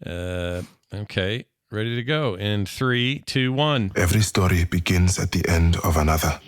Okay, ready to go in 3, 2, 1. Every story begins at the end of another.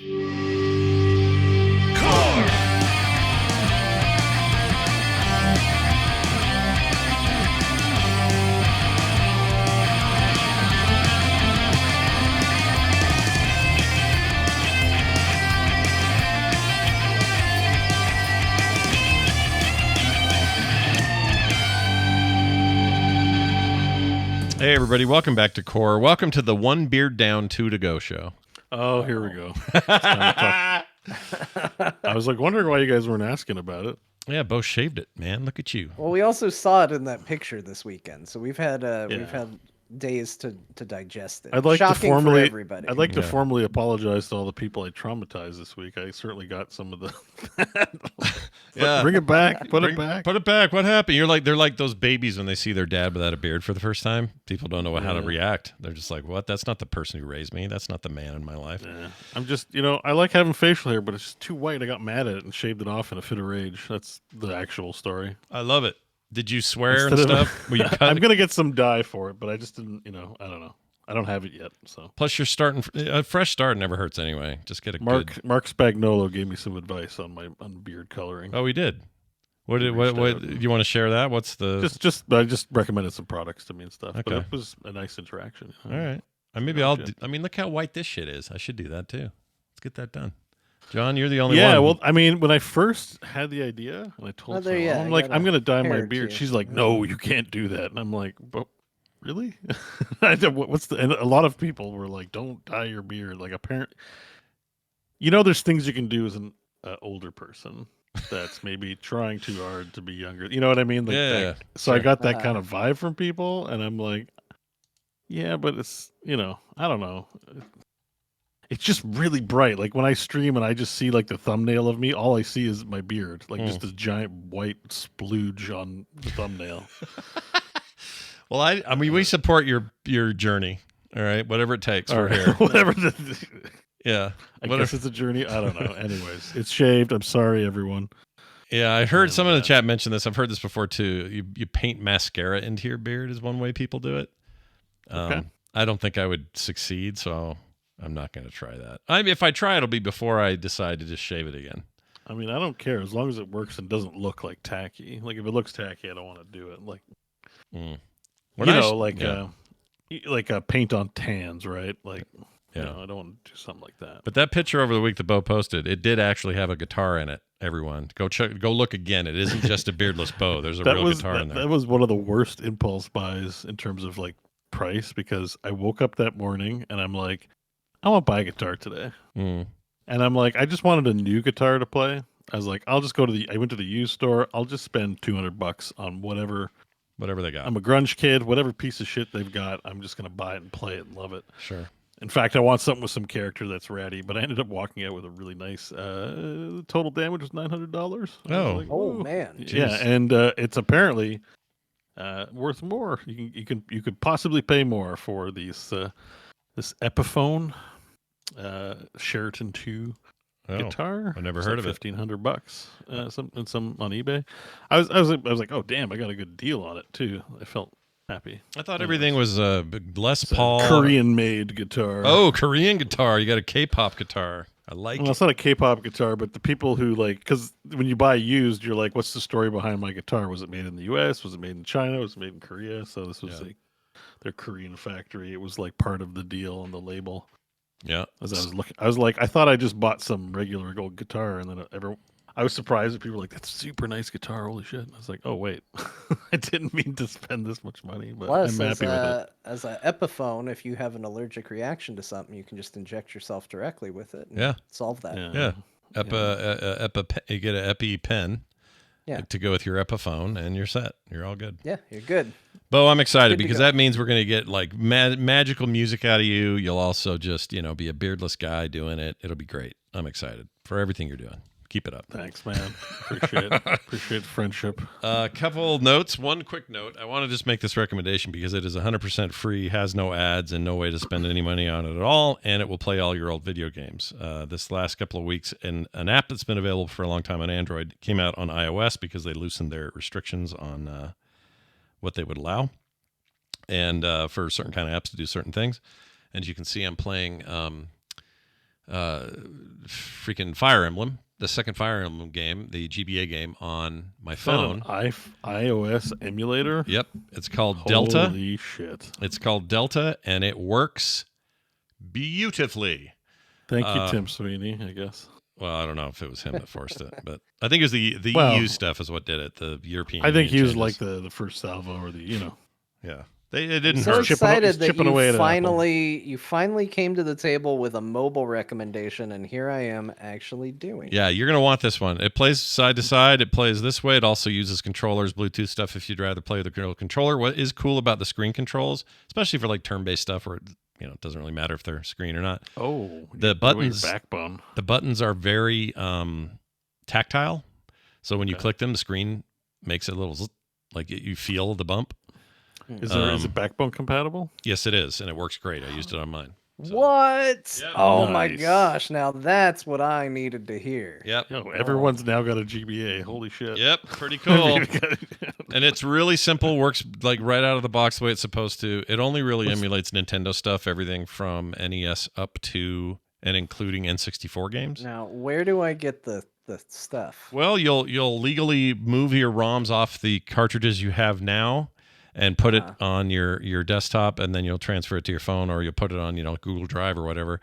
Hey, everybody. Welcome back to Core. Welcome to the One Beard Down, Two to Go show. Oh, here we go. I was like wondering why you guys weren't asking about it. Yeah, Bo shaved it, man. Look at you. Well, we also saw it in that picture this weekend, so we've had days to digest it. I'd like Shocking to formally, for everybody. I'd like to formally apologize to all the people I traumatized this week. I certainly got some of the. Yeah, bring it back. Put it back. Put it back. What happened? They're like those babies when they see their dad without a beard for the first time. People don't know how to react. They're just like, "What? That's not the person who raised me. That's not the man in my life." Yeah. I'm just, I like having facial hair, but it's just too white. I got mad at it and shaved it off in a fit of rage. That's the actual story. I love it. Did you swear and stuff? Were you I'm gonna get some dye for it, but I just didn't. I don't know. I don't have it yet. So plus, you're starting a fresh start. Never hurts anyway. Just get a Mark Spagnolo gave me some advice on beard coloring. Oh, he did. What you want to share that? What's the I just recommended some products to me and stuff. Okay. But it was a nice interaction. All right. Look how white this shit is. I should do that too. Let's get that done. John, you're the only one. Yeah, well, I mean, when I first had the idea, and I told her, I'm like, I'm going to dye my beard. too. She's like, no, you can't do that. And I'm like, but really? And a lot of people were like, don't dye your beard. Like, apparently, there's things you can do as an older person that's maybe trying too hard to be younger. You know what I mean? Like sure. I got that kind of vibe from people, and I'm like, yeah, but it's, I don't know. It's just really bright. Like when I stream and I just see like the thumbnail of me, all I see is my beard, like just this giant white splooge on the thumbnail. Well, I mean, we support your journey. All right, whatever it takes. We're here. Whatever. Yeah, I guess it's a journey. I don't know. Anyways, it's shaved. I'm sorry, everyone. Yeah, I heard someone in the chat mention this. I've heard this before too. You paint mascara into your beard is one way people do it. Okay. I don't think I would succeed, so I'm not going to try that. If I try, it'll be before I decide to just shave it again. I mean, I don't care as long as it works and doesn't look like tacky. Like if it looks tacky, I don't want to do it. Like, like a paint on tans, right? Like, I don't want to do something like that. But that picture over the week that Bo posted, it did actually have a guitar in it. Everyone, go look again. It isn't just a beardless Bo. There's a real guitar in there. That was one of the worst impulse buys in terms of like price because I woke up that morning and I'm like, I want to buy a guitar today. And I'm like, I just wanted a new guitar to play. I was like, I'll just go I went to the used store. I'll just spend $200 on whatever they got. I'm a grunge kid. Whatever piece of shit they've got, I'm just going to buy it and play it and love it. Sure. In fact, I want something with some character that's ratty, but I ended up walking out with a really nice total damage was $900. Oh man. Jeez. Yeah. And it's apparently worth more. You could possibly pay more for these, this Epiphone Sheraton 2 guitar. I've never heard of it. $1,500. Some on eBay. I was like, oh damn, I got a good deal on it too. I felt happy. I thought everything was Les Paul Korean made guitar. Oh, Korean guitar. You got a K-pop guitar. I like it. It's not a K-pop guitar, but the people who because when you buy used, you're like, what's the story behind my guitar? Was it made in the U.S.? Was it made in China? Was it made in Korea? So this was like their Korean factory. It was like part of the deal on the label. Yeah. As I was looking, I was like, I thought I just bought some regular gold guitar, and then I was surprised that people were like, "That's a super nice guitar, holy shit!" And I was like, "Oh wait, I didn't mean to spend this much money, but Plus, I'm happy with it." As an Epiphone, if you have an allergic reaction to something, you can just inject yourself directly with it. And solve that. Yeah. You get an Epi pen. Yeah. To go with your Epiphone, and you're set. You're all good. Yeah, you're good. Bo, I'm excited because that means we're going to get like magical music out of you. You'll also just, be a beardless guy doing it. It'll be great. I'm excited for everything you're doing. Keep it up. Thanks, man. Appreciate it. Appreciate the friendship. A couple notes. One quick note. I want to just make this recommendation because it is 100% free, has no ads, and no way to spend any money on it at all, and it will play all your old video games. This last couple of weeks, an app that's been available for a long time on Android came out on iOS because they loosened their restrictions on what they would allow. and for certain kind of apps to do certain things. And as you can see, I'm playing freaking Fire Emblem, the second Fire Emblem game, the GBA game, on my phone. iOS emulator? Yep. It's called Delta. Holy shit. It's called Delta, and it works beautifully. Thank you, Tim Sweeney, I guess. Well, I don't know if it was him that forced it, but I think it was the EU stuff is what did it, the European I think he was changes. like the first salvo or the, Yeah. It didn't I'm so hurt. excited that chipping away at you finally came to the table with a mobile recommendation, and here I am actually doing it. Yeah, you're going to want this one. It plays side to side. It plays this way. It also uses controllers, Bluetooth stuff if you'd rather play with the controller. What is cool about the screen controls, especially for like turn-based stuff where it doesn't really matter if they're screen or not. Oh, the buttons, backbone. The buttons are very tactile. So when you click them, the screen makes it a little like you feel the bump. Is it backbone compatible? Yes, it is, and it works great. I used it on mine. So. What? Yep. Oh my Nice. gosh! Now that's what I needed to hear. Yep. Everyone's now got a GBA. Holy shit. Yep. Pretty cool. And it's really simple. Works like right out of the box the way it's supposed to. It only really emulates Nintendo stuff, everything from NES up to and including N64 games. Now, where do I get the stuff? Well, you'll legally move your ROMs off the cartridges you have now and put it on your desktop, and then you'll transfer it to your phone, or you'll put it on Google Drive or whatever,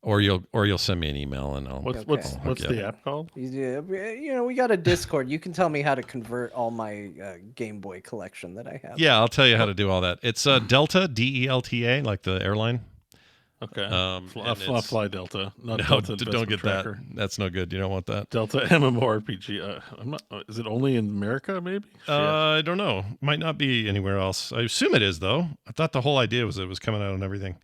or you'll send me an email and I'll. What's the app called? Yeah, we got a Discord. You can tell me how to convert all my Game Boy collection that I have. Yeah, I'll tell you how to do all that. It's Delta, DELTA, like the airline. Okay. Fly Delta. Not No, Delta don't get Tracker. that. That's no good. You don't want that. Delta MMORPG. Is it only in America, maybe? I don't know. Might not be anywhere else. I assume it is, though. I thought the whole idea was it was coming out on everything.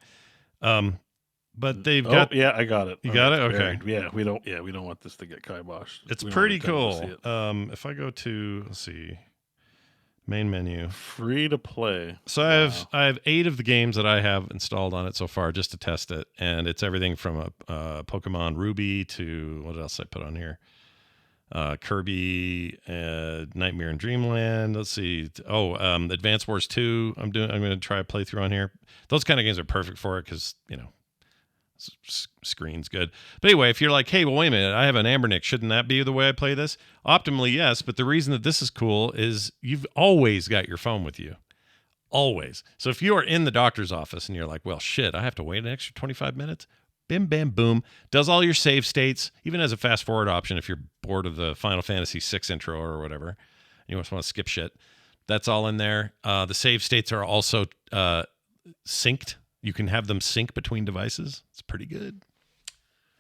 But they've got. Yeah, I got it. You got it? Okay. Yeah, we don't want this to get kiboshed. It's We don't pretty have time to cool. see it. If I go to main menu. Free to play. So I have 8 of the games that I have installed on it so far just to test it, and it's everything from a Pokemon Ruby to what else I put on here? Kirby, Nightmare in Dreamland. Let's see. Advance Wars 2. I'm going to try a playthrough on here. Those kind of games are perfect for it because screen's good. But anyway, if you're like, hey, well, wait a minute, I have an Ambernick, shouldn't that be the way I play this? Optimally, yes, but the reason that this is cool is you've always got your phone with you. Always. So if you are in the doctor's office and you're like, well, shit, I have to wait an extra 25 minutes, bim, bam, boom, does all your save states, even as a fast forward option if you're bored of the Final Fantasy VI intro or whatever, and you just want to skip shit, that's all in there. The save states are also synced. You can have them sync between devices. It's pretty good.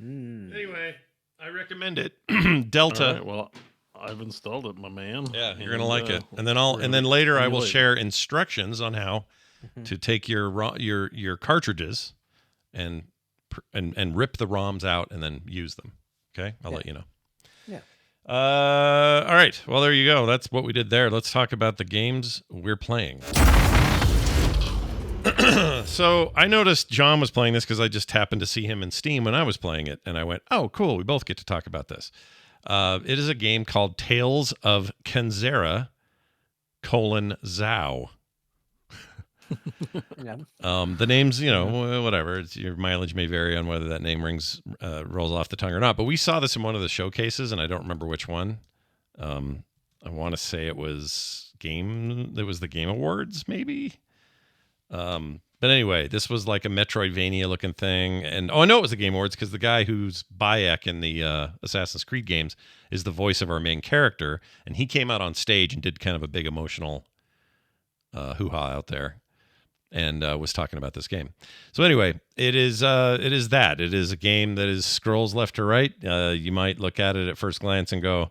Anyway, I recommend it. Delta. All right, well, I've installed it, my man. Yeah, you're gonna like it. And then later I will share instructions on how to take your cartridges and rip the ROMs out and then use them. Okay, I'll let you know. Yeah. All right. Well, there you go. That's what we did there. Let's talk about the games we're playing. So I noticed John was playing this because I just happened to see him in Steam when I was playing it, and I went, "Oh, cool! We both get to talk about this." It is a game called Tales of Kenzera: Zao. Yeah. The names, whatever. Your mileage may vary on whether that name rolls off the tongue or not. But we saw this in one of the showcases, and I don't remember which one. I want to say it was the Game Awards, maybe. But anyway, this was like a Metroidvania looking thing. And I know it was the Game Awards because the guy who's Bayek in the Assassin's Creed games is the voice of our main character. And he came out on stage and did kind of a big emotional hoo-ha out there and was talking about this game. So anyway, it is that. It is a game that is scrolls left to right. You might look at it at first glance and go,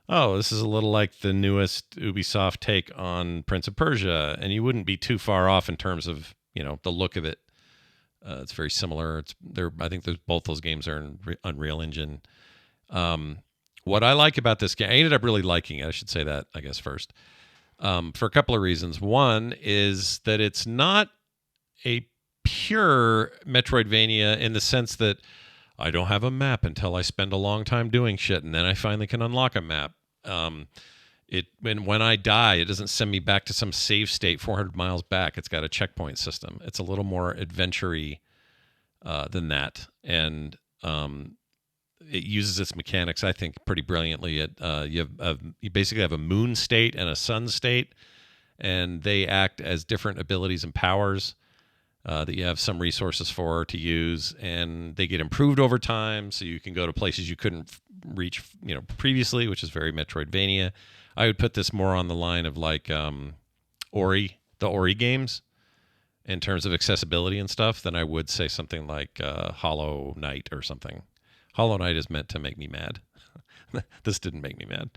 oh, this is a little like the newest Ubisoft take on Prince of Persia, and you wouldn't be too far off in terms of the look of it. It's very similar. I think both those games are in Unreal Engine. What I like about this game, I ended up really liking it. I should say that, I guess, first, for a couple of reasons. One is that it's not a pure Metroidvania in the sense that I don't have a map until I spend a long time doing shit, and then I finally can unlock a map. when I die, it doesn't send me back to some save state 400 miles back. It's got a checkpoint system. It's a little more adventure-y than that, and it uses its mechanics, I think, pretty brilliantly. You basically have a moon state and a sun state, and they act as different abilities and powers that you have some resources for to use, and they get improved over time, so you can go to places you couldn't reach, previously, which is very Metroidvania. I would put this more on the line of like Ori, the Ori games, in terms of accessibility and stuff, than I would say something like Hollow Knight or something. Hollow Knight is meant to make me mad. This didn't make me mad.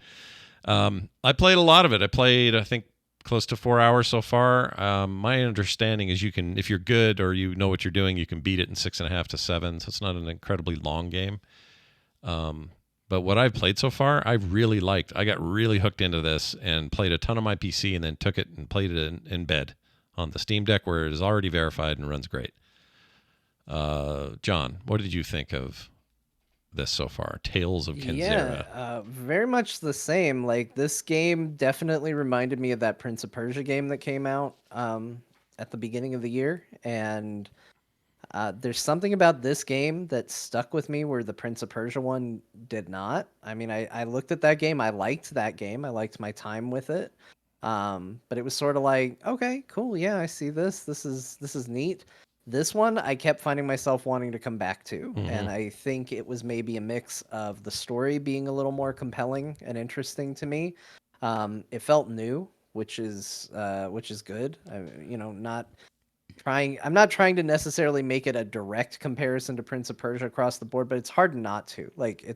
I played a lot of it. I played, I think, close to 4 hours so far. My understanding is you can, if you're good or you know what you're doing, you can beat it in 6.5 to 7. So it's not an incredibly long game. But what I've played so far, I've really liked. I got really hooked into this and played a ton on my PC, and then took it and played it in bed on the Steam Deck, where it is already verified and runs great. John, what did you think of this so far? Tales of Kenzera. Yeah, very much the same. Like, this game definitely reminded me of that Prince of Persia game that came out at the beginning of the year, and there's something about this game that stuck with me where the Prince of Persia one did not. I mean, I looked at that game, I liked that game, I liked my time with it, but it was sort of like, okay, cool, yeah, I see this. This is neat. This one, I kept finding myself wanting to come back to, and I think it was maybe a mix of the story being a little more compelling and interesting to me. It felt new, which is good. I'm not trying to necessarily make it a direct comparison to Prince of Persia across the board, but it's hard not to. Like,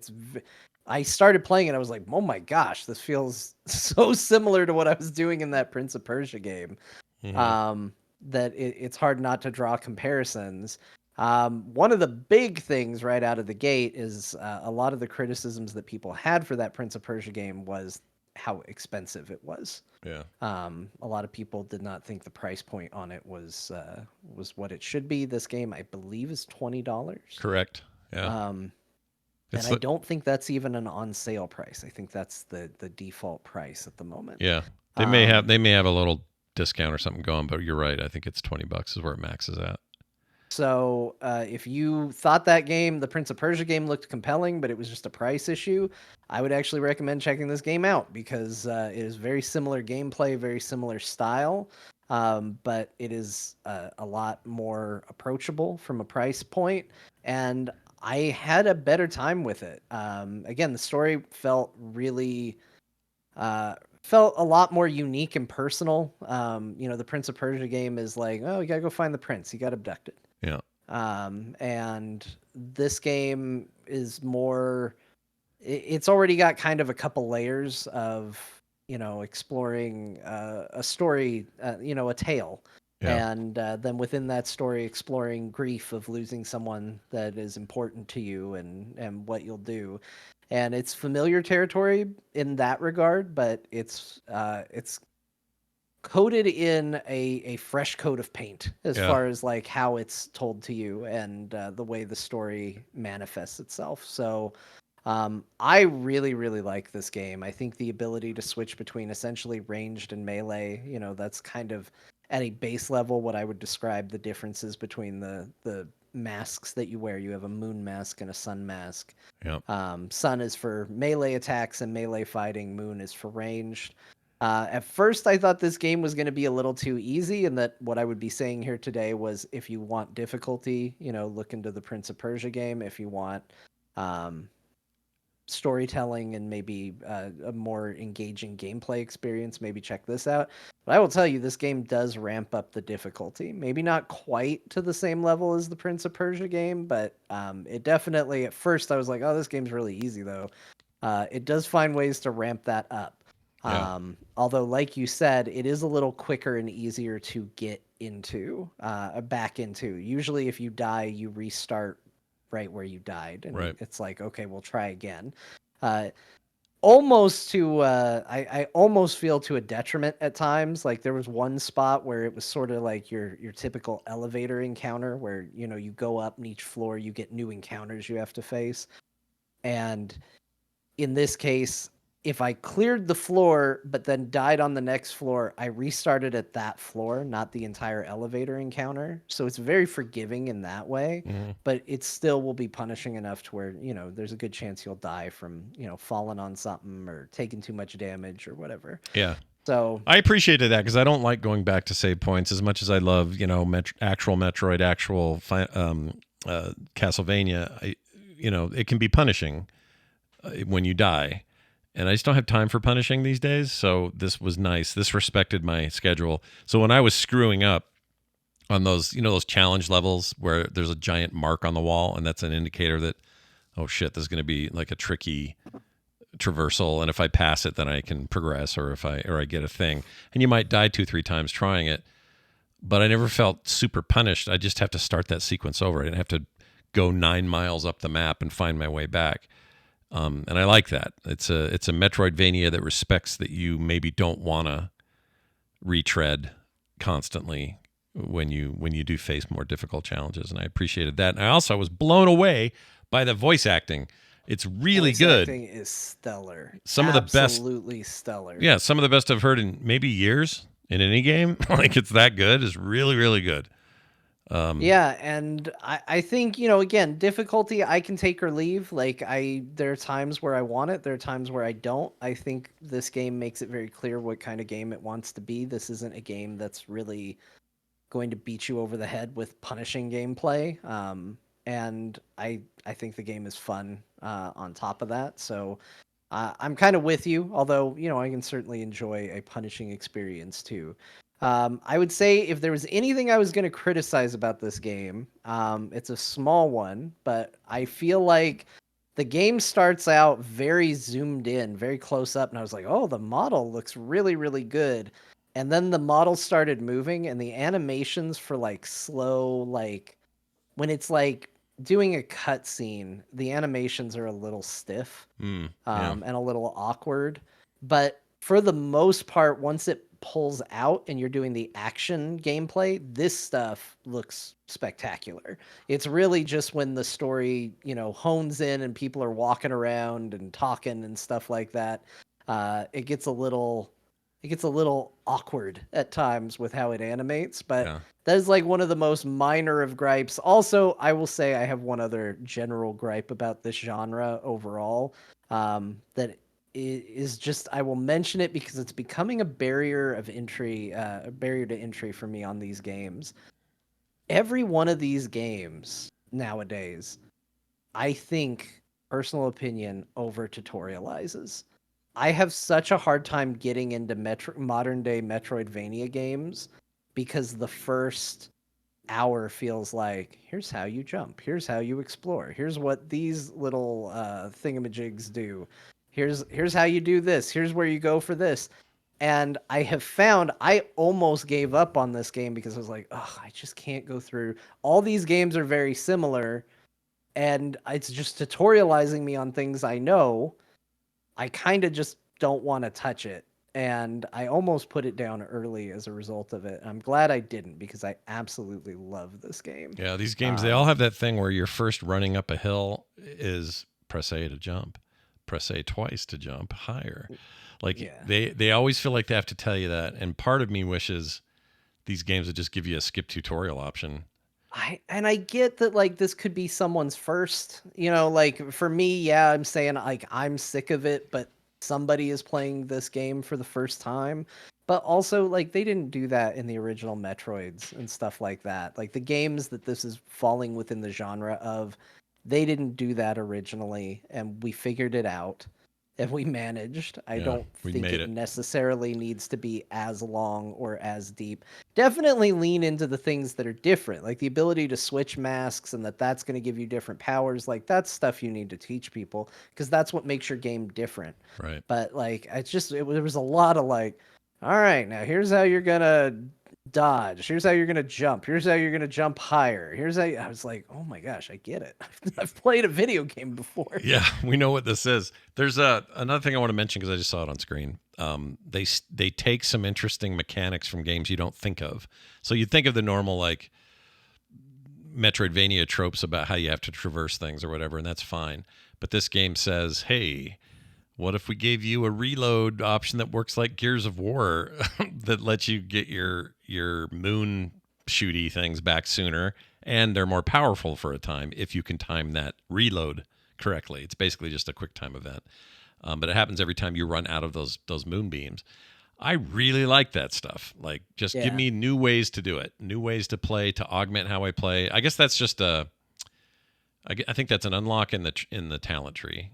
I started playing it, I was like, oh my gosh, this feels so similar to what I was doing in that Prince of Persia game. That it's hard not to draw comparisons. One of the big things right out of the gate is a lot of the criticisms that people had for that Prince of Persia game was how expensive it was. Yeah. A lot of people did not think the price point on it was what it should be. This game, I believe, is $20. Correct. Yeah. And I don't think that's even an on sale price. I think that's the default price at the moment. Yeah. They may have a little discount or something going, but you're right. I think it's $20 is where it maxes at. So if you thought that game, the Prince of Persia game, looked compelling, but it was just a price issue, I would actually recommend checking this game out, because it is very similar gameplay, very similar style, but it is a lot more approachable from a price point, and I had a better time with it. Again, the story felt really... felt a lot more unique and personal. The Prince of Persia game is like, oh, you gotta go find the prince. He got abducted. Yeah. And this game is more... It's already got kind of a couple layers of, exploring a story, a tale. Yeah. And then within that story, exploring grief of losing someone that is important to you, and what you'll do. And it's familiar territory in that regard, but it's coated in a fresh coat of paint as far as like how it's told to you, and the way the story manifests itself. So I really, really like this game. I think the ability to switch between essentially ranged and melee, that's kind of at a base level what I would describe the differences between the masks that you wear. You have a moon mask and a sun mask. Yep. Sun is for melee attacks and melee fighting. Moon is for ranged. At first, I thought this game was going to be a little too easy, and that what I would be saying here today was, if you want difficulty, look into the Prince of Persia game. If you want storytelling and maybe a more engaging gameplay experience, maybe check this out. But I will tell you, this game does ramp up the difficulty. Maybe not quite to the same level as the Prince of Persia game, but it definitely, at first I was like, oh, this game's really easy though. It does find ways to ramp that up. Yeah. Although, like you said, it is a little quicker and easier to get into, back into. Usually if you die, you restart right where you died, and it's like, okay, we'll try again. Almost to I almost feel to a detriment at times. Like, there was one spot where it was sort of like your typical elevator encounter, where you go up, and each floor you get new encounters you have to face. And in this case, if I cleared the floor but then died on the next floor, I restarted at that floor, not the entire elevator encounter. So it's very forgiving in that way, but it still will be punishing enough to where, there's a good chance you'll die from, falling on something or taking too much damage or whatever. Yeah. So I appreciated that because I don't like going back to save points as much as I love, actual Metroid, actual Castlevania. It can be punishing when you die. And I just don't have time for punishing these days. So this was nice. This respected my schedule. So when I was screwing up on those, those challenge levels where there's a giant mark on the wall, and that's an indicator that, oh shit, this is going to be like a tricky traversal. And if I pass it, then I can progress, or I get a thing. And you might die 2-3 times trying it. But I never felt super punished. I just have to start that sequence over. I didn't have to go 9 miles up the map and find my way back. And I like that. It's a Metroidvania that respects that you maybe don't want to retread constantly when you do face more difficult challenges, and I appreciated that. And I also was blown away by the voice acting. It's really good. Voice acting is stellar. Some of the best, absolutely stellar. Yeah, some of the best I've heard in maybe years in any game. Like it's that good. It's really, really good. Yeah, and I think, again, difficulty I can take or leave. Like there are times where I want it, there are times where I don't. I think this game makes it very clear what kind of game it wants to be. This isn't a game that's really going to beat you over the head with punishing gameplay. And I think the game is fun on top of that. So I'm kind of with you, although, I can certainly enjoy a punishing experience too. I would say if there was anything I was going to criticize about this game, it's a small one, but I feel like the game starts out very zoomed in, very close up, and I was like, oh, the model looks really, really good. And then the model started moving, and the animations for like slow, like when it's like doing a cutscene, the animations are a little stiff and a little awkward. But for the most part, once it pulls out and you're doing the action gameplay, this stuff looks spectacular. It's really just when the story, hones in and people are walking around and talking and stuff like that, it gets a little awkward at times with how it animates, but that is like one of the most minor of gripes. Also, I will say I have one other general gripe about this genre overall, that is just, I will mention it because it's becoming a barrier to entry for me on these games. Every one of these games nowadays, I think, personal opinion, over tutorializes. I have such a hard time getting into modern day Metroidvania games because the first hour feels like, here's how you jump, here's how you explore, here's what these little thingamajigs do, here's how you do this, here's where you go for this. And I have found I almost gave up on this game because I was like, oh, I just can't go through. All these games are very similar, and it's just tutorializing me on things I know. I kind of just don't want to touch it. And I almost put it down early as a result of it. I'm glad I didn't because I absolutely love this game. Yeah, these games, they all have that thing where you're first running up a hill is press A to jump, press A twice to jump higher. Like they always feel like they have to tell you that. And part of me wishes these games would just give you a skip tutorial option. I get that, like, this could be someone's first, like for me, yeah, I'm saying like I'm sick of it, but somebody is playing this game for the first time. But also, like, they didn't do that in the original Metroids and stuff like that. Like the games that this is falling within the genre of, they didn't do that originally, and we figured it out. And we managed. I don't think it necessarily needs to be as long or as deep. Definitely lean into the things that are different, like the ability to switch masks and that's going to give you different powers. Like that's stuff you need to teach people because that's what makes your game different. Right. But like, there was a lot of like, all right, now here's how you're going to dodge. Here's how you're going to jump. Here's how you're going to jump higher. I was like, oh my gosh, I get it. I've played a video game before. Yeah, we know what this is. There's another thing I want to mention because I just saw it on screen. They take some interesting mechanics from games you don't think of. So you think of the normal like Metroidvania tropes about how you have to traverse things or whatever, and that's fine. But this game says, hey, What if we gave you a reload option that works like Gears of War that lets you get your moon shooty things back sooner, and they're more powerful for a time if you can time that reload correctly. It's basically just a quick time event, but it happens every time you run out of those moonbeams. I really like that stuff. Like, just give me new ways to do it, new ways to play, to augment how I play. I guess that's just I think that's an unlock in the talent tree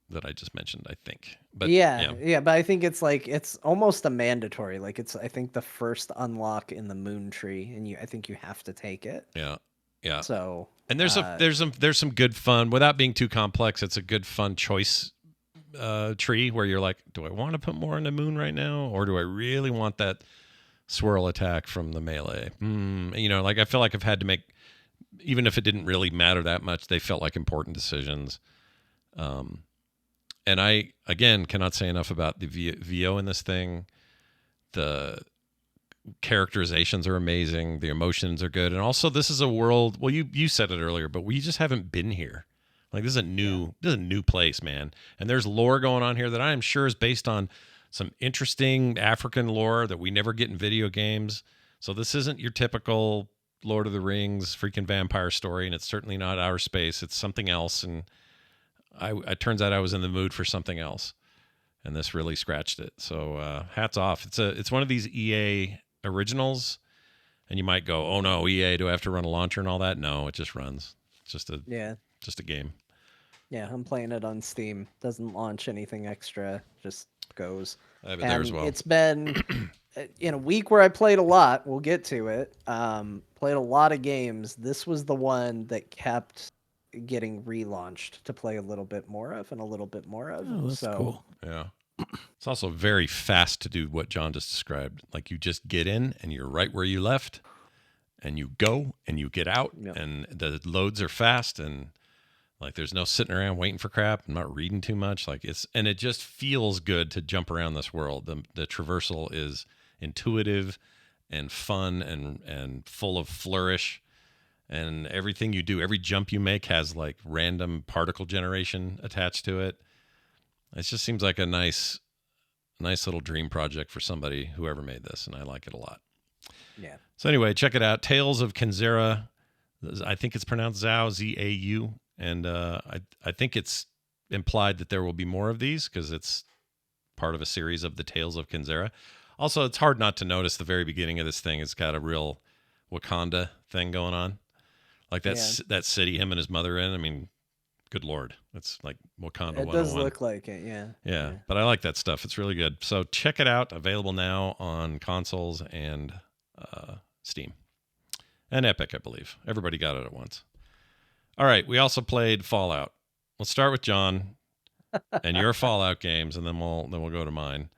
that I just mentioned, I think. But but I think it's like it's almost a mandatory. Like it's I think the first unlock in the moon tree, and I think you have to take it. Yeah. So and there's some good fun without being too complex. It's a good fun choice tree where you're like, do I want to put more in the moon right now, or do I really want that swirl attack from the melee? Like I feel like I've had to make, even if it didn't really matter that much, they felt like important decisions. And I, again, cannot say enough about the VO in this thing. The characterizations are amazing. The emotions are good. And also, this is a world, well, you said it earlier, but we just haven't been here. Like, this is a new place, man. And there's lore going on here that I am sure is based on some interesting African lore that we never get in video games. So this isn't your typical Lord of the Rings freaking vampire story, and it's certainly not outer space. It's something else, and it turns out I was in the mood for something else, and this really scratched it. So hats off. It's one of these EA originals, and you might go, oh no, EA, do I have to run a launcher and all that? No, it just runs. It's just a game. Yeah, I'm playing it on Steam. Doesn't launch anything extra, just goes. I have it there as well. It's been in a week where I played a lot. We'll get to it. Played a lot of games. This was the one that kept getting relaunched to play a little bit more of and a little bit more of. Oh, that's cool. Yeah. It's also very fast to do what John just described. Like, you just get in and you're right where you left, and you go and you get out, and the loads are fast, and like there's no sitting around waiting for crap. I'm not reading too much. Like, and it just feels good to jump around this world. The traversal is intuitive and fun and full of flourish. And everything you do, every jump you make has like random particle generation attached to it. It just seems like a nice little dream project for somebody, whoever made this, and I like it a lot. Yeah. So anyway, check it out. Tales of Kenzera. I think it's pronounced Zau, Z-A-U. And I think it's implied that there will be more of these because it's part of a series of the Tales of Kenzera. Also, it's hard not to notice the very beginning of this thing. It's got a real Wakanda thing going on. Like that city him and his mother in. I mean, good Lord. It's like Wakanda 101. It does look like it, Yeah, but I like that stuff. It's really good. So check it out. Available now on consoles and Steam. And Epic, I believe. Everybody got it at once. All right, we also played Fallout. Let's start with John and your Fallout games, and then we'll go to mine.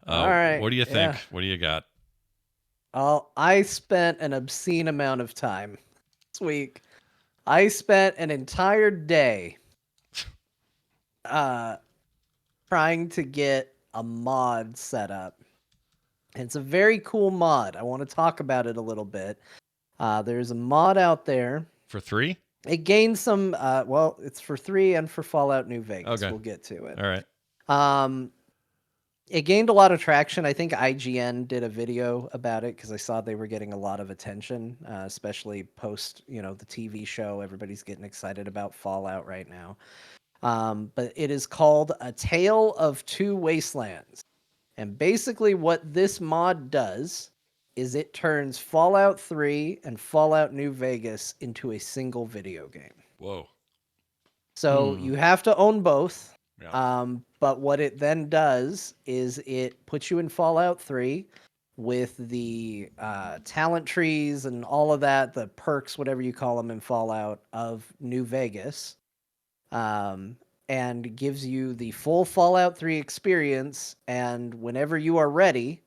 All right. What do you think? What do you got? I spent an obscene amount of time this week. I spent an entire day trying to get a mod set up. It's a very cool mod. I want to talk about it a little bit. There's a mod out there. For 3? It gained some, it's for 3 and for Fallout New Vegas. Okay. We'll get to it. All right. It gained a lot of traction. I think IGN did a video about it because I saw they were getting a lot of attention, especially post, the TV show. Everybody's getting excited about Fallout right now. But it is called A Tale of Two Wastelands. And basically what this mod does is it turns Fallout 3 and Fallout New Vegas into a single video game. Whoa. So you have to own both. Yeah. But what it then does is it puts you in Fallout 3 with the talent trees and all of that, the perks, whatever you call them in Fallout, of New Vegas, and gives you the full Fallout 3 experience. And whenever you are ready,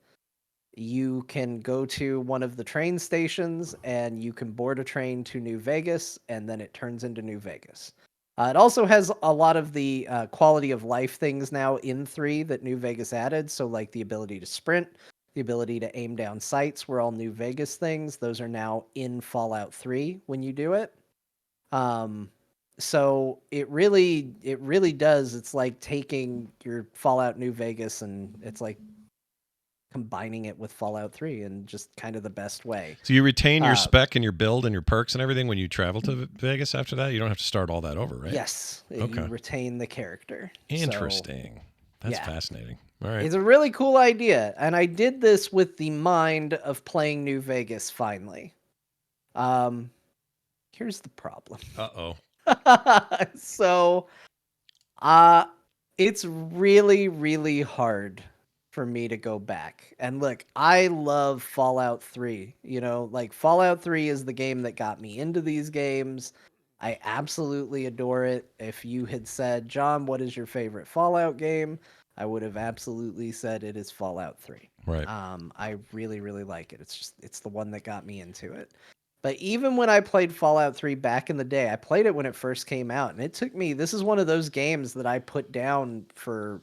you can go to one of the train stations and you can board a train to New Vegas, and then it turns into New Vegas. It also has a lot of the quality of life things now in 3 that New Vegas added. So like the ability to sprint, the ability to aim down sights were all New Vegas things. Those are now in Fallout 3 when you do it. So it really does. It's like taking your Fallout New Vegas and it's like combining it with Fallout 3 in just kind of the best way. So you retain your spec and your build and your perks and everything when you travel to Vegas after that? You don't have to start all that over, right? Yes. Okay. You retain the character. Interesting. That's yeah. fascinating. All right. It's a really cool idea. And I did this with the mind of playing New Vegas finally. Here's the problem. Uh-oh. So, it's really, really hard for me to go back. And look, I love Fallout 3. You know, like Fallout 3 is the game that got me into these games. I absolutely adore it. If you had said, John, what is your favorite Fallout game? I would have absolutely said it is Fallout 3. Right. I really, really like it. It's the one that got me into it. But even when I played Fallout 3 back in the day, I played it when it first came out, and it took me, this is one of those games that I put down for,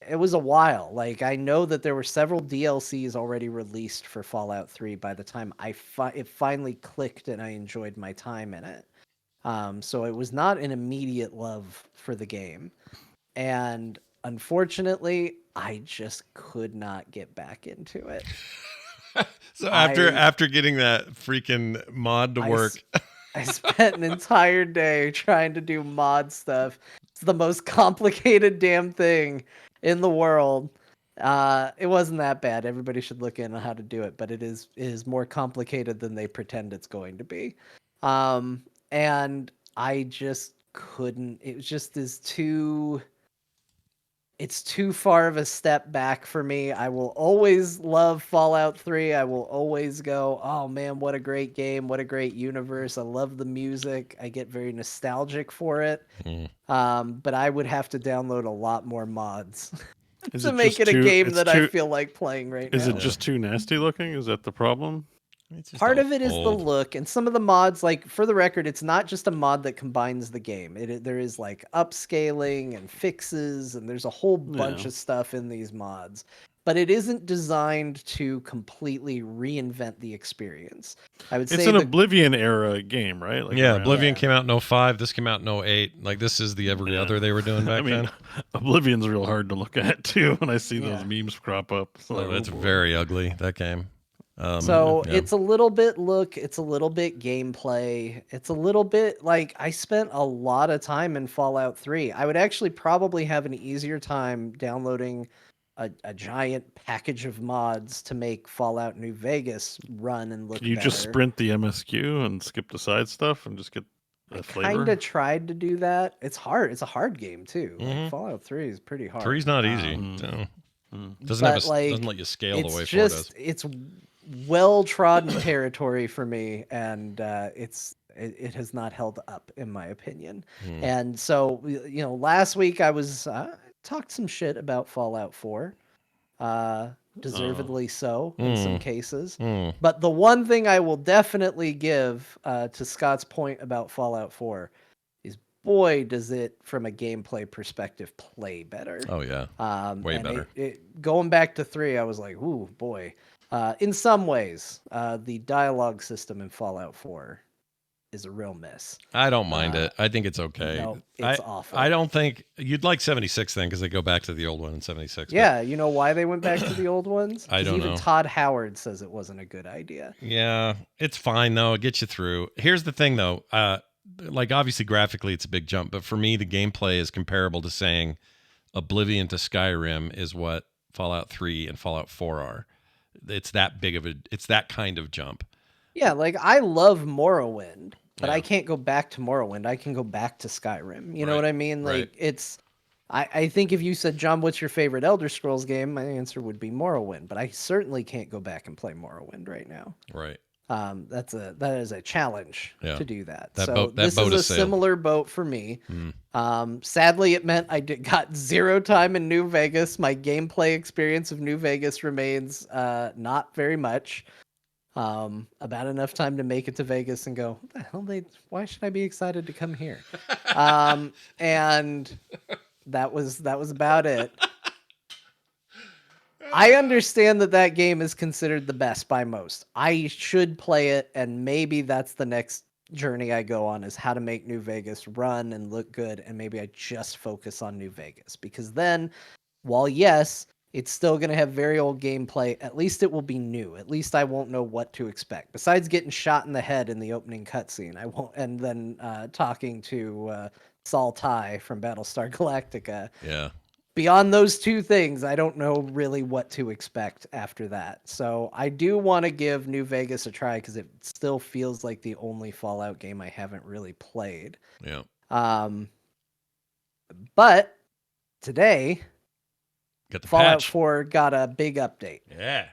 it was a while. Like, I know that there were several DLCs already released for Fallout 3 by the time it finally clicked and I enjoyed my time in it. So it was not an immediate love for the game. And unfortunately, I just could not get back into it. So after getting that freaking mod to work, I spent an entire day trying to do mod stuff. It's the most complicated damn thing in the world. It wasn't that bad. Everybody should look in on how to do it, but it is more complicated than they pretend it's going to be. And I just couldn't. It was just it's too far of a step back for me. I will always love Fallout 3. I will always go, oh man, what a great game. What a great universe. I love the music. I get very nostalgic for it. But I would have to download a lot more mods to make it a game that I feel like playing right now. Is it just too nasty looking? Is that the problem? Part of it is the look, and some of the mods, like, for the record, it's not just a mod that combines the game. There is like upscaling and fixes, and there's a whole bunch of stuff in these mods. But it isn't designed to completely reinvent the experience. I would say it's an Oblivion era game, right? Like Oblivion came out in 05. This came out in 08. Like, this is the every other they were doing back then. Oblivion's real hard to look at too when I see those memes crop up. So that's very ugly, that game. It's a little bit look, it's a little bit gameplay, it's a little bit like I spent a lot of time in Fallout 3. I would actually probably have an easier time downloading a giant package of mods to make Fallout New Vegas run and look better. You just sprint the MSQ and skip the side stuff and just get the flavor? I kind of tried to do that. It's hard. It's a hard game too. Like, Fallout 3 is pretty hard. 3's not easy. Doesn't let you scale the way 4 does. It's well-trodden territory for me, and it has not held up in my opinion. And so, last week I was talked some shit about Fallout 4, deservedly so in some cases. But the one thing I will definitely give to Scott's point about Fallout 4 is, boy, does it, from a gameplay perspective, play better. Oh yeah, way better. Going back to 3, I was like, ooh, boy. In some ways, the dialogue system in Fallout 4 is a real miss. I don't mind it. I think it's okay. No, it's awful. I don't think you'd like 76 then, because they go back to the old one in 76. Yeah, you know why they went back to the old ones? I don't know. Even Todd Howard says it wasn't a good idea. Yeah, it's fine though. It gets you through. Here's the thing though. Like, obviously graphically it's a big jump, but for me the gameplay is comparable to saying Oblivion to Skyrim is what Fallout 3 and Fallout 4 are. It's that kind of jump. Yeah, like, I love Morrowind, but I can't go back to Morrowind. I can go back to Skyrim. You know what I mean? Like, it's, I think if you said, John, what's your favorite Elder Scrolls game? My answer would be Morrowind, but I certainly can't go back and play Morrowind right now. Right. That is a challenge to do that. This is a similar boat for me. Sadly, it meant I got 0 time in New Vegas. My gameplay experience of New Vegas remains not very much. About enough time to make it to Vegas and go, what the hell? Why should I be excited to come here? And that was about it. I understand that game is considered the best by most. I should play it, and maybe that's the next journey I go on is how to make New Vegas run and look good, and maybe I just focus on New Vegas, because then, while yes, it's still going to have very old gameplay, at least it will be new. At least I won't know what to expect. Besides getting shot in the head in the opening cutscene, I won't, and then talking to Saul Ty from Battlestar Galactica. Yeah. Beyond those two things, I don't know really what to expect after that. So I do want to give New Vegas a try, because it still feels like the only Fallout game I haven't really played. Yeah. But today, Got the Fallout patch. 4 got a big update. Yeah.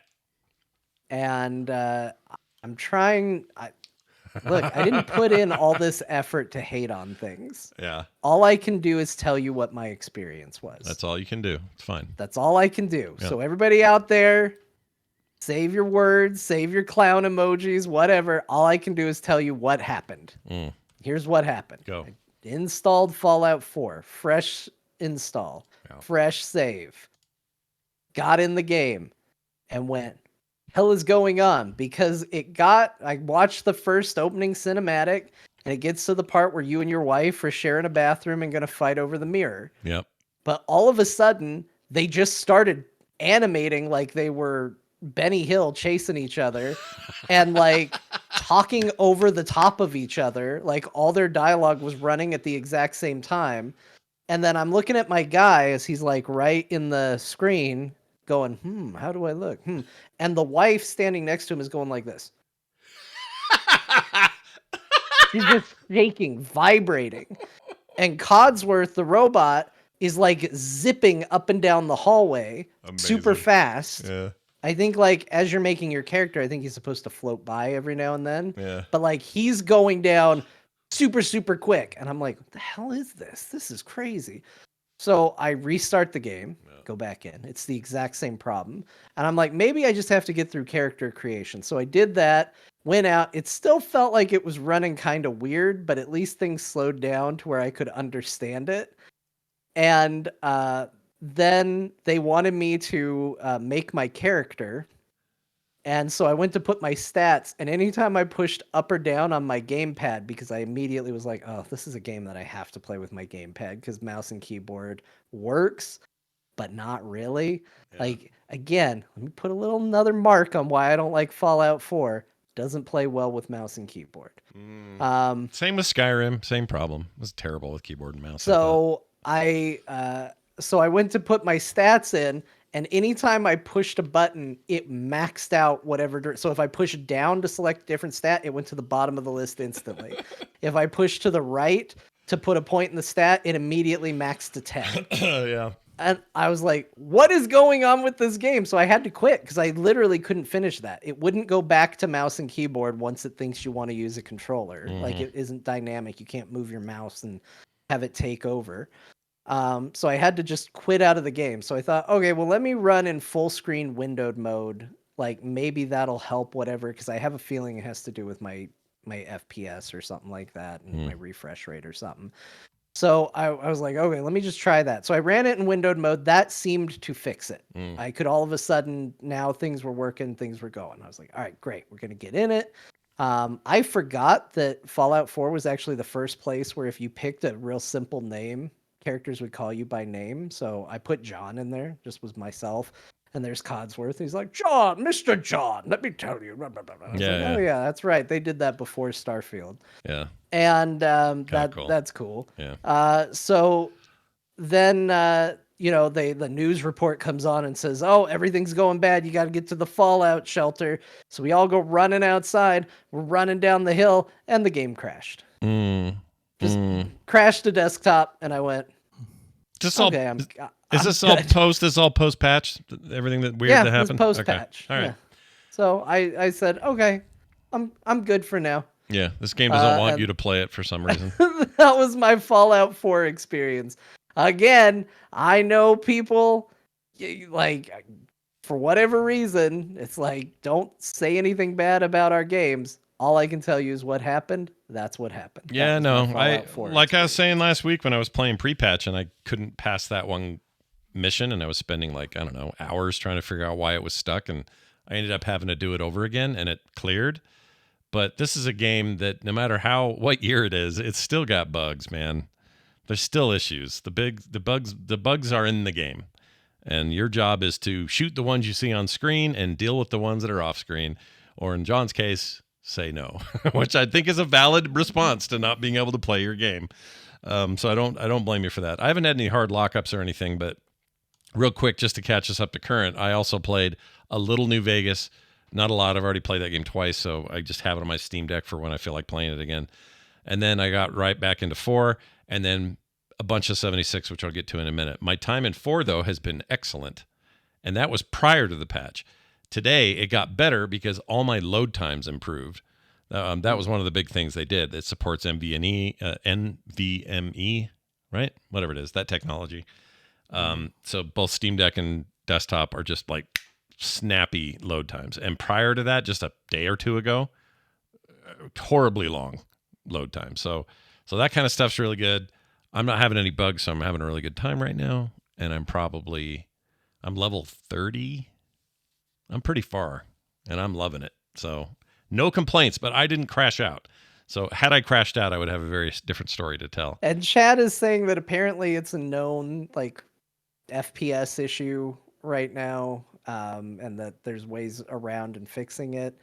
And I'm trying. Look, I didn't put in all this effort to hate on things. Yeah. All I can do is tell you what my experience was. That's all you can do. It's fine. That's all I can do. Yeah. So everybody out there, save your words, save your clown emojis, whatever. All I can do is tell you what happened. Here's what happened. Go. I installed Fallout 4, fresh install, fresh save. Got in the game and went, hell is going on? Because I watched the first opening cinematic, and it gets to the part where you and your wife are sharing a bathroom and going to fight over the mirror. Yep. But all of a sudden, they just started animating like they were Benny Hill chasing each other and like talking over the top of each other. Like all their dialogue was running at the exact same time. And then I'm looking at my guy as he's like right in the screen going, how do I look? And the wife standing next to him is going like this. She's just shaking, vibrating. And Codsworth, the robot, is like zipping up and down the hallway super fast. Yeah. I think like as you're making your character, I think he's supposed to float by every now and then. Yeah. But like he's going down super, super quick. And I'm like, what the hell is this? This is crazy. So I restart the game, go back in. It's the exact same problem. And I'm like, maybe I just have to get through character creation. So I did that, went out. It still felt like it was running kind of weird, but at least things slowed down to where I could understand it. And then they wanted me to make my character. And so I went to put my stats, and anytime I pushed up or down on my gamepad, because I immediately was like, oh, this is a game that I have to play with my gamepad, because mouse and keyboard works, but not really. Yeah. Like, again, let me put another mark on why I don't like Fallout 4. Doesn't play well with mouse and keyboard. Same with Skyrim, same problem. It was terrible with keyboard and mouse. So I went to put my stats in, and anytime I pushed a button, it maxed out whatever. So if I pushed down to select a different stat, it went to the bottom of the list instantly. If I pushed to the right to put a point in the stat, it immediately maxed to 10. Yeah. And I was like, what is going on with this game? So I had to quit because I literally couldn't finish that. It wouldn't go back to mouse and keyboard once it thinks you want to use a controller. Like it isn't dynamic. You can't move your mouse and have it take over. So I had to just quit out of the game. So I thought, okay, well, let me run in full screen windowed mode. Like maybe that'll help, whatever, because I have a feeling it has to do with my FPS or something like that, and my refresh rate or something. So I was like, okay, let me just try that. So I ran it in windowed mode. That seemed to fix it. I could all of a sudden, now things were working, things were going. I was like, all right, great. We're going to get in it. I forgot that Fallout 4 was actually the first place where if you picked a real simple name, characters would call you by name. So I put John in there, just was myself. And there's Codsworth. He's like, John, Mr. John, let me tell you. Oh, yeah, that's right. They did that before Starfield. Yeah. And cool. that's cool. Yeah. So then, the news report comes on and says, oh, everything's going bad. You got to get to the Fallout shelter. So we all go running outside. We're running down the hill, and the game crashed. Just crashed to desktop, and I went, okay, is this all post patch? Everything that weird that happened? Yeah, post patch. Okay. All right. Yeah. So I said, okay, I'm good for now. Yeah, this game doesn't want you to play it for some reason. That was my Fallout 4 experience. Again, I know people, like, for whatever reason, it's like, don't say anything bad about our games. All I can tell you is what happened. That's what happened. Yeah, no. I was saying last week when I was playing pre-patch and I couldn't pass that one mission, and I was spending hours trying to figure out why it was stuck, and I ended up having to do it over again, and it cleared. But this is a game that no matter what year it is, it's still got bugs, man. There's still issues. The bugs are in the game. And your job is to shoot the ones you see on screen and deal with the ones that are off screen. Or in John's case, say no, which I think is a valid response to not being able to play your game. So I don't blame you for that. I haven't had any hard lockups or anything, but real quick, just to catch us up to current, I also played a little New Vegas. Not a lot. I've already played that game twice, so I just have it on my Steam Deck for when I feel like playing it again. And then I got right back into 4, and then a bunch of 76, which I'll get to in a minute. My time in 4, though, has been excellent, and that was prior to the patch. Today, it got better because all my load times improved. That was one of the big things they did. It supports NVMe, right? Whatever it is, that technology. So both Steam Deck and desktop are just like snappy load times. And prior to that, just a day or two ago, horribly long load time. So that kind of stuff's really good. I'm not having any bugs, so I'm having a really good time right now. And I'm level 30. I'm pretty far, and I'm loving it. So no complaints, but I didn't crash out. So had I crashed out, I would have a very different story to tell. And Chad is saying that apparently it's a known like FPS issue right now, and that there's ways around and fixing it.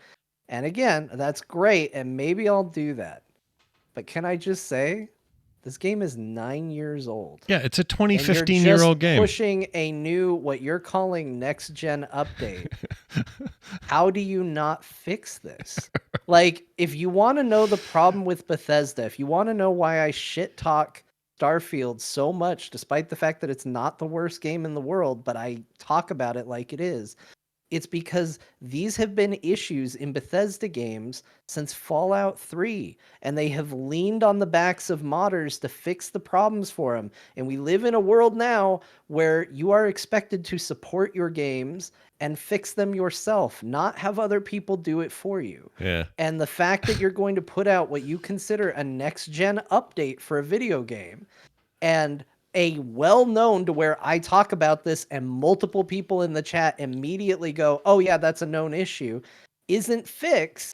And again, that's great, and maybe I'll do that. But can I just say, this game is 9 years old. Yeah, it's a 15-year-old game. Pushing a new, what you're calling next gen update. How do you not fix this? Like, if you want to know the problem with Bethesda, if you want to know why I shit talk Starfield so much, despite the fact that it's not the worst game in the world, but I talk about it like it is, it's because these have been issues in Bethesda games since Fallout 3, and they have leaned on the backs of modders to fix the problems for them. And we live in a world now where you are expected to support your games and fix them yourself, not have other people do it for you. Yeah. And the fact that you're going to put out what you consider a next-gen update for a video game, and a well-known to where I talk about this and multiple people in the chat immediately go, oh yeah, that's a known issue, isn't fixed,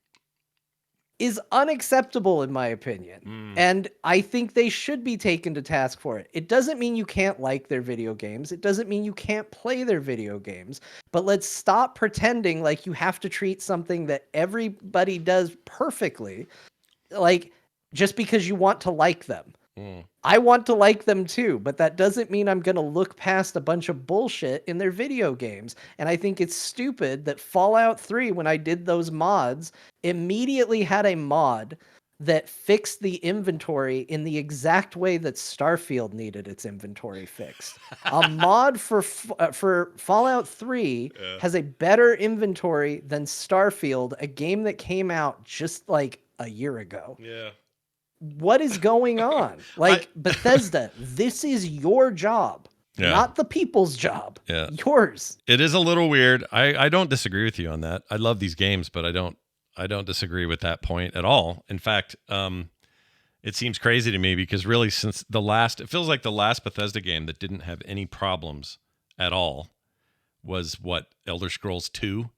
is unacceptable in my opinion. And I think they should be taken to task for it. It doesn't mean you can't like their video games. It doesn't mean you can't play their video games. But let's stop pretending like you have to treat something that everybody does perfectly, like just because you want to like them. I want to like them too, but that doesn't mean I'm going to look past a bunch of bullshit in their video games. And I think it's stupid that Fallout 3, when I did those mods, immediately had a mod that fixed the inventory in the exact way that Starfield needed its inventory fixed. A mod for Fallout 3 has a better inventory than Starfield, a game that came out just like a year ago. Yeah. What is going on? Like, Bethesda, this is your job, not the people's job. Yeah. Yours. It is a little weird. I don't disagree with you on that. I love these games, but I don't disagree with that point at all. In fact, it seems crazy to me because really it feels like the last Bethesda game that didn't have any problems at all was Elder Scrolls 2.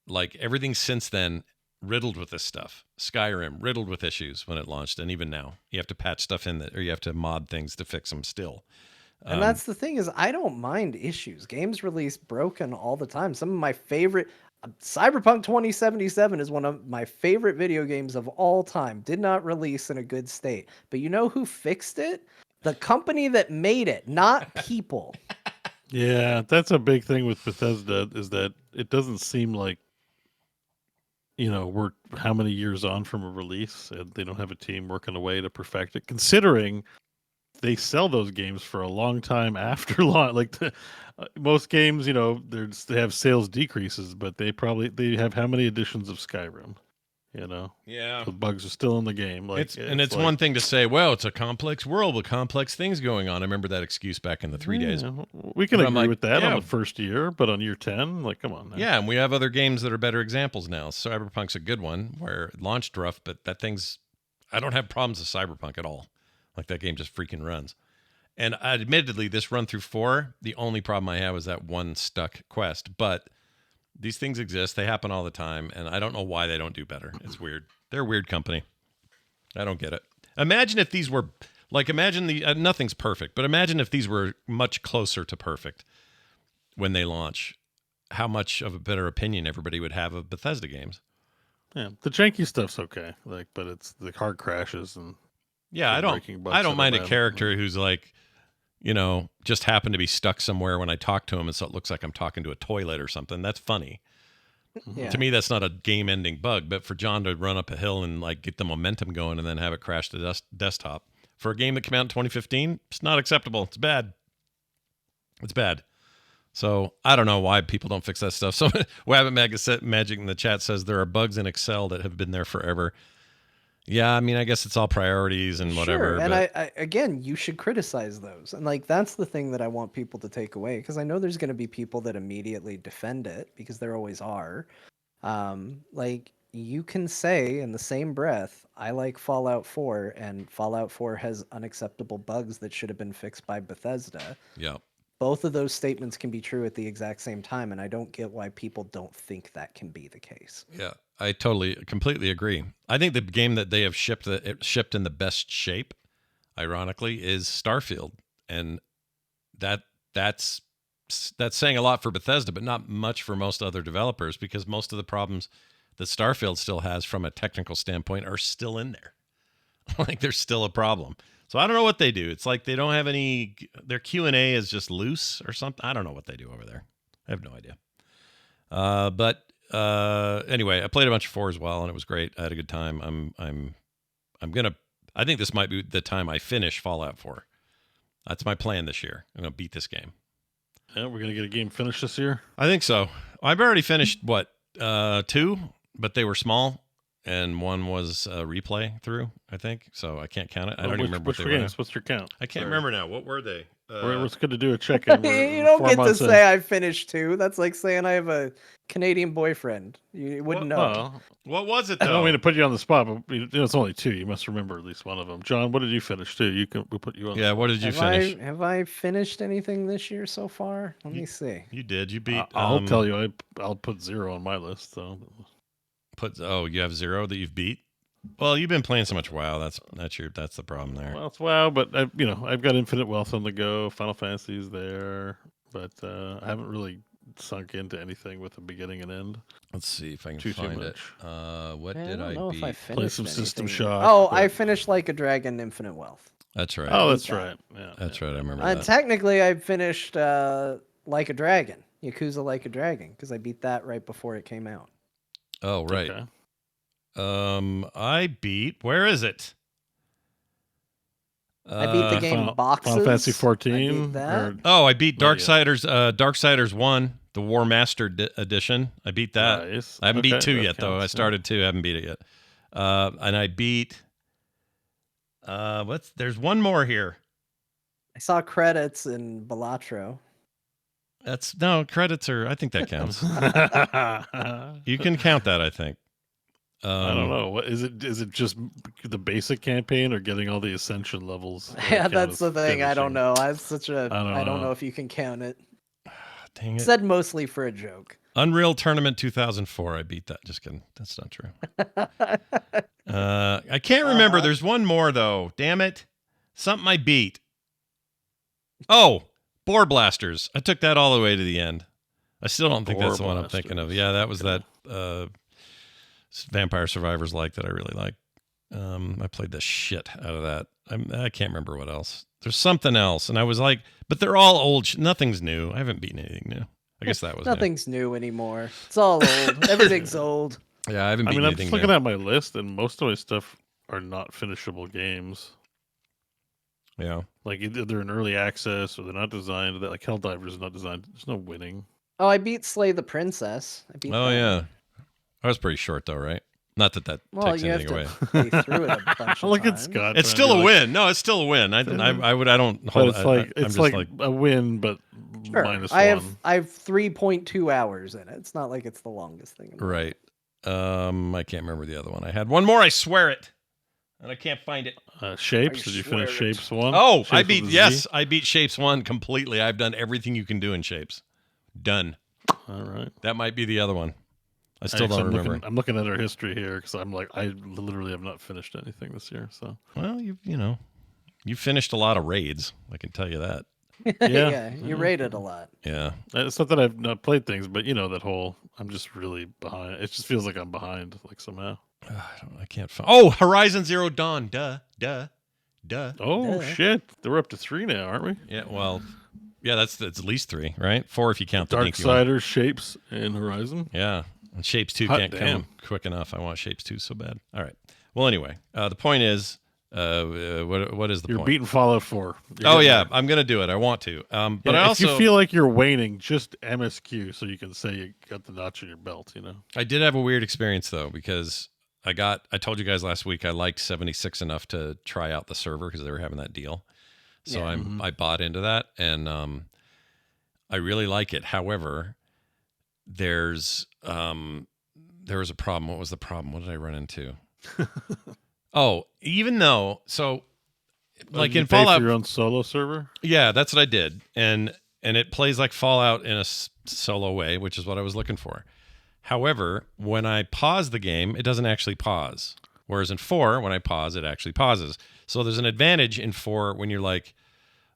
Like everything since then riddled with this stuff. Skyrim riddled with issues when it launched, and even now you have to patch stuff in that, or you have to mod things to fix them still. And that's the thing is, I don't mind issues. Games release broken all the time. Some of my favorite Cyberpunk 2077 is one of my favorite video games of all time. Did not release in a good state, but you know who fixed it? The company that made it, not people. Yeah, that's a big thing with Bethesda, is that it doesn't seem like, we're how many years on from a release, and they don't have a team working away to perfect it, considering they sell those games for a long time after launch. Like most games, they have sales decreases, but they have how many editions of Skyrim? Yeah. The bugs are still in the game. Like, it's one thing to say, well, it's a complex world with complex things going on. I remember that excuse back in the 3 days. We can agree with that on the first year, but on year 10, like, come on. Now. Yeah, and we have other games that are better examples now. Cyberpunk's a good one where it launched rough, but I don't have problems with Cyberpunk at all. Like, that game just freaking runs. And admittedly, this run through 4, the only problem I had was that one stuck quest. But These things exist. They happen all the time, and I don't know why they don't do better. It's weird. They're a weird company. I don't get it. Imagine if these were like, imagine nothing's perfect, but imagine if these were much closer to perfect when they launch. How much of a better opinion everybody would have of Bethesda games. Yeah, the janky stuff's okay, like, but it's the hard crashes and I don't mind a character who's like, just happened to be stuck somewhere when I talk to him, and so it looks like I'm talking to a toilet or something. That's funny. Yeah. To me, that's not a game-ending bug, but for John to run up a hill and like get the momentum going and then have it crash the desktop for a game that came out in 2015, it's not acceptable. It's bad. It's bad. So I don't know why people don't fix that stuff. So Wabbit Magic in the chat says there are bugs in Excel that have been there forever. Yeah, I mean, I guess it's all priorities and whatever. Sure. And I again, you should criticize those. And like, that's the thing that I want people to take away, because I know there's going to be people that immediately defend it, because there always are. Like, you can say in the same breath, I like Fallout 4, and Fallout 4 has unacceptable bugs that should have been fixed by Bethesda. Yeah. Both of those statements can be true at the exact same time, and I don't get why people don't think that can be the case. Yeah, I completely agree. I think the game that they have shipped in the best shape, ironically, is Starfield, and that's saying a lot for Bethesda, but not much for most other developers, because most of the problems that Starfield still has from a technical standpoint are still in there. Like, there's still a problem. So I don't know what they do. It's like they don't have any. Their Q&A is just loose or something. I don't know what they do over there. I have no idea. But anyway, I played a bunch of 4 as well, and it was great. I had a good time. I think this might be the time I finish Fallout 4. That's my plan this year. I'm gonna beat this game. Yeah, we're gonna get a game finished this year. I think so. I've already finished 2, but they were small. And one was a replay through, I think. So I can't count it. I don't even remember which what they were. What's your count? I can't remember now. What were they? It's good to do a check-in. You don't get to say I finished 2. That's like saying I have a Canadian boyfriend. You wouldn't know. Well, what was it, though? I don't mean to put you on the spot, but it's only 2. You must remember at least one of them. John, what did you finish too? We'll put you on. Yeah, what did you finish? Have I finished anything this year so far? Let me see. You did. You beat. I'll tell you. I'll put 0 on my list. So you have 0 that you've beat. Well, you've been playing so much WoW. That's the problem there. Well, it's WoW, but I've got Infinite Wealth on the go. Final Fantasy's there, but I haven't really sunk into anything with a beginning and end. Let's see if I can find it. What did I beat? Play some System Shock. Oh, I finished Like a Dragon Infinite Wealth. That's right. Oh, that's right. Yeah, that's right. I remember that. Technically, I finished Like a Dragon, Yakuza Like a Dragon, because I beat that right before it came out. Oh, right. Okay. I beat. Where is it? I beat the game Boxes. Final Fantasy 14. I beat that. I beat Darksiders 1, the War Master edition. I beat that. Nice. I haven't beat 2 yet, counts, though. I started 2, haven't beat it yet. And I beat. There's one more here. I saw credits in Balatro. Credits are. I think that counts. You can count that, I think. I don't know. What is it? Is it just the basic campaign or getting all the Ascension levels? Yeah, that's the thing. I don't know. I don't know if you can count it. Dang it. Said mostly for a joke. Unreal Tournament 2004. I beat that. Just kidding. That's not true. I can't remember. There's one more though. Damn it. Something I beat. Oh, Boar Blasters. I took that all the way to the end. I still don't think that's the one I'm thinking of. Yeah, that was that Vampire Survivors that I really like. I played the shit out of that. I can't remember what else. There's something else, and I was like, but they're all old. Nothing's new. I haven't beaten anything new. I guess that was nothing's new anymore. It's all old. Everything's old. Yeah, I haven't beaten anything I'm just looking at my list, and most of my stuff are not finishable games. Yeah, like either they're in early access or they're not designed. Like Helldivers is not designed. There's no winning. Oh, I beat Slay the Princess. Yeah. That was pretty short, though, right? Not that takes anything away. Play through it a bunch of Look at times. Scott. It's still a win. No, it's still a win. I don't hold it. It's like a win, but minus one. I have 3.2 hours in it. It's not like it's the longest thing. Right. I can't remember the other one. I had one more. I swear it, and I can't find it. Shapes. Did you finish Shapes 1? Oh, Shapes I beat. Yes, I beat Shapes 1 completely. I've done everything you can do in Shapes. Done. All right. That might be the other one. I still don't remember. I'm looking at our history here because I'm like, I literally have not finished anything this year. So, well, you finished a lot of raids. I can tell you that. Yeah, you rated a lot. Yeah. It's not that I've not played things, but that whole, I'm just really behind. It just feels like I'm behind, like somehow. I can't find. Oh, Horizon Zero Dawn. Duh. Oh, shit. They're up to 3 now, aren't we? Yeah, well, yeah, that's at least 3, right? 4 if you count the dinky one. Darksiders, Shapes, and Horizon. Yeah. And Shapes 2 Hot can't damn. come quick enough. I want Shapes 2 so bad. All right. Well, anyway, the point is, what is the You're point? beating Fallout 4. Oh, yeah. I'm going to do it. I want to. But I also... If you feel like you're waning, just MSQ so you can say you got the notch in your belt, I did have a weird experience, though, because I told you guys last week I liked 76 enough to try out the server because they were having that deal. So Yeah. I bought into that, and I really like it. However, there was a problem. What was the problem? What did I run into? Even though, so like you in pay Fallout, for your own solo server. yeah, that's what I did, and it plays like Fallout in a solo way, which is what I was looking for. However, when I pause the game, it doesn't actually pause. Whereas in 4, when I pause, it actually pauses. So there's an advantage in 4 when you're like,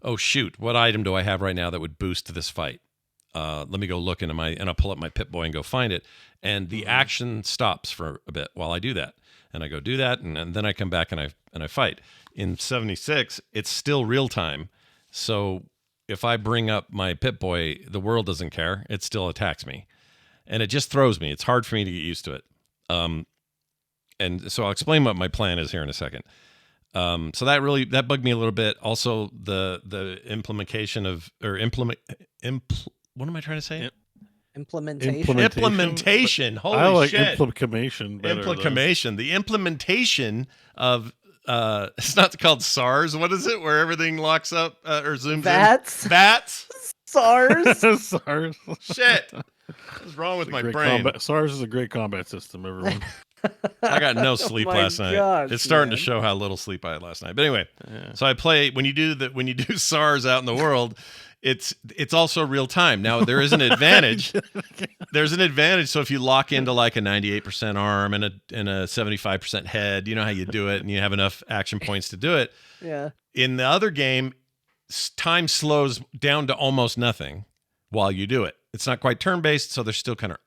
oh shoot, what item do I have right now that would boost this fight? Let me go look and I'll pull up my Pip-Boy and go find it. And the action stops for a bit while I do that. And I go do that, and then I come back and I fight. In 76, it's still real time. So if I bring up my Pip-Boy, the world doesn't care. It still attacks me. And it just throws me. It's hard for me to get used to it. And so I'll explain what my plan is here in a second. So that bugged me a little bit. Also, the implementation of what am I trying to say? Implementation. Holy I like shit! implementation better. Implementation. The implementation of it's not called SARS. What is it? Where everything locks up or zooms Vats. in? Vats. SARS. SARS. Shit. What's wrong with my brain? SARS is a great combat system, everyone. I got no sleep last night. gosh, It's starting to man. show how little sleep I had last night. But anyway, so I play when you do SARS out in the world, it's also real time. Now there is an advantage. There's an advantage. So if you lock into like a 98% arm and a 75% head, you know how you do it, and you have enough action points to do it. Yeah. In the other game, time slows down to almost nothing while you do it. It's not quite turn-based, so they're still kind of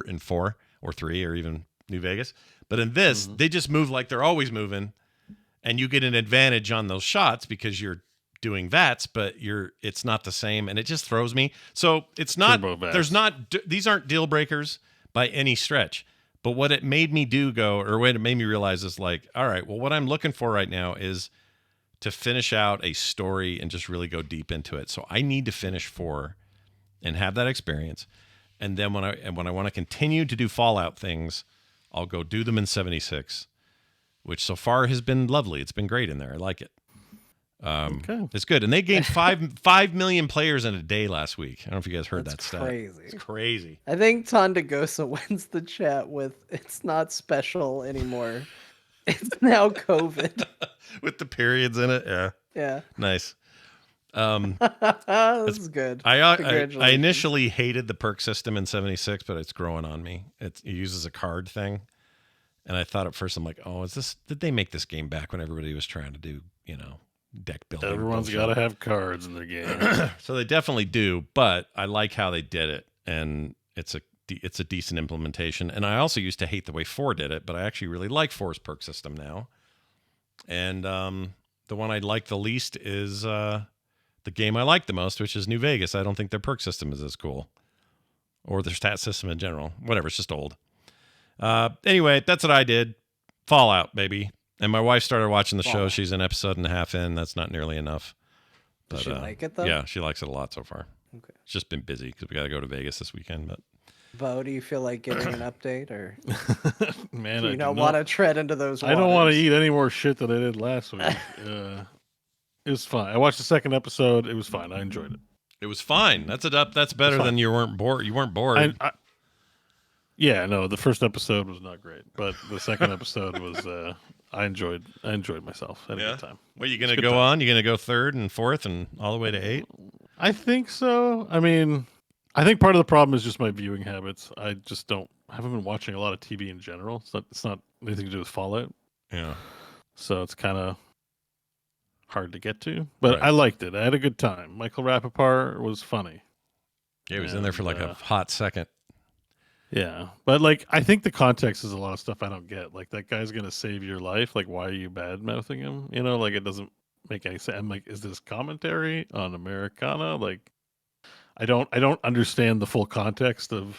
in 4 or 3 or even New Vegas. But in this, they just move like they're always moving, and you get an advantage on those shots because you're doing VATS, but it's not the same, and it just throws me. So it's not, these aren't deal breakers by any stretch. But what it made me what it made me realize is like, all right, well, what I'm looking for right now is to finish out a story and just really go deep into it. So I need to finish 4 and have that experience. And then when I want to continue to do Fallout things, I'll go do them in 76, which so far has been lovely. It's been great in there. I like it. Okay. It's good. And they gained 5 million players in a day last week. I don't know if you guys heard that stat. Crazy. It's crazy. I think Tondagosa wins the chat with "It's not special anymore. It's now COVID." With the periods in it. Yeah. Yeah. Nice. This is good. I initially hated the perk system in 76, but it's growing on me. It uses a card thing. And I thought at first, I'm like, oh, did they make this game back when everybody was trying to do, deck building? Everyone's got to have cards in their game. So they definitely do, but I like how they did it. And it's a decent implementation. And I also used to hate the way 4 did it, but I actually really like 4's perk system now. And the one I like the least is the game I like the most, which is New Vegas. I don't think their perk system is as cool. Or their stat system in general. Whatever, it's just old. Anyway, that's what I did. Fallout, baby. And my wife started watching the show. She's an episode and a half in. That's not nearly enough. But, Does she like it, though? Yeah, she likes it a lot so far. Okay. It's just been busy because we got to go to Vegas this weekend. But Bo, do you feel like giving an update, or Man, do you not want to tread into those waters? I don't want to eat any more shit than I did last week. It was fine. I watched the second episode. It was fine. I enjoyed it. it was fine. That's better than you weren't bored. You weren't bored. Yeah, no, the first episode was not great, but the second episode was. I enjoyed myself. Had a good time. What, you gonna go on? You gonna go 3rd and 4th and all the way to 8? I think so. I mean, I think part of the problem is just my viewing habits. I haven't been watching a lot of TV in general. It's not anything to do with Fallout. Yeah. So it's kind of hard to get to. But Right. I liked it. I had a good time. Michael Rapaport was funny. Yeah, he was in there for like a hot second. Yeah. But like, I think the context is a lot of stuff I don't get. Like, that guy's going to save your life. Like, why are you bad mouthing him? You know, like, it doesn't make any sense. I'm like, is this commentary on Americana? Like, I don't understand the full context of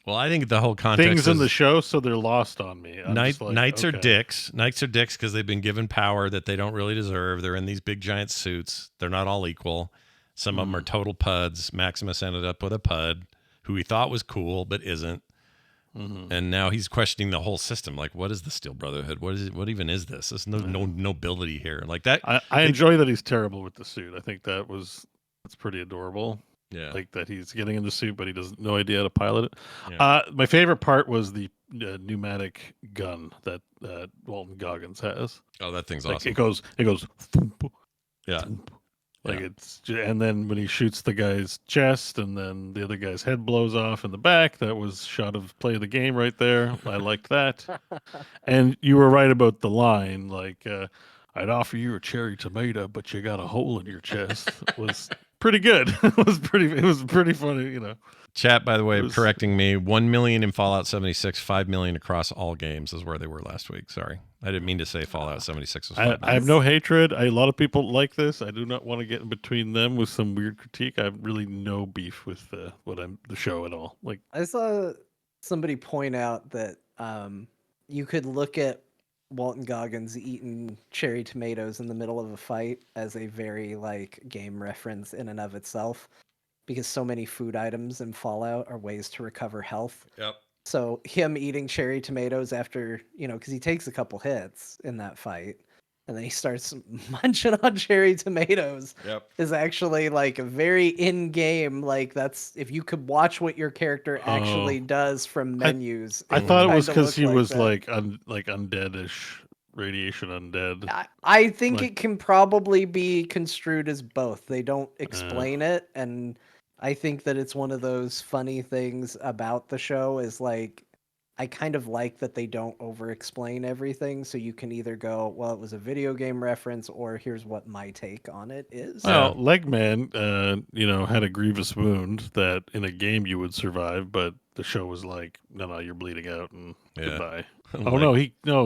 Well, I think the whole context things in is the show, so they're lost on me. Knights are dicks. Knights are dicks because they've been given power that they don't really deserve. They're in these big giant suits. They're not all equal. Some of them are total puds. Maximus ended up with a pud who he thought was cool but isn't. And now he's questioning the whole system. Like, what is the Steel Brotherhood? What is it? What even is this? There's no nobility here. Like that. I enjoy that he's terrible with the suit. I think that's pretty adorable. Yeah. Like that he's getting in the suit, but he doesn't no idea how to pilot it. Yeah. My favorite part was the pneumatic gun that Walton Goggins has. Oh, that thing's Like awesome. it goes. Thump, Yeah. thump. Like and then when he shoots the guy's chest, and then the other guy's head blows off in the back. That was shot of play of the game right there. I liked that. And you were right about the line, like I'd offer you a cherry tomato, but you got a hole in your chest. Was pretty good. It was pretty funny, you know. Chat, by the way, correcting me. 1 million in Fallout 76, 5 million across all games is where they were last week. Sorry. I didn't mean to say Fallout 76 was 5 million. I have no hatred. A lot of people like this. I do not want to get in between them with some weird critique. I have really no beef with the show at all. Like, I saw somebody point out that you could look at Walton Goggins eating cherry tomatoes in the middle of a fight as a very like game reference in and of itself, because so many food items in Fallout are ways to recover health. Yep. So him eating cherry tomatoes after, because he takes a couple hits in that fight, and then he starts munching on cherry tomatoes. Yep. Is actually like a very in-game, like that's if you could watch what your character actually does from menus. I thought it was kinda because he looked was that. like undeadish, radiation undead. I think it can probably be construed as both. They don't explain it, and I think that it's one of those funny things about the show is like I kind of like that they don't over-explain everything, so you can either go, well, it was a video game reference, or here's what my take on it is. Well, Legman, had a grievous wound that in a game you would survive, but the show was like, no, you're bleeding out and goodbye.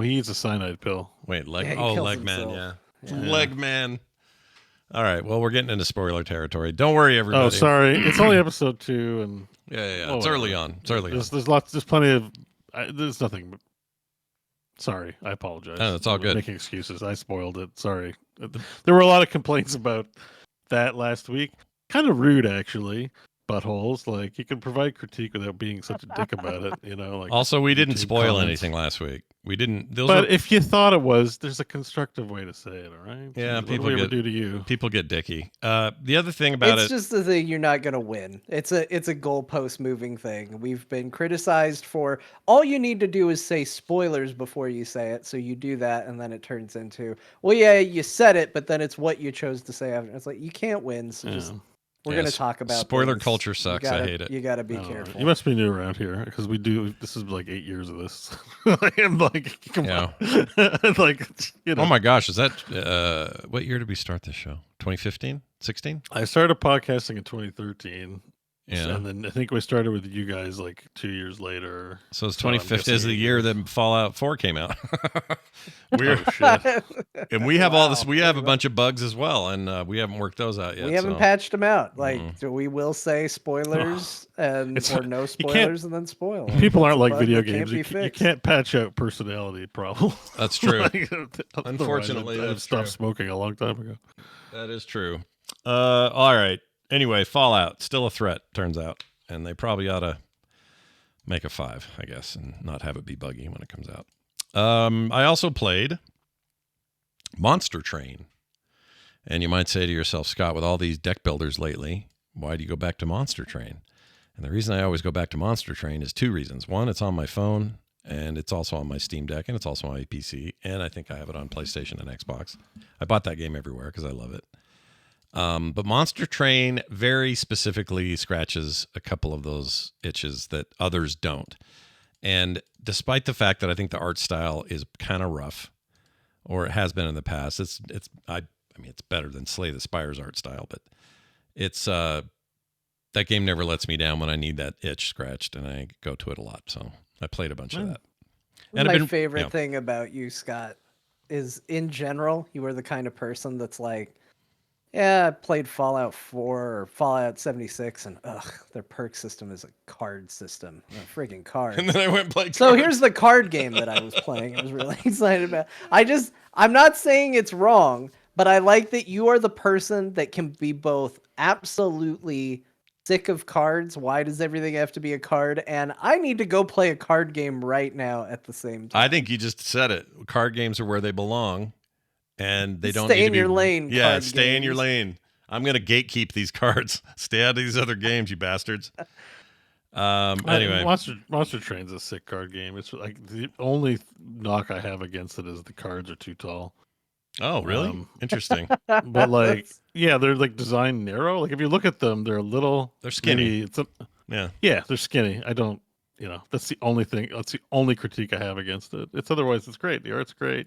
He's a cyanide pill. Wait, he Legman, kills yeah. Legman. All right, well, we're getting into spoiler territory. Don't worry, everybody. Oh, sorry. It's only episode 2, and Yeah. It's early on. There's plenty of. There's nothing. Sorry, I apologize. Oh, it's all I'm good. Making excuses. I spoiled it. Sorry. There were a lot of complaints about that last week. Kind of rude, actually. Buttholes. Like, you can provide critique without being such a dick about it. Like. Also, we didn't YouTube spoil comments. anything last week. We didn't. But if you thought it was, there's a constructive way to say it. All right. Yeah, what do we ever do to you? People get dicky. The other thing about it's just the thing, you're not gonna win. It's a goalpost moving thing. We've been criticized for all you need to do is say spoilers before you say it. So you do that, and then it turns into, well, yeah, you said it, but then it's what you chose to say after. It's like you can't win. So just we're gonna talk about spoiler things. culture sucks. I hate it. You gotta be careful. You must be new around here because we do. This is like 8 years of this. I'm like, come on. Like, Oh my gosh, is that what year did we start this show? 2015, 16? I started podcasting in 2013. Yeah. And then I think we started with you guys like 2 years later. So it's 2015 is the year that Fallout 4 came out. Weird shit. And we have all this. We have a bunch of bugs as well, and we haven't worked those out yet. We haven't patched them out. Like, we will say spoilers or no spoilers, and then spoil. People aren't like Bug video that can't games. be You can't patch out personality problems. That's true. Unfortunately, Unfortunately, I've that's stopped true. smoking a long time ago. That is true. All right. Anyway, Fallout still a threat, turns out, and they probably ought to make a 5, I guess, and not have it be buggy when it comes out. I also played Monster Train, and you might say to yourself, Scott, with all these deck builders lately, why do you go back to Monster Train? And the reason I always go back to Monster Train is 2 reasons. One, it's on my phone, and it's also on my Steam Deck, and it's also on my PC, and I think I have it on PlayStation and Xbox. I bought that game everywhere because I love it. But Monster Train very specifically scratches a couple of those itches that others don't. And despite the fact that I think the art style is kind of rough, or it has been in the past, I mean it's better than Slay the Spire's art style, but it's that game never lets me down when I need that itch scratched, and I go to it a lot. So I played a bunch of that. And my favorite thing about you, Scott, is in general, you are the kind of person that's like, yeah, I played Fallout 4 or Fallout 76, and their perk system is a card system. Freaking cards. And then I went and played So cards. here's the card game that I was playing. I was really excited about. I'm not saying it's wrong, but I like that you are the person that can be both absolutely sick of cards. Why does everything have to be a card? And I need to go play a card game right now at the same time. I think you just said it. Card games are where they belong, and they don't Stay need in to be, your lane. Yeah, card stay in your games. lane. I'm gonna gatekeep these cards. Stay out of these other games, you bastards. Anyway, Monster Train's a sick card game. It's like the only knock I have against it is the cards are too tall. oh really? Interesting. But like, yeah, they're like designed narrow. Like if you look at them, they're a little. They're skinny. Yeah, they're skinny. I don't. That's the only thing. That's the only critique I have against it. Otherwise, it's great. The art's great.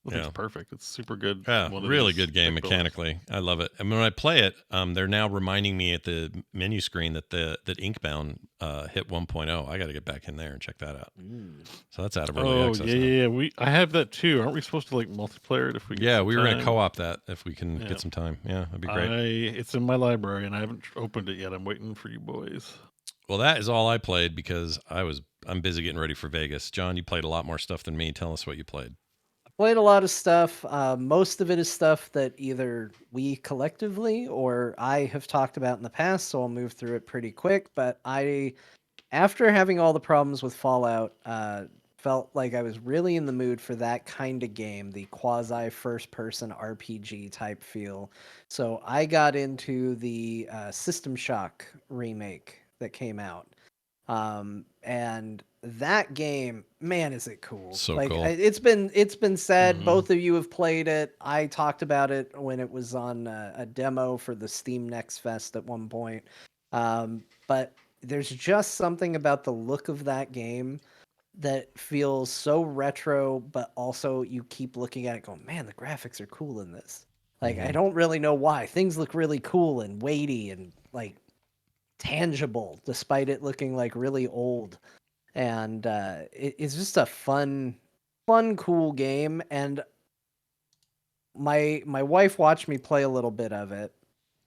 It's perfect. It's super good. Yeah, really good game mechanically. I love it. And when I play it, they're now reminding me at the menu screen that that Inkbound hit 1.0. I got to get back in there and check that out. So that's out of early access. Yeah. I have that too. Aren't we supposed to like multiplayer it if we? Yeah, we were going to co-op that if we can get some time. Yeah, that'd be great. It's in my library and I haven't opened it yet. I'm waiting for you boys. Well, that is all I played because I'm busy getting ready for Vegas. John, you played a lot more stuff than me. Tell us what you played. Played a lot of stuff. Most of it is stuff that either we collectively or I have talked about in the past, so I'll move through it pretty quick. But after having all the problems with Fallout, felt like I was really in the mood for that kind of game, the quasi first-person RPG type feel. So I got into the System Shock remake that came out. And that game, man, is it cool. So like cool. It's been said, both of you have played it. I talked about it when it was on a demo for the Steam Next Fest at one point. But there's just something about the look of that game that feels so retro, but also you keep looking at it going, man, the graphics are cool in this. Like, I don't really know why. Things look really cool and weighty and like tangible, despite it looking like really old. And it's just a fun, cool game. And my wife watched me play a little bit of it.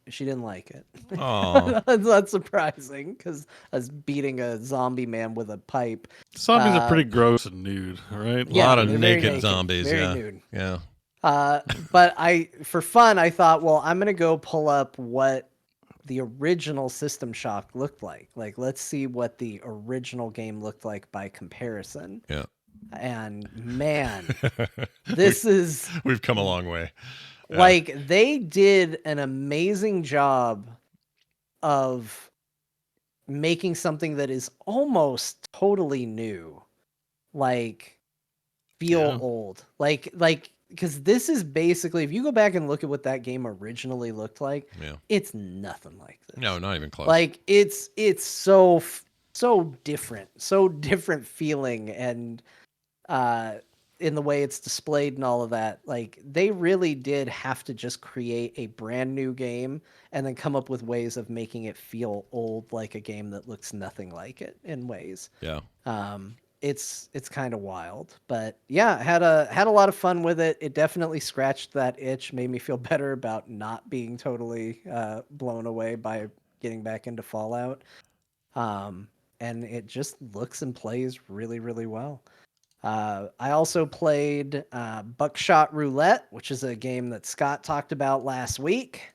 She didn't like it. That's not surprising because I was beating a zombie man with a pipe. Zombies are pretty gross and nude, right? A lot of naked naked zombies. Very nude. Yeah. But for fun, I thought, well, I'm gonna go pull up what the original System Shock looked like. Like, let's see what the original game looked like by comparison. Yeah. And man, we've come a long way. Yeah. Like, they did an amazing job of making something that is almost totally new, like feel old, like because this is basically, if you go back and look at what that game originally looked like, it's nothing like this. No, not even close. Like, it's so different feeling, and in the way it's displayed and all of that. Like, they really did have to just create a brand new game and then come up with ways of making it feel old, like a game that looks nothing like it in ways. Yeah. It's kind of wild, but yeah, had a lot of fun with it. It definitely scratched that itch, made me feel better about not being totally blown away by getting back into Fallout. And it just looks and plays really, really well. I also played Buckshot Roulette, which is a game that Scott talked about last week.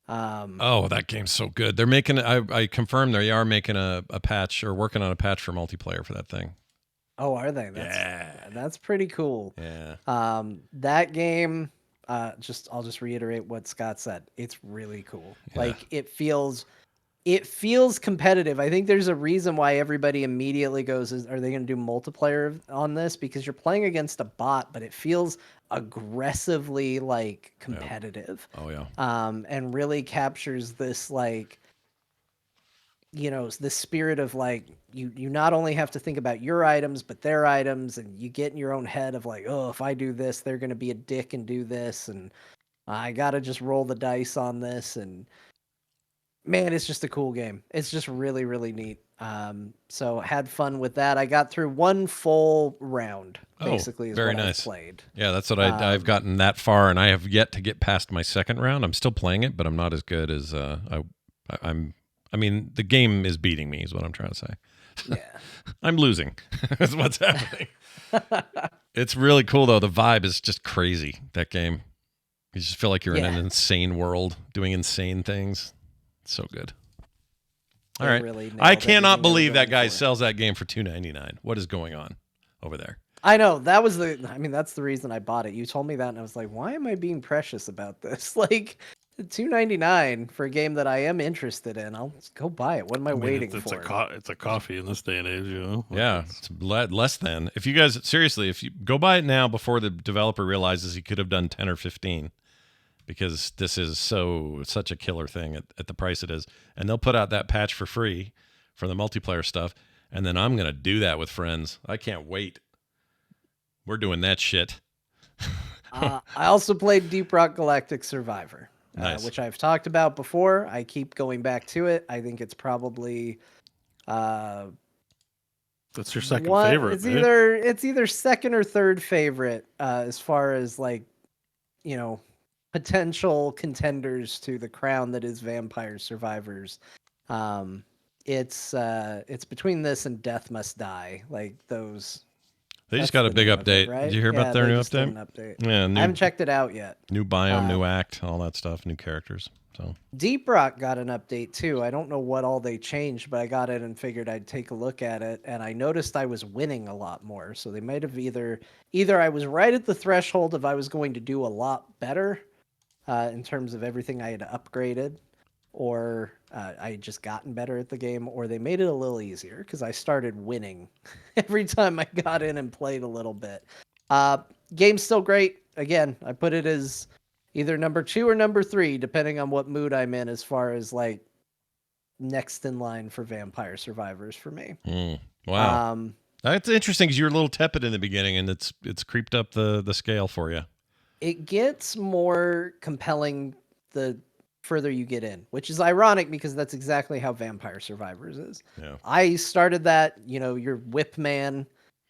That game's so good. They're making, I confirmed they are making a patch, or working on a patch for multiplayer for that thing. Oh, are they? That's pretty cool. Yeah. That game, I'll just reiterate what Scott said. It's really cool. Yeah. Like, it feels it feels competitive. I think there's a reason why everybody immediately goes, are they going to do multiplayer on this? Because you're playing against a bot, but it feels aggressively like competitive. Yeah. Oh yeah. And really captures this like, the spirit of like you not only have to think about your items but their items, and you get in your own head of like, oh, if I do this, they're going to be a dick and do this, and I got to just roll the dice on this. And man, it's just a cool game. It's just really, really neat. So had fun with that. I got through one full round, basically, is very what nice. I've played. Yeah, that's what I've gotten that far, and I have yet to get past my second round. I'm still playing it, but I'm not as good as I'm. I mean, the game is beating me, is what I'm trying to say. Yeah. I'm losing. That's what's happening. It's really cool, though. The vibe is just crazy, that game. You just feel like you're in an insane world doing insane things. It's so good. All right. Really I cannot believe that guy sells that game for $2.99. What is going on over there? I know. That's the reason I bought it. You told me that, and I was like, why am I being precious about this? Like, $2.99 for a game that I am interested in. I'll just go buy it. What am I waiting for? It's a coffee in this day and age, Yeah, it's less than. If you guys, seriously, if you go buy it now before the developer realizes he could have done 10 or 15, because this is such a killer thing at the price it is. And they'll put out that patch for free for the multiplayer stuff, and then I'm going to do that with friends. I can't wait. We're doing that shit. I also played Deep Rock Galactic Survivor. Nice. Which I've talked about before. I keep going back to it. I think it's probably that's your second favorite. It's either second or third favorite as far as like, potential contenders to the crown that is Vampire Survivors. It's between this and Death Must Die. Like those. They just got a big update. Right? Did you hear about their new update? An update? Yeah, I haven't checked it out yet. New biome, new act, all that stuff, new characters. So Deep Rock got an update too. I don't know what all they changed, but I got it and figured I'd take a look at it, and I noticed I was winning a lot more. So they might have either I was right at the threshold of I was going to do a lot better in terms of everything I had upgraded, or I had just gotten better at the game, or they made it a little easier because I started winning every time I got in and played a little bit. Game's still great. Again, I put it as either number 2 or number 3, depending on what mood I'm in, as far as like next in line for Vampire Survivors for me. Wow. That's interesting because you were a little tepid in the beginning, and it's creeped up the scale for you. It gets more compelling the further you get in, which is ironic because that's exactly how Vampire Survivors is. Yeah. I started that, you're Whip Man,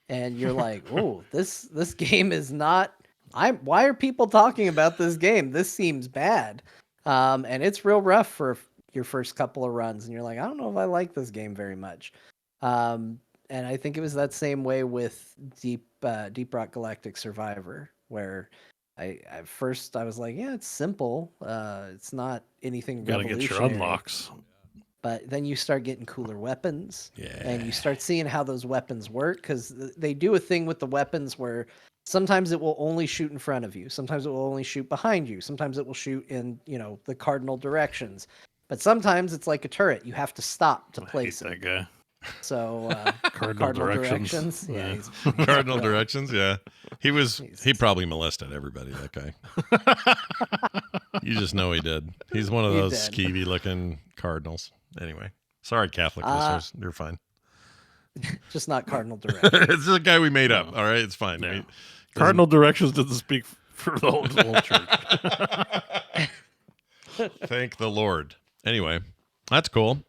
and you're like, oh, this game is not. Why are people talking about this game? This seems bad, and it's real rough for your first couple of runs, and you're like, I don't know if I like this game very much. And I think it was that same way with Deep Rock Galactic Survivor, where at first I was like, yeah, it's simple. It's not anything revolutionary. Gotta get your unlocks. But then you start getting cooler weapons, Yeah. and you start seeing how those weapons work, because they do a thing with the weapons where sometimes it will only shoot in front of you, sometimes it will only shoot behind you, sometimes it will shoot in the cardinal directions, but sometimes it's like a turret. You have to stop to place it. That guy. So cardinal directions. Yeah. Cardinal directions. Yeah, he probably molested everybody. That guy. You just know he did. He's one of those skeevy looking cardinals. Anyway, sorry, Catholic listeners, you're fine. Just not cardinal directions. It's a guy we made up. All right, it's fine. Yeah. Cardinal directions doesn't speak for the whole church. Thank the Lord. Anyway, that's cool.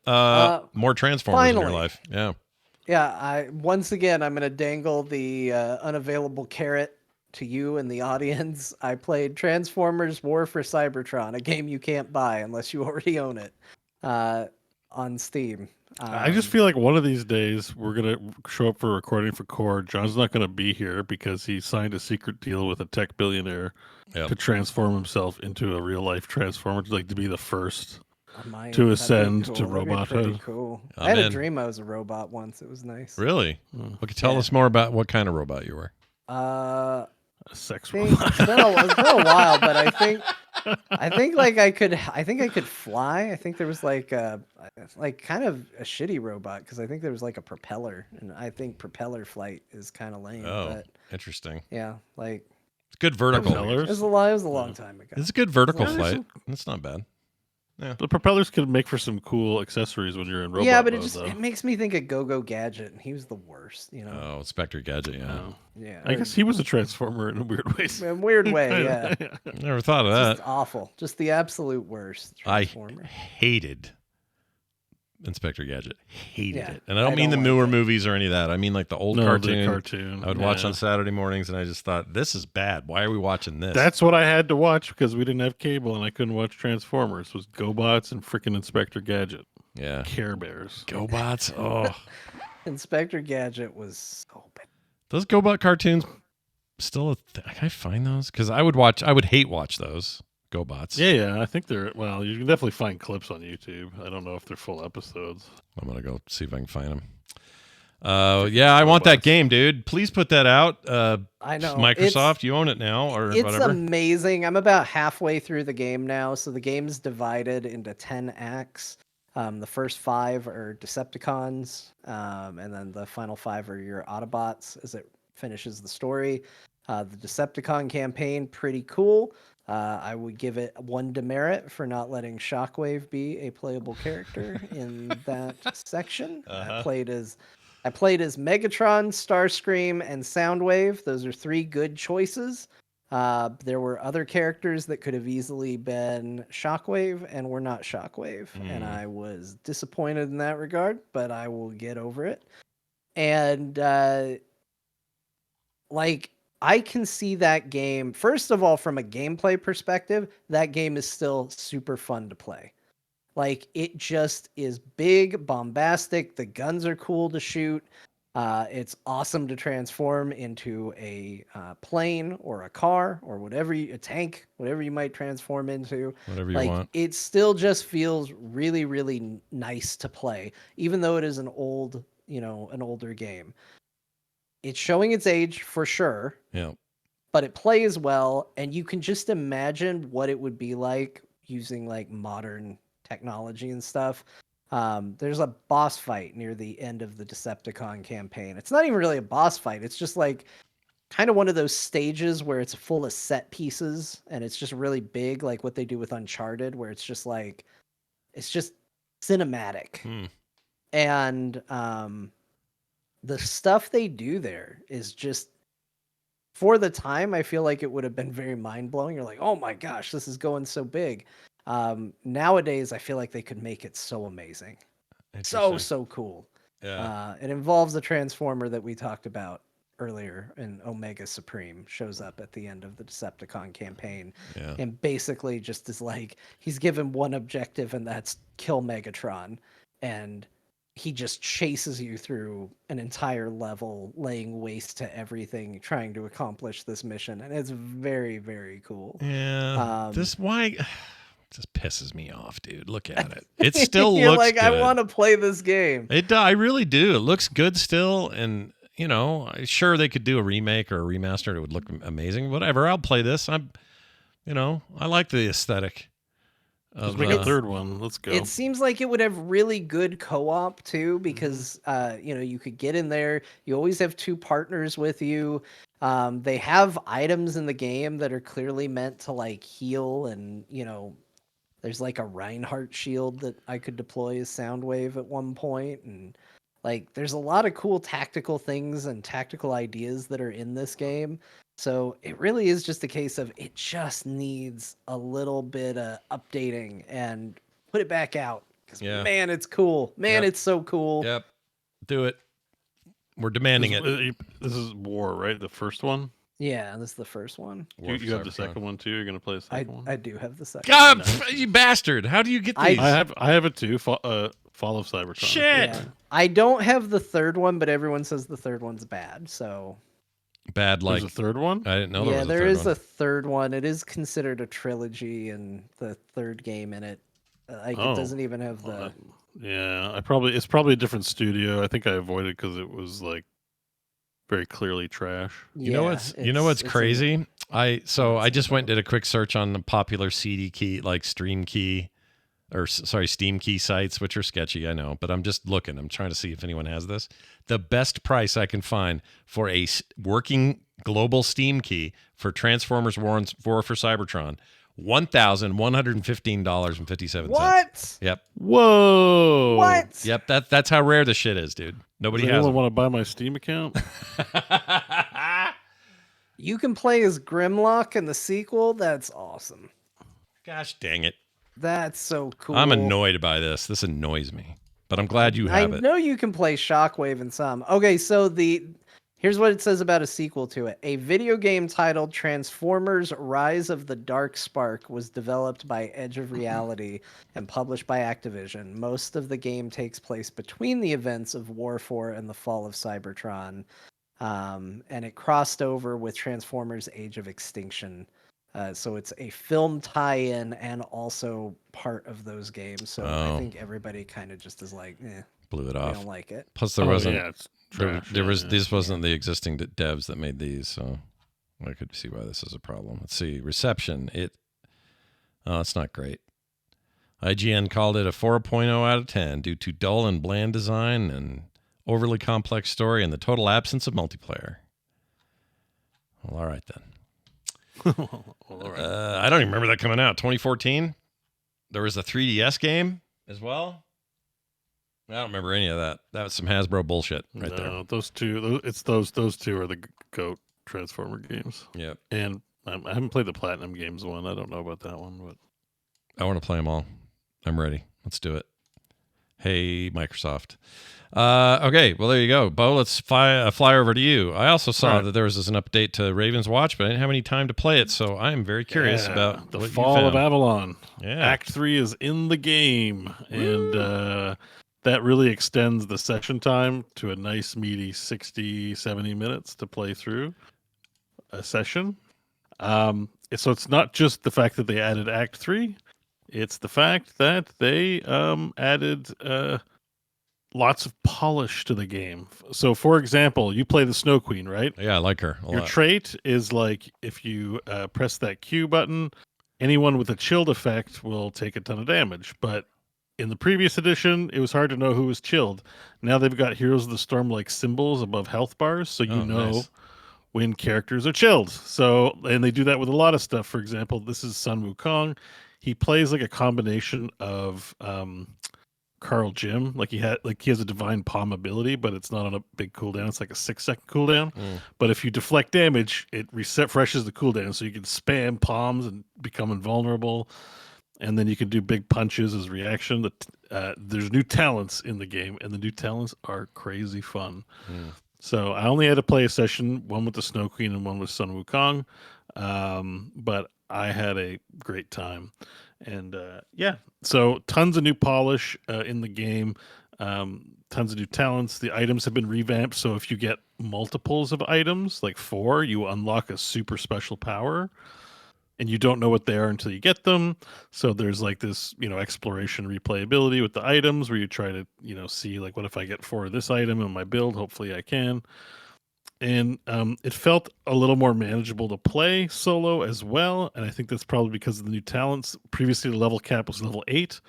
More Transformers in your life. Yeah. Yeah. Once again, I'm going to dangle the unavailable carrot to you and the audience. I played Transformers War for Cybertron, a game you can't buy unless you already own it, on Steam. I just feel like one of these days we're going to show up for recording for Core. John's not going to be here because he signed a secret deal with a tech billionaire to transform himself into a real life Transformer, to be the first to ascend to robothood. Cool. I had a dream I was a robot once. It was nice. Really? Okay, tell us more about what kind of robot you were. A sex think robot. it's been a while, but I think like I could fly. I think there was like kind of a shitty robot because I think there was like a propeller, and I think propeller flight is kind of lame. Oh, But interesting. yeah, like It's good vertical. Propellers? it was a long time ago. It's a good vertical Yeah, flight. That's not bad. The propellers could make for some cool accessories when you're in robot yeah, but mode, though. it makes me think of Go Gadget, and he was the worst. You know. Oh, Spectre Gadget. Yeah, Oh. Yeah. I guess he was a transformer in a weird way. In a weird way. Yeah. never thought of that. Just awful. Just the absolute worst. I Transformer. hated Inspector Gadget. Hated Yeah, it. And I don't I mean the don't newer like it. movies or any of that. I mean like the old No, cartoon. the cartoon. I would watch Yeah. on Saturday mornings, and I just thought, this is bad. Why are we watching this? That's what I had to watch because we didn't have cable and I couldn't watch Transformers. Was GoBots and freaking Inspector Gadget. yeah. Care Bears. GoBots. Oh, Inspector Gadget was so bad. those GoBot cartoons still. Can I find those? Because I would hate watch those GoBots. Yeah. I think they're, well, you can definitely find clips on YouTube. I don't know if they're full episodes. I'm gonna go see if I can find them. Yeah, I want that GoBots. game, dude. Please put that out. I know. Microsoft, you own it now, or It's whatever. amazing. I'm about halfway through the game now. So the game's divided into 10 acts. The first 5 are Decepticons, and then the final 5 are your Autobots as it finishes the story. The Decepticon campaign, pretty cool. I would give it 1 demerit for not letting Shockwave be a playable character in that section. I played as Megatron, Starscream, and Soundwave. Those are 3 good choices. There were other characters that could have easily been Shockwave and were not Shockwave, and I was disappointed in that regard, but I will get over it. And I can see that game, first of all, from a gameplay perspective, that game is still super fun to play. Like, it just is big, bombastic. The guns are cool to shoot. It's awesome to transform into a plane or a car or a tank, whatever you might transform into. Whatever you want. It still just feels really, really nice to play, even though it is an older game. It's showing its age for sure. Yeah. But it plays well, and you can just imagine what it would be like using like modern technology and stuff. There's a boss fight near the end of the Decepticon campaign. It's not even really a boss fight. It's just like kind of one of those stages where it's full of set pieces and it's just really big, like what they do with Uncharted, where it's just cinematic. And the stuff they do there is just, for the time, I feel like it would have been very mind-blowing. You're like, oh my gosh, this is going so big. Nowadays, I feel like they could make it so amazing. So cool. Yeah. It involves a Transformer that we talked about earlier, and Omega Supreme shows up at the end of the Decepticon campaign. Yeah. And basically just is like, he's given one objective, and that's kill Megatron. And he just chases you through an entire level, laying waste to everything, trying to accomplish this mission. And it's very, very cool. Yeah. This just pisses me off, dude. Look at it. It still You're looks like, good. I want to play this game. I really do. It looks good still, and sure they could do a remake or a remaster. It would look amazing. Whatever. I'll play this. I like the aesthetic. Let's make a third one. Let's go. It seems like it would have really good co-op too, because you could get in there. You always have 2 partners with you. They have items in the game that are clearly meant to like heal, and there's like a Reinhardt shield that I could deploy as Soundwave at one point, and like there's a lot of cool tactical things and tactical ideas that are in this game. So it really is just a case of it just needs a little bit of updating and put it back out. Because man, it's cool. Man, It's so cool. Yep. Do it. We're demanding it. This is War, right? The first one? Yeah, this is the first one. You have the second one too? You're going to play the second one? I do have the second God, one. you bastard. How do you get these? I have it too. Fall of Cybertron. Shit. Yeah. I don't have the third one, but everyone says the third one's bad. So Bad, like there's a third one? I didn't know there was a there third is one. a third one. It is considered a trilogy, and the third game in it, it doesn't even have the. Yeah, it's probably a different studio. I think I avoided because it was like very clearly trash. You know what's it's crazy? I just went and did a quick search on the popular CD key, like Stream Key, or sorry, Steam Key sites, which are sketchy, I know, but I'm just looking. I'm trying to see if anyone has this. The best price I can find for a working global Steam Key for Transformers War for Cybertron, $1,115.57. What? Yep. Whoa! What? Yep. That's how rare the shit is, dude. Nobody Does has anyone them. want to buy my Steam account? You can play as Grimlock in the sequel? That's awesome. Gosh dang it. That's so cool. I'm annoyed by this. This annoys me. But I'm glad you have I it. know you can play Shockwave in some. Okay, so here's what it says about a sequel to it. A video game titled Transformers Rise of the Dark Spark was developed by Edge of Reality and published by Activision. Most of the game takes place between the events of War 4 and the fall of Cybertron. And it crossed over with Transformers Age of Extinction. So it's a film tie-in and also part of those games. So I think everybody kind of just is like, blew it I off. don't like it. Plus, there wasn't. Yeah, it's trash. This wasn't the existing devs that made these, so I could see why this is a problem. Let's see reception. It's not great. IGN called it a 4.0 out of 10 due to dull and bland design and overly complex story and the total absence of multiplayer. Well, all right then. Well, all right. I don't even remember that coming out. 2014. There was a 3DS game as well. I don't remember any of that. That was some Hasbro bullshit right there. Those two are the GOAT Transformer games. Yep. And I haven't played the Platinum Games one. I don't know about that one, but I want to play them all. I'm ready. Let's do it. Hey, Microsoft. Okay, well, there you go. Bo, let's fly over to you. I also saw that there was an update to Ravenswatch, but I didn't have any time to play it, so I am very curious about the what you Fall of found. Avalon. Yeah. Act 3 is in the game, and that really extends the session time to a nice meaty 60, 70 minutes to play through a session. So it's not just the fact that they added Act 3, it's the fact that they added lots of polish to the game. So, for example, you play the Snow Queen, right? Yeah, I like her a Your lot. trait is like if you press that Q button, anyone with a chilled effect will take a ton of damage. But in the previous edition, it was hard to know who was chilled. Now they've got Heroes of the Storm like symbols above health bars, so you know nice. when characters are chilled. So, and they do that with a lot of stuff. For example, this is Sun Wukong. He plays like a combination of Carl Jim. Like he has a divine palm ability, but it's not on a big cooldown. It's like a 6-second cooldown. But if you deflect damage, it refreshes the cooldown, so you can spam palms and become invulnerable. And then you can do big punches as reaction. There's new talents in the game, and the new talents are crazy fun. So I only had to play a session, one with the Snow Queen and one with Sun Wukong. But I had a great time. And so tons of new polish in the game, tons of new talents. The items have been revamped. So if you get multiples of items, like 4, you unlock a super special power. And you don't know what they are until you get them. So there's like this, exploration replayability with the items where you try to, see like, what if I get 4 of this item in my build? Hopefully I can. And it felt a little more manageable to play solo as well. And I think that's probably because of the new talents. Previously, the level cap was level 8.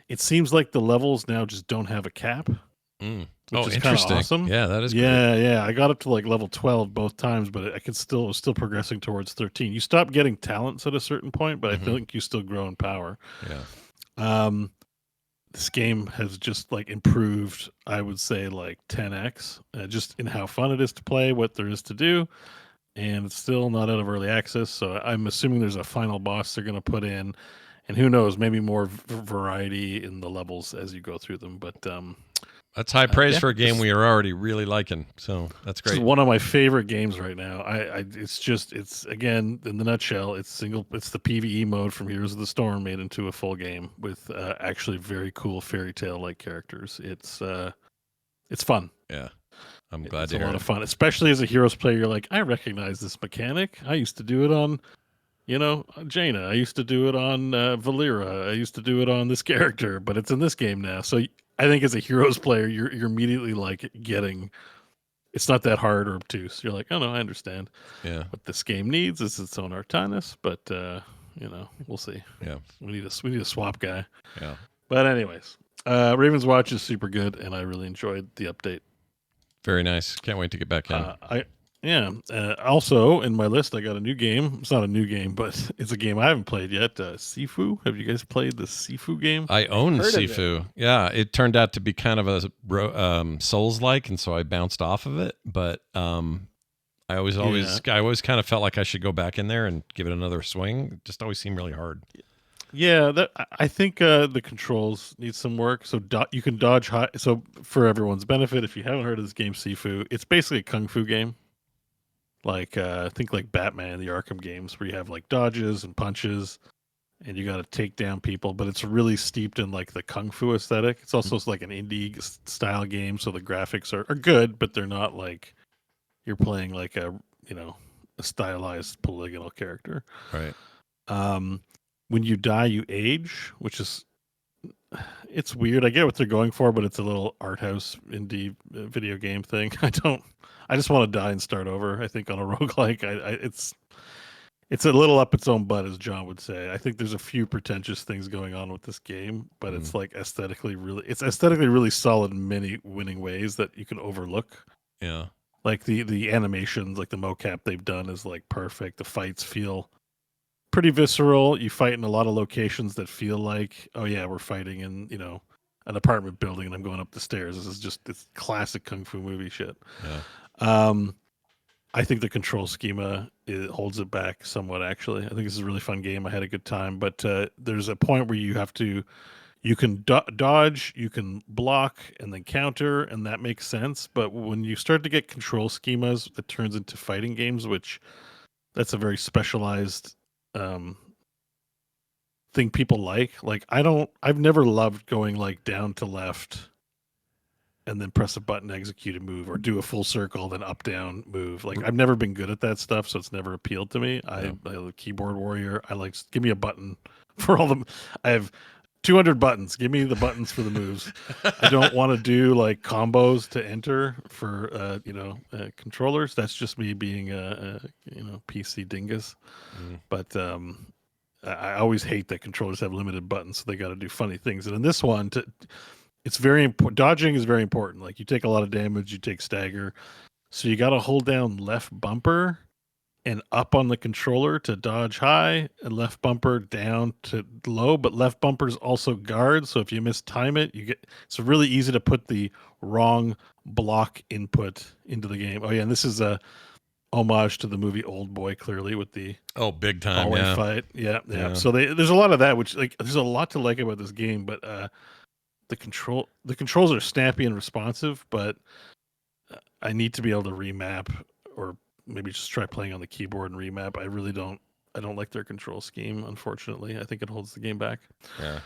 It seems like the levels now just don't have a cap. Which is interesting. Awesome. Yeah, that is great. Yeah. I got up to like level 12 both times, but I was still progressing towards 13. You stop getting talents at a certain point, but I think you still grow in power. Yeah. This game has just like improved, I would say like 10x, just in how fun it is to play, what there is to do, and it's still not out of early access. So I'm assuming there's a final boss they're going to put in, and who knows, maybe more variety in the levels as you go through them. But that's high praise for a game we are already really liking. So that's great. It's one of my favorite games right now. It's again, in the nutshell, it's the PvE mode from Heroes of the Storm made into a full game with actually very cool fairy tale like characters. It's fun. Yeah. I'm glad to hear it. It's a lot it. of fun, especially as a Heroes player. You're like, I recognize this mechanic. I used to do it on, Jaina. I used to do it on Valera. I used to do it on this character, but it's in this game now. So I think as a Heroes player, you're immediately like getting it's not that hard or obtuse. You're like, oh no, I understand. Yeah. What this game needs is its own Artanis, but we'll see. Yeah. We need a swap guy. Yeah. But anyways, Ravenswatch is super good, and I really enjoyed the update. Very nice. Can't wait to get back in. Also, in my list, I got a new game. It's not a new game, but it's a game I haven't played yet. Sifu. Have you guys played the Sifu game? I own Sifu. Yeah, it turned out to be kind of a Souls-like, and so I bounced off of it. But I always kind of felt like I should go back in there and give it another swing. It just always seemed really hard. Yeah, I think the controls need some work. So you can dodge high. So for everyone's benefit, if you haven't heard of this game, Sifu, it's basically a kung fu game. Like think like Batman, the Arkham games, where you have like dodges and punches, and you got to take down people. But it's really steeped in like the kung fu aesthetic. It's also like an indie style game, so the graphics are good, but they're not like you're playing like a stylized polygonal character. Right. When you die, you age, which is it's weird. I get what they're going for, but it's a little art house indie video game thing. I just want to die and start over. I think on a roguelike, it's a little up its own butt, as John would say. I think there's a few pretentious things going on with this game, but it's like aesthetically really solid in many winning ways that you can overlook. Yeah. Like the animations, like the mocap they've done is like perfect. The fights feel pretty visceral. You fight in a lot of locations that feel like, oh yeah, we're fighting in, an apartment building and I'm going up the stairs. It's classic kung fu movie shit. Yeah. I think the control schema holds it back somewhat, actually. I think this is a really fun game. I had a good time, but there's a point where you can dodge, you can block, and then counter, and that makes sense. But when you start to get control schemas, it turns into fighting games, which that's a very specialized thing people like. Like I've never loved going like down to left and then press a button, execute a move, or do a full circle, then up, down move. Like I've never been good at that stuff, so it's never appealed to me. I'm a keyboard warrior. Give me a button for all them. I have 200 buttons. Give me the buttons for the moves. I don't want to do like combos to enter for controllers. That's just me being a PC dingus. But I always hate that controllers have limited buttons, so they got to do funny things. And in this one, it's very important. Dodging is very important. Like you take a lot of damage, you take stagger, so you got to hold down left bumper and up on the controller to dodge high, and left bumper down to low. But left bumper is also guard, so if you mistime it, it's really easy to put the wrong block input into the game. Oh yeah, and this is a homage to the movie Old Boy, clearly, with the big time hallway fight. Yeah. So there's a lot of that, which like there's a lot to like about this game, but the controls are snappy and responsive, but I need to be able to remap, or maybe just try playing on the keyboard and remap. I don't like their control scheme, unfortunately. I think it holds the game back. Yeah.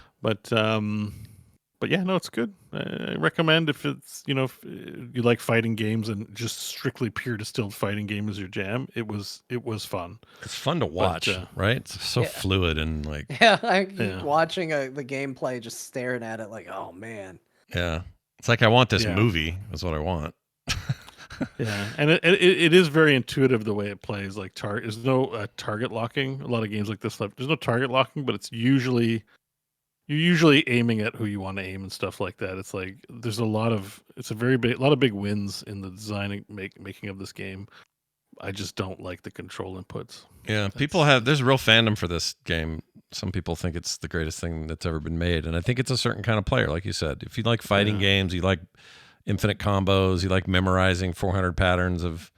But yeah, no, it's good. I recommend if it's, if you like fighting games and just strictly pure distilled fighting game is your jam. It was fun. It's fun to watch, right? It's so fluid and like. Yeah, I keep watching the gameplay, just staring at it like, oh man. Yeah, it's like I want this movie. That's what I want. Yeah, and it is very intuitive the way it plays. Like there's no target locking. A lot of games like this, there's no target locking, but you're usually aiming at who you want to aim and stuff like that. It's like there's a lot of big wins in the design and making of this game. I just don't like the control inputs. Yeah, there's a real fandom for this game. Some people think it's the greatest thing that's ever been made, and I think it's a certain kind of player, like you said. If you like fighting games, you like infinite combos, you like memorizing 400 patterns of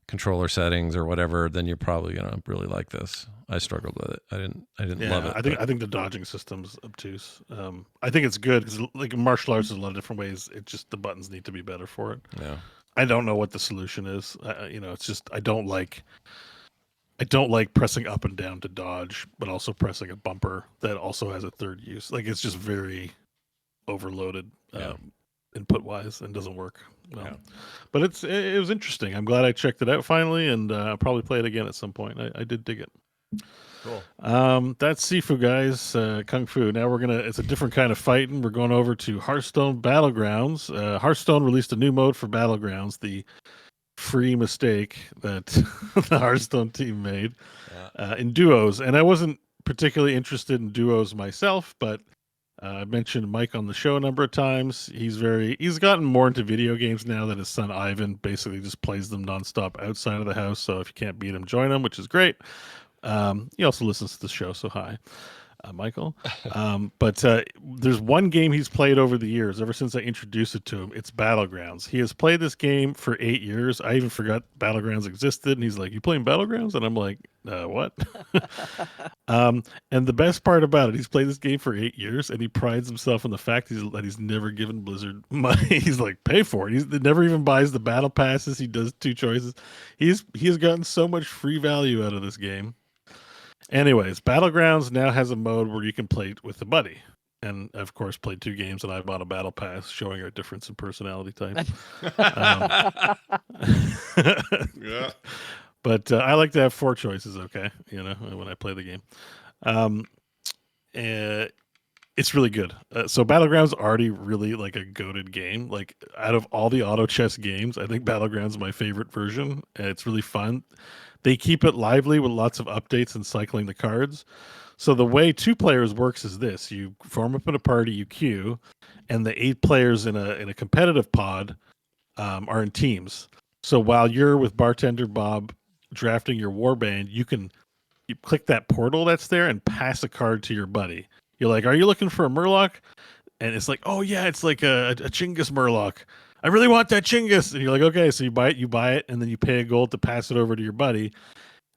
controller settings or whatever, then you're probably gonna really like this. I struggled with it. I didn't love it. I think the dodging system's obtuse. I think it's good because like martial arts, there's a lot of different ways. It just the buttons need to be better for it. Yeah. I don't know what the solution is. It's just I don't like pressing up and down to dodge, but also pressing a bumper that also has a third use. Like it's just very overloaded input wise and doesn't work. But it was interesting. I'm glad I checked it out finally, and I'll probably play it again at some point. I did dig it. Cool. That's Sifu, guys. Kung Fu. Now it's a different kind of fighting. We're going over to Hearthstone Battlegrounds. Hearthstone released a new mode for Battlegrounds, the free mistake that the Hearthstone team made in duos, and I wasn't particularly interested in duos myself, but I mentioned Mike on the show a number of times. He's gotten more into video games now that his son Ivan basically just plays them nonstop outside of the house. So if you can't beat him, join him, which is great. He also listens to the show, so hi. Michael. But there's one game he's played over the years, ever since I introduced it to him. It's Battlegrounds. He has played this game for 8 years. I even forgot Battlegrounds existed. And he's like, "You playing Battlegrounds?" And I'm like, what? And the best part about it, he's played this game for 8 years, and he prides himself on the fact that he's never given Blizzard money. He's like, pay for it. He never even buys the battle passes. He does 2 choices. He has gotten so much free value out of this game. Anyways, Battlegrounds now has a mode where you can play with a buddy. And of course, played 2 games, and I bought a battle pass showing our difference in personality type. Yeah. But I like to have 4 choices, okay? When I play the game. It's really good. So Battlegrounds already really like a goated game. Like out of all the auto chess games, I think Battlegrounds is my favorite version. It's really fun. They keep it lively with lots of updates and cycling the cards. So the way 2 players works is this: you form up in a party, you queue, and the 8 players in a competitive pod are in teams. So while you're with Bartender Bob drafting your warband, you click that portal that's there and pass a card to your buddy. You're like, "Are you looking for a Murloc?" And it's like, "Oh yeah, it's like a Chinggis Murloc. I really want that Chinggis." And you're like, "Okay," so you buy it, and then you pay a gold to pass it over to your buddy.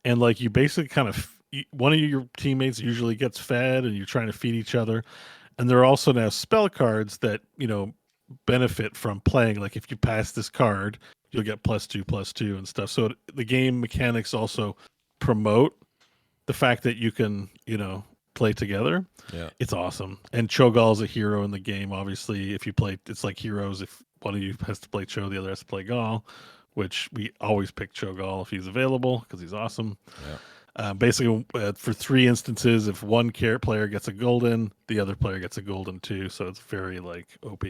And like you basically kind of one of your teammates usually gets fed, and you're trying to feed each other. And there are also now spell cards that benefit from playing. Like if you pass this card, you'll get +2/+2 and stuff. So the game mechanics also promote the fact that you can play together. Yeah, it's awesome. And Cho'Gall is a hero in the game. Obviously, if you play, it's like Heroes. If one of you has to play Cho, the other has to play Gall, which we always pick Cho'Gall if he's available because he's awesome. Yeah. Basically, for 3 instances, if one player gets a golden, the other player gets a golden too. So it's very like OP.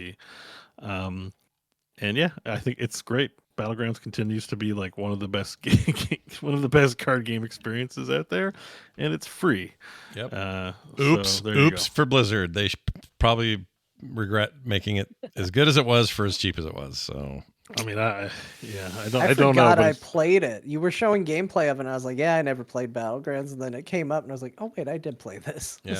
And yeah, I think it's great. Battlegrounds continues to be like one of the best one of the best card game experiences out there, and it's free. Yep. Oops for Blizzard. They probably regret making it as good as it was for as cheap as it was. So I mean, I I don't know. I played it. You were showing gameplay of it, and I was like, yeah, I never played Battlegrounds. And then it came up, and I was like, oh wait, I did play this. Yeah.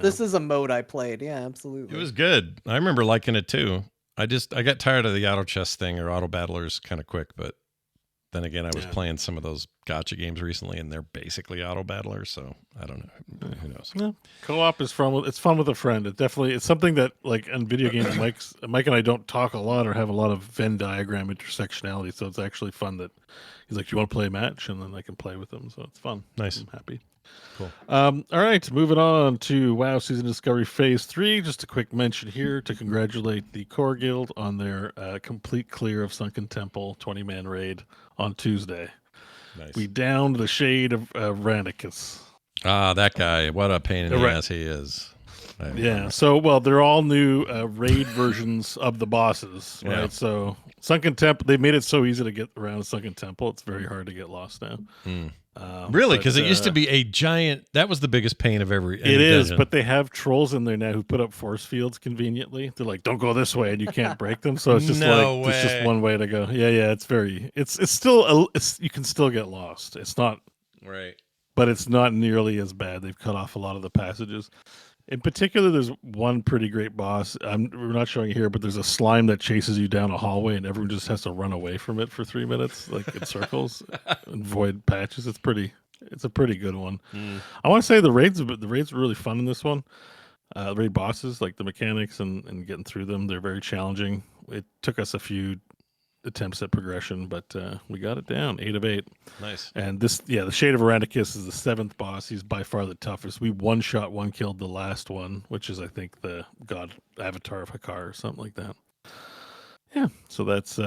This is a mode I played. Yeah, absolutely. It was good. I remember liking it too. I got tired of the auto chess thing or auto battlers kind of quick, but then again, I was playing some of those gotcha games recently, and they're basically auto battlers. So I don't know. Who knows? Yeah. Co-op is fun. It's fun with a friend. It's something that like in video games, Mike and I don't talk a lot or have a lot of Venn diagram intersectionality. So it's actually fun that he's like, "Do you want to play a match?" And then I can play with him. So it's fun. Nice. I'm happy. Cool. All right, moving on to WoW Season Discovery Phase 3. Just a quick mention here to congratulate the Core Guild on their complete clear of Sunken Temple 20-man raid on Tuesday. Nice. We downed the shade of Ranicus. Ah, that guy. What a pain in the ass he is. Yeah, so, they're all new raid versions of the bosses, right? Yeah. So, Sunken Temple, they made it so easy to get around Sunken Temple. It's very hard to get lost now. Really? Because it used to be a giant. That was the biggest pain of every. It is, dungeon. but they have trolls in there now who put up force fields conveniently. They're like, "Don't go this way," and you can't break them. So it's just it's just one way to go. Yeah. It's still you can still get lost. It's not right, but it's not nearly as bad. They've cut off a lot of the passages. In particular, there's one pretty great boss. We're not showing it here, but there's a slime that chases you down a hallway, and everyone just has to run away from it for 3 minutes, like in circles, and void patches. It's a pretty good one. I want to say the raids are really fun in this one. The raid bosses, like the mechanics and getting through them, they're very challenging. It took us a few attempts at progression, but we got it down 8 of 8. Nice. And the Shade of Aranicus is the 7th boss. He's by far the toughest. We one killed the last one, which is I think the god avatar of Hakar or something like that. Yeah, so that's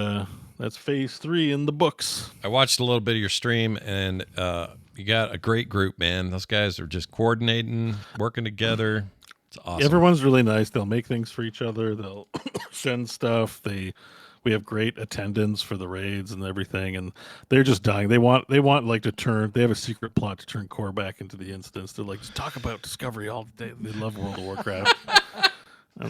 phase 3 in the books. I watched a little bit of your stream, and you got a great group, man. Those guys are just coordinating, working together. It's awesome. Everyone's really nice. They'll make things for each other. They'll send stuff. We We have great attendance for the raids and everything, and they're just dying. They want like to turn. They have a secret plot to turn core back into the instance. They're like, just talk about Discovery all day. They love World of Warcraft.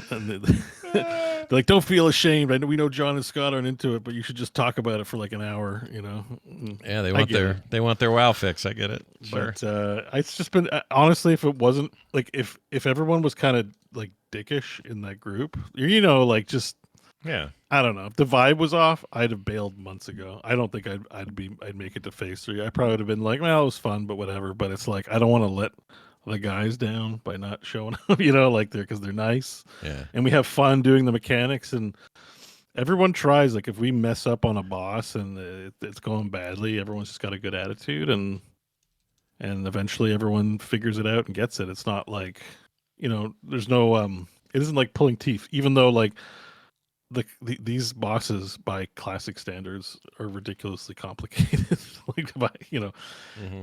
And they're like, don't feel ashamed. I know we know John and Scott aren't into it, but you should just talk about it for like an hour. Yeah, they want their WoW fix. I get it. Sure. But it's just been honestly, if it wasn't like if everyone was kind of like dickish in that group, like just yeah, I don't know. If the vibe was off, I'd have bailed months ago. I don't think I'd make it to phase 3. I probably would have been like, well, it was fun, but whatever. But it's like I don't want to let the guys down by not showing up, like because they're nice. Yeah. And we have fun doing the mechanics, and everyone tries. Like if we mess up on a boss and it's going badly, everyone's just got a good attitude, and eventually everyone figures it out and gets it. It's not like, there's no it isn't like pulling teeth, even though like these bosses by classic standards are ridiculously complicated.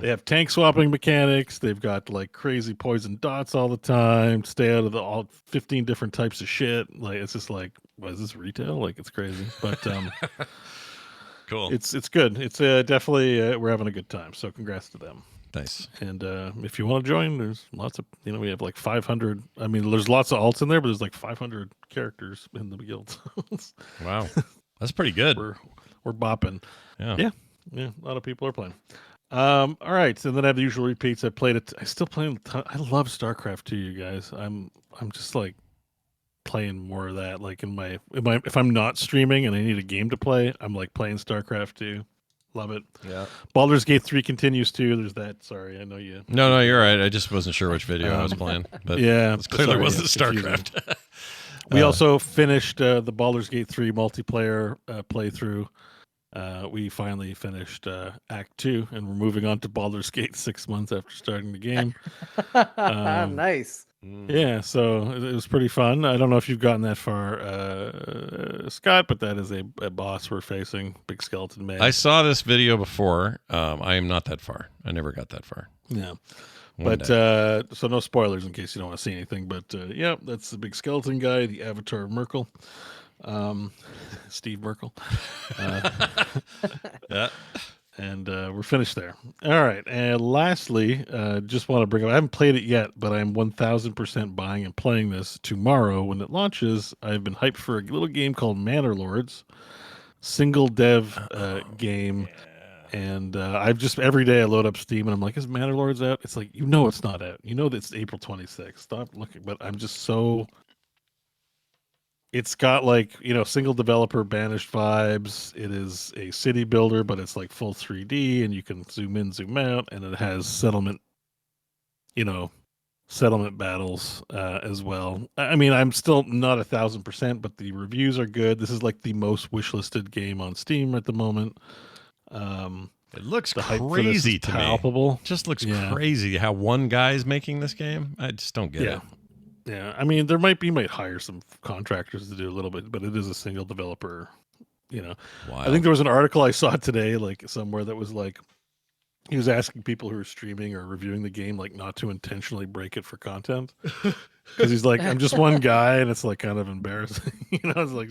They have tank swapping mechanics. They've got like crazy poison dots all the time. Stay out of all 15 different types of shit. Like it's just like, what is this, retail? Like it's crazy, but cool. It's good. It's definitely we're having a good time. So congrats to them. Nice. And if you want to join, there's lots of, we have like 500. I mean, there's lots of alts in there, but there's like 500 characters in the guild. Wow. That's pretty good. We're bopping. Yeah. Yeah. A lot of people are playing. All right. So then I have the usual repeats. I played it. I still play a ton. I love StarCraft 2, you guys. I'm just like playing more of that. Like if I'm not streaming and I need a game to play, I'm like playing StarCraft 2. Love it. Yeah. Baldur's Gate 3 continues too. There's that. Sorry, I know you. No, you're right. I just wasn't sure which video I was playing. But yeah, it clearly wasn't StarCraft. We also finished the Baldur's Gate 3 multiplayer playthrough. We finally finished Act 2, and we're moving on to Baldur's Gate 6 months after starting the game. Nice. Yeah, so it was pretty fun. I don't know if you've gotten that far, Scott, but that is a boss we're facing, big skeleton man. I saw this video before. I am not that far. I never got that far. Yeah. One But day. so no spoilers in case you don't want to see anything. But yeah, that's the big skeleton guy, the Avatar of Merkel, Steve Merkel. Yeah. And we're finished there. All right. And lastly, just want to bring up, I haven't played it yet, but I'm 1000% buying and playing this tomorrow when it launches. I've been hyped for a little game called Manor Lords, single dev game. Yeah. And I've just, every day I load up Steam and I'm like, is Manor Lords out? It's like, it's not out. That it's April 26th. Stop looking. But I'm just so... It's got like, single developer Banished vibes. It is a city builder, but it's like full 3D and you can zoom in, zoom out, and it has settlement battles as well. I mean, I'm still not 1000%, but the reviews are good. This is like the most wishlisted game on Steam at the moment. It looks crazy to palpable. Me. Just looks crazy how one guy's making this game. I just don't get it. Yeah, I mean, you might hire some contractors to do a little bit, but it is a single developer, Wild. I think there was an article I saw today, like somewhere that was like, he was asking people who are streaming or reviewing the game, like not to intentionally break it for content. Because he's like, I'm just one guy and it's like kind of embarrassing. It's like,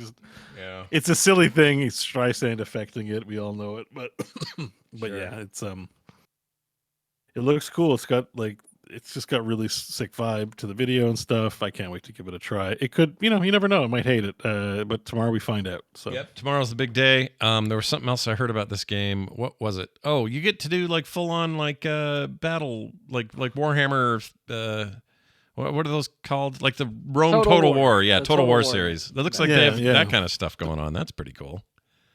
it's a silly thing. He's Streisand affecting it. We all know it, but Sure. Yeah, it's, it looks cool. It's just got really sick vibe to the video and stuff. I can't wait to give it a try. It could, you never know. I might hate it, but tomorrow we find out. So yep, tomorrow's the big day. There was something else I heard about this game. What was it? Oh, you get to do like full on like battle, like Warhammer. What are those called? Like the Rome Total War. Yeah, Total War series. It looks like they have that kind of stuff going on. That's pretty cool.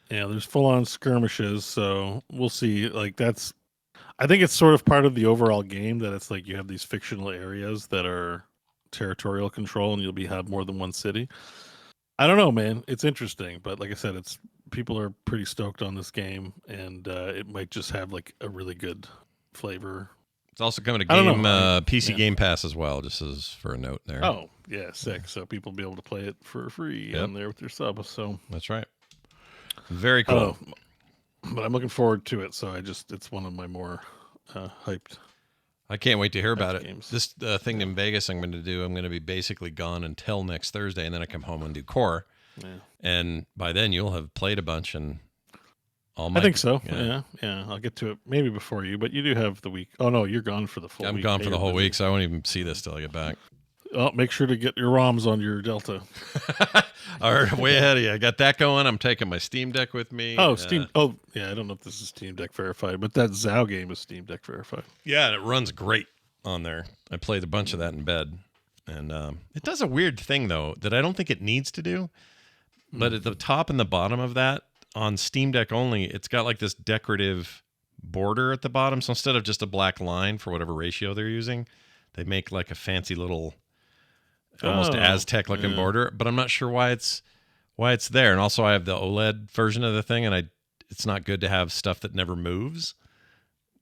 Yeah, there's full on skirmishes. So we'll see. Like I think it's sort of part of the overall game that it's like you have these fictional areas that are territorial control and you'll have more than one city. I don't know, man. It's interesting, but like I said, people are pretty stoked on this game, and it might just have like a really good flavor. It's also coming to PC Game Pass as well, just as for a note there. Oh, yeah, sick. So people will be able to play it for free on there with their sub. So that's right. Very cool. But I'm looking forward to it, so it's one of my more hyped. I can't wait to hear about it. Games. This thing in Vegas I'm going to do, I'm going to be basically gone until next Thursday, and then I come home and do core. Yeah. And by then you'll have played a bunch and all my. I think so. Yeah. I'll get to it maybe before you, but you do have the week. Oh no, you're gone for the full week. I'm gone for the whole busy. week, so I won't even see this till I get back. Oh, make sure to get your ROMs on your Delta. All right, way ahead of you. I got that going. I'm taking my Steam Deck with me. Oh, Steam. Oh, yeah. I don't know if this is Steam Deck verified, but that ZOW game is Steam Deck verified. Yeah, and it runs great on there. I played a bunch of that in bed, and it does a weird thing though that I don't think it needs to do. But at the top and the bottom of that on Steam Deck only, it's got like this decorative border at the bottom. So instead of just a black line for whatever ratio they're using, they make like a fancy little, almost Aztec looking border. But I'm not sure why it's there. And also I have the OLED version of the thing, and it's not good to have stuff that never moves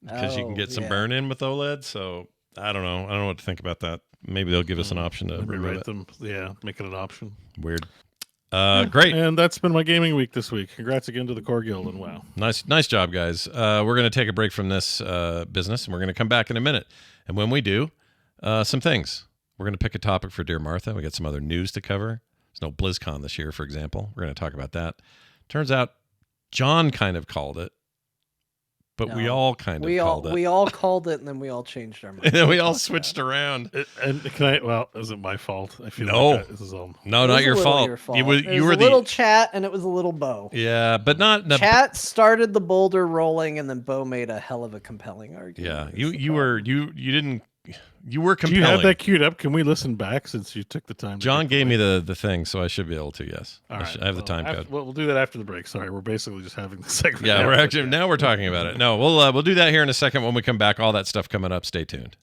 because you can get some burn in with OLED. So I don't know. I don't know what to think about that. Maybe they'll give us an option to remove it. them. Yeah, make it an option. Weird. Great. And that's been my gaming week this week. Congrats again to the Core Guild and WoW. Nice job, guys. We're going to take a break from this business, and we're going to come back in a minute. And when we do, some things. We're going to pick a topic for Dear Martha. We got some other news to cover. There's no BlizzCon this year, for example. We're going to talk about that. Turns out John kind of called it, but we all kind of called it. We all called it, and then we all changed our mind. And then we all switched around. And can I? Well, is it my fault? I feel No. like this is all. No, not your fault. You were a little chat, and it was a little Bo. Yeah, but not chat started the boulder rolling, and then Bo made a hell of a compelling argument. Yeah, you were compelling. Do you have that queued up? Can we listen back since you took the time? John gave me the thing, so I should be able to. Yes, all right. I have the time code. Well, we'll do that after the break. Sorry, we're basically just having the segment. Yeah, now we're talking about it. No, we'll do that here in a second when we come back. All that stuff coming up. Stay tuned.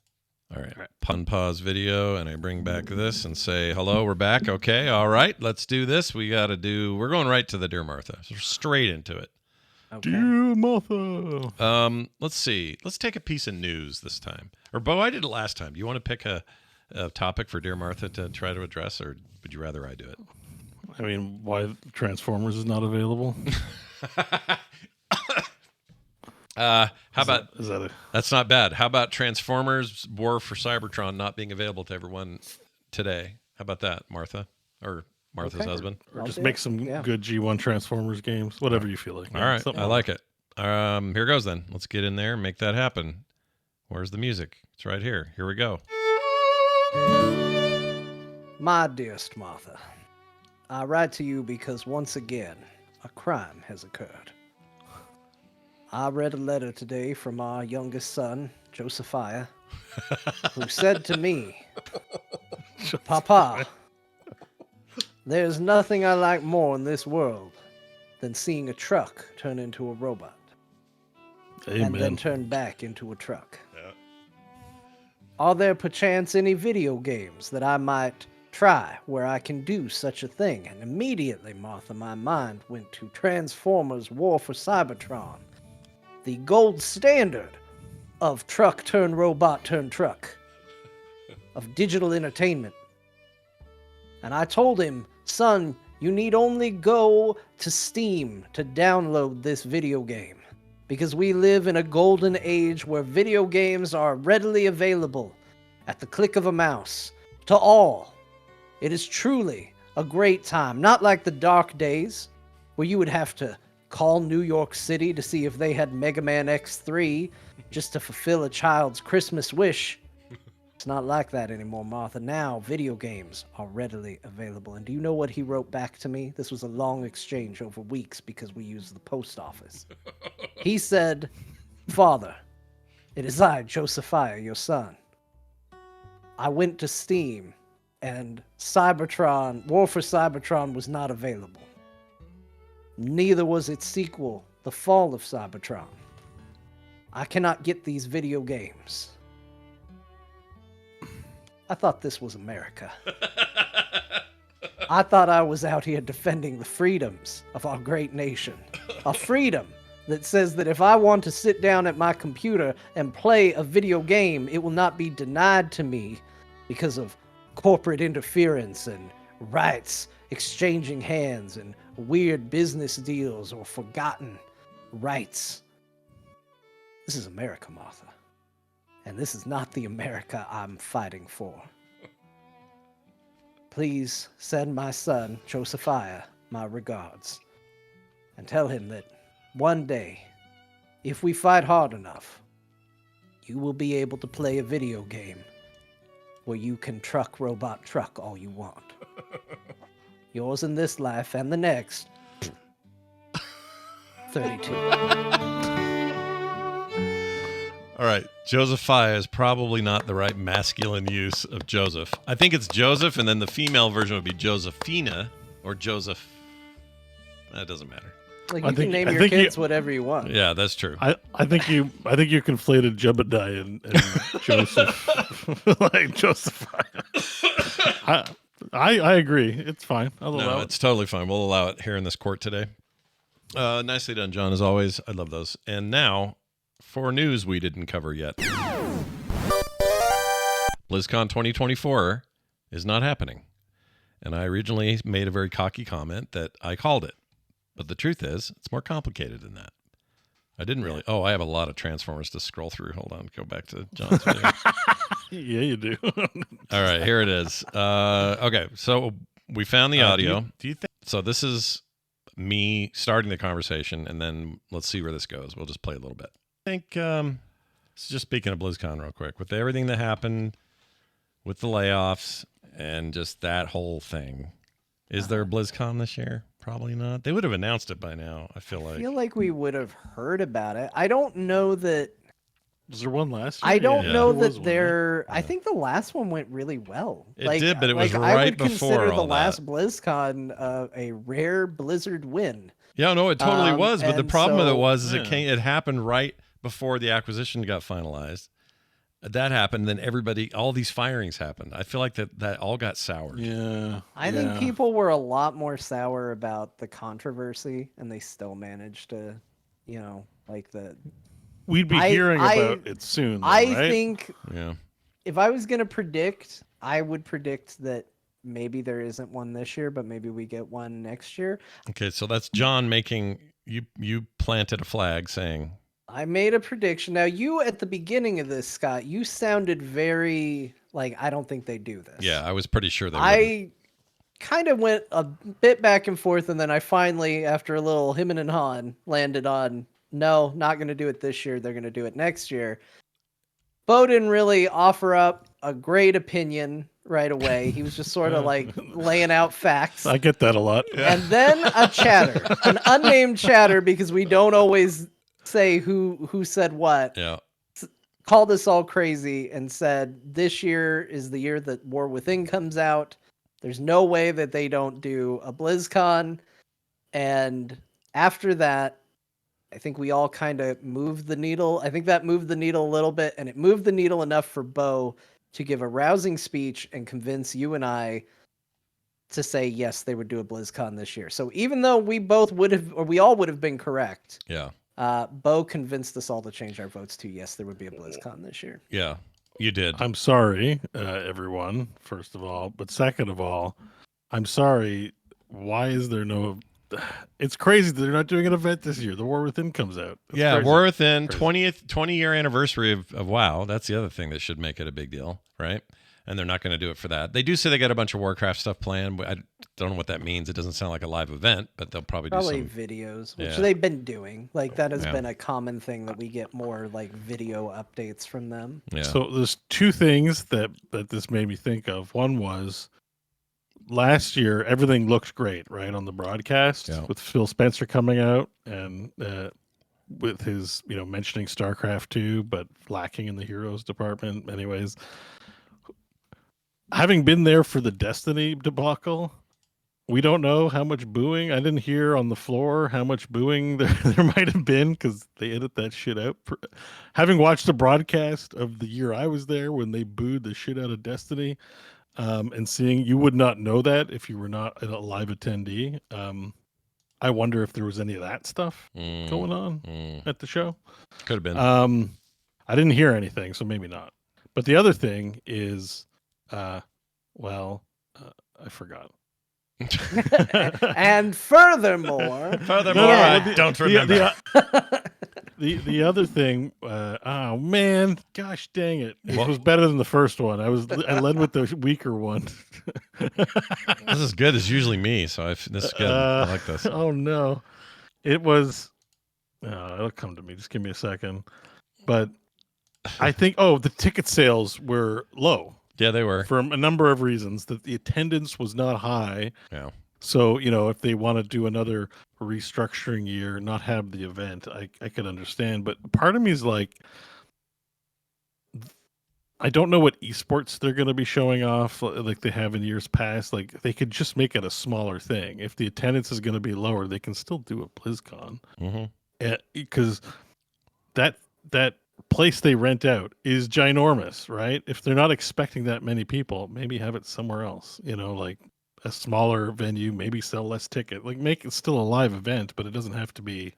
All right. Pun pause video, and I bring back this and say hello. We're back. Okay. All right. Let's do this. We're going right to the Dear Martha. So straight into it. Okay. Dear Martha. Let's see. Let's take a piece of news this time. Or Bo, I did it last time. Do you want to pick a topic for Dear Martha to try to address, or would you rather I do it? I mean, why Transformers is not available? That's not bad. How about Transformers War for Cybertron not being available to everyone today? How about that, Martha? Or Martha's husband? Or just make some good G1 Transformers games, whatever you feel like. All right, I like it. Here goes then. Let's get in there and make that happen. Where's the music? It's right here. Here we go. My dearest Martha, I write to you because once again, a crime has occurred. I read a letter today from our youngest son, Josephiah, who said to me, Papa, there's nothing I like more in this world than seeing a truck turn into a robot. Amen. And then turn back into a truck. Yeah. Are there perchance any video games that I might try where I can do such a thing? And immediately, Martha, my mind went to Transformers War for Cybertron, the gold standard of truck-turn-robot-turn-truck, of digital entertainment. And I told him, son, you need only go to Steam to download this video game. Because we live in a golden age where video games are readily available at the click of a mouse to all. It is truly a great time, not like the dark days where you would have to call New York City to see if they had Mega Man X3 just to fulfill a child's Christmas wish. It's not like that anymore, Martha. Now, video games are readily available. And do you know what he wrote back to me? This was a long exchange over weeks because we used the post office. He said, Father, it is I, Josephiah, your son. I went to Steam, and Cybertron, War for Cybertron was not available. Neither was its sequel, The Fall of Cybertron. I cannot get these video games. I thought this was America. I thought I was out here defending the freedoms of our great nation. A freedom that says that if I want to sit down at my computer and play a video game, it will not be denied to me because of corporate interference and rights exchanging hands and weird business deals or forgotten rights. This is America, Martha. And this is not the America I'm fighting for. Please send my son, Josephiah, my regards. And tell him that one day, if we fight hard enough, you will be able to play a video game where you can robot truck all you want. Yours in this life and the next. 32. All right. Josephiah is probably not the right masculine use of Joseph. I think it's Joseph, and then the female version would be Josephina or Joseph. That doesn't matter. Like you can name your kids whatever you want. Yeah, that's true. I think you conflated Jebediah and Joseph. Like Josephiah. I agree. It's fine. I'll allow it. It's totally fine. We'll allow it here in this court today. Nicely done, John, as always. I love those. And now, for news we didn't cover yet. BlizzCon 2024 is not happening. And I originally made a very cocky comment that I called it. But the truth is, it's more complicated than that. I didn't really... Oh, I have a lot of Transformers to scroll through. Hold on. Go back to John's video. Yeah, you do. All right, here it is. Okay, so we found the audio. Do you think... So this is me starting the conversation, and then let's see where this goes. We'll just play a little bit. I think, just speaking of BlizzCon real quick, with everything that happened with the layoffs and just that whole thing, is there a BlizzCon this year? Probably not. They would have announced it by now, I feel like. I feel like we would have heard about it. I don't know that... Was there one last year? I don't know there that there... I think the last one went really well. It did, but it was I right would before consider all the last BlizzCon a rare Blizzard win. Yeah, no, it totally was. But the problem with it was it happened right before the acquisition got finalized. That happened, then all these firings happened. I feel like that all got soured. Yeah. I think people were a lot more sour about the controversy, and they still managed to, We'd be hearing about it soon, though, I right? think if I was going to predict, I would predict that maybe there isn't one this year, but maybe we get one next year. Okay, so that's John making... You planted a flag saying... I made a prediction. Now, you at the beginning of this, Scott, you sounded very I don't think they do this. Yeah, I was pretty sure they would. I kind of went a bit back and forth, and then I finally, after a little him and Han, landed on, no, not going to do it this year. They're going to do it next year. Bo didn't really offer up a great opinion right away. He was just sort of laying out facts. I get that a lot. And then a chatter, an unnamed chatter, because we don't always say who said what. Yeah. Called us all crazy and said this year is the year that War Within comes out. There's no way that they don't do a BlizzCon. And after that, I think we all kind of moved the needle. I think that moved the needle a little bit, and it moved the needle enough for Bo to give a rousing speech and convince you and I to say yes, they would do a BlizzCon this year. So even though we all would have been correct. Yeah. Bo convinced us all to change our votes to yes, there would be a BlizzCon this year. Yeah, you did. I'm sorry, everyone, first of all. But second of all, I'm sorry. Why is there no... It's crazy that they're not doing an event this year. The War Within comes out. That's crazy. War Within, 20-year anniversary of WoW. That's the other thing that should make it a big deal, right? And they're not going to do it for that. They do say they got a bunch of Warcraft stuff planned. I don't know what that means. It doesn't sound like a live event, but they'll probably do some videos, which they've been doing. That has been a common thing that we get more video updates from them. Yeah. So there's two things that this made me think of. One was last year, everything looked great, right, on the broadcast with Phil Spencer coming out and with his, mentioning StarCraft 2, but lacking in the heroes department. Anyways, having been there for the Destiny debacle, we don't know how much booing. I didn't hear on the floor how much booing there might have been because they edit that shit out. Having watched the broadcast of the year I was there when they booed the shit out of Destiny, and seeing, you would not know that if you were not a live attendee. I wonder if there was any of that stuff going on at the show. Could have been. I didn't hear anything, so maybe not. But the other thing is, I forgot. And furthermore, I don't remember. The other thing, oh man, gosh dang it! It was better than the first one. I led with the weaker one. This is good. It's usually me, so this is good. I like this. Oh no, it was. It'll come to me. Just give me a second. But I think the ticket sales were low. Yeah, they were for a number of reasons. That the attendance was not high. Yeah. So, if they want to do another restructuring year, not have the event, I could understand. But part of me is like, I don't know what esports they're going to be showing off like they have in years past. Like, they could just make it a smaller thing. If the attendance is going to be lower, they can still do a BlizzCon. Because that place they rent out is ginormous, right? If they're not expecting that many people, maybe have it somewhere else, like a smaller venue, maybe sell less ticket, like make it still a live event, but it doesn't have to be.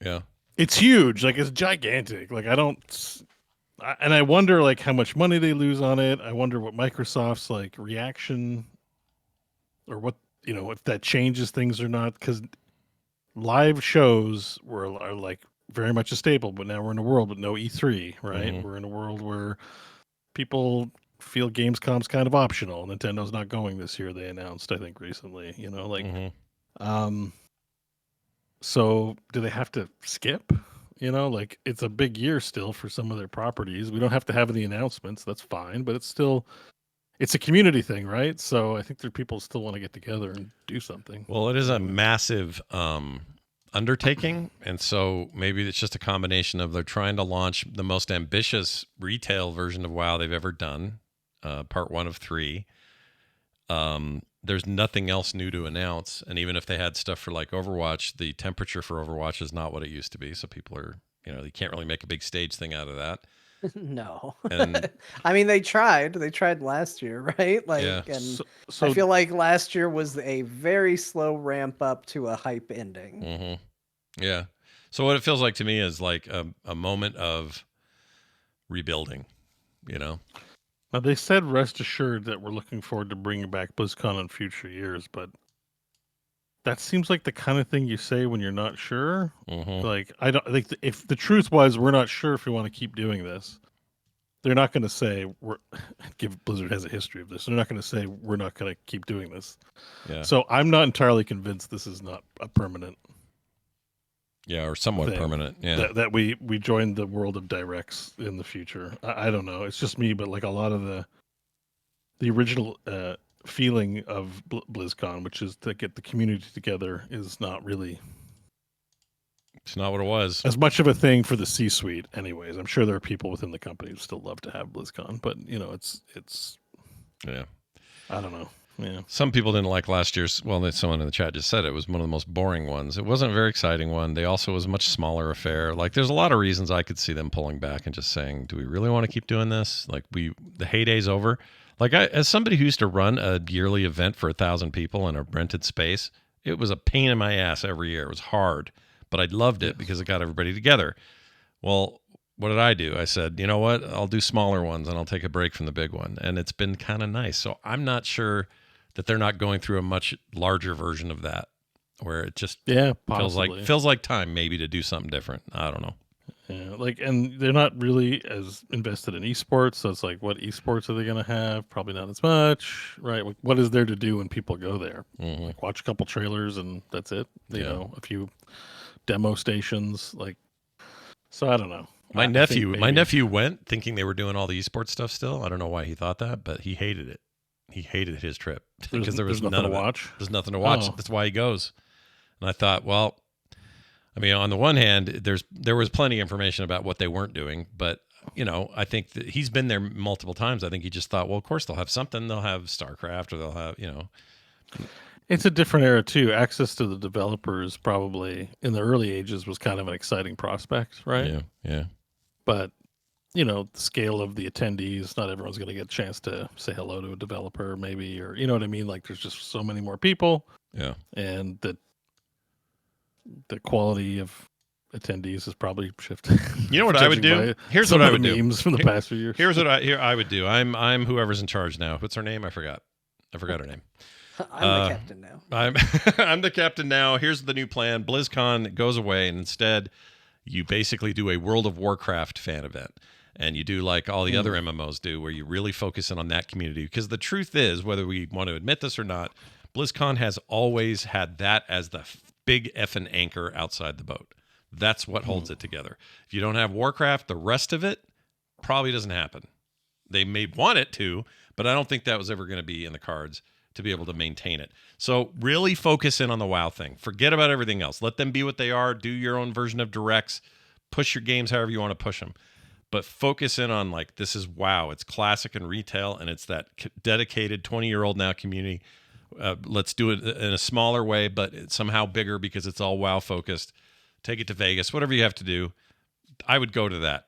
Yeah. It's huge. Like it's gigantic. Like and I wonder like how much money they lose on it. I wonder what Microsoft's like reaction or what, if that changes things or not. Cause live shows are like very much a staple, but now we're in a world with no E3, right? We're in a world where people feel Gamescom's kind of optional. Nintendo's not going this year, they announced, I think, recently. So do they have to skip? Like it's a big year still for some of their properties. We don't have to have any announcements, that's fine, but it's a community thing, right? So I think there people still want to get together and do something. Well, it is a massive undertaking, and so maybe it's just a combination of they're trying to launch the most ambitious retail version of WoW they've ever done, part 1 of 3. There's nothing else new to announce, and even if they had stuff for like Overwatch, the temperature for Overwatch is not what it used to be, so people are, they can't really make a big stage thing out of that. No. And I mean, they tried last year, right? Like, yeah. and I feel like last year was a very slow ramp up to a hype ending. Yeah. So what it feels like to me is like a moment of rebuilding, Now they said rest assured that we're looking forward to bringing back BlizzCon in future years, but that seems like the kind of thing you say when you're not sure. Like I don't like if the truth was we're not sure if we want to keep doing this, they're not going to say give Blizzard has a history of this. They're not going to say we're not going to keep doing this. Yeah. So I'm not entirely convinced this is not a permanent. Yeah, or somewhat permanent. Yeah. That we join the world of directs in the future. I don't know. It's just me, but like a lot of the original feeling of BlizzCon, which is to get the community together, is not really. It's not what it was. As much of a thing for the C-suite, anyways. I'm sure there are people within the company who still love to have BlizzCon, but it's. Yeah. I don't know. Yeah. Some people didn't like last year's. Well, someone in the chat just said it was one of the most boring ones. It wasn't a very exciting one. They also was a much smaller affair. Like, there's a lot of reasons I could see them pulling back and just saying, "Do we really want to keep doing this? Like, the heyday's over." Like, as somebody who used to run a yearly event for 1,000 people in a rented space, it was a pain in my ass every year. It was hard, but I loved it because it got everybody together. Well, what did I do? I said, you know what? I'll do smaller ones and I'll take a break from the big one. And it's been kind of nice. So I'm not sure that they're not going through a much larger version of that, where it just feels like time maybe to do something different. I don't know. Yeah, like, and they're not really as invested in esports, so it's like, what esports are they going to have? Probably not as much, right? Like, what is there to do when people go there? Like, watch a couple trailers and that's it. You know, a few demo stations, like. So I don't know. My nephew went thinking they were doing all the esports stuff still. I don't know why he thought that, but he hated it. He hated his trip because there was nothing to watch. There's nothing to watch. That's why he goes. And I thought, well, I mean, on the one hand, there was plenty of information about what they weren't doing, but I think that he's been there multiple times. I think he just thought, well, of course they'll have something. They'll have StarCraft, or they'll have, It's a different era too. Access to the developers probably in the early ages was kind of an exciting prospect, right? Yeah. But the scale of the attendees, not everyone's going to get a chance to say hello to a developer, maybe, or you know what I mean. Like, there's just so many more people. Yeah, and the quality of attendees has probably shifted. You know what I would do? Here's what I would do. Memes from the past few years. Here's what I would do. I'm whoever's in charge now. What's her name? I forgot her name. I'm the captain now. I'm the captain now. Here's the new plan. BlizzCon goes away, and instead you basically do a World of Warcraft fan event. And you do like all the other MMOs do, where you really focus in on that community. Because the truth is, whether we want to admit this or not, BlizzCon has always had that as the big effing anchor outside the boat. That's what holds it together. If you don't have Warcraft, the rest of it probably doesn't happen. They may want it to, but I don't think that was ever going to be in the cards to be able to maintain it. So really focus in on the WoW thing. Forget about everything else. Let them be what they are. Do your own version of directs. Push your games however you want to push them. But focus in on, like, this is WoW. It's classic and retail, and it's that dedicated 20-year-old now community. Let's do it in a smaller way, but it's somehow bigger because it's all WoW focused. Take it to Vegas, whatever you have to do. I would go to that.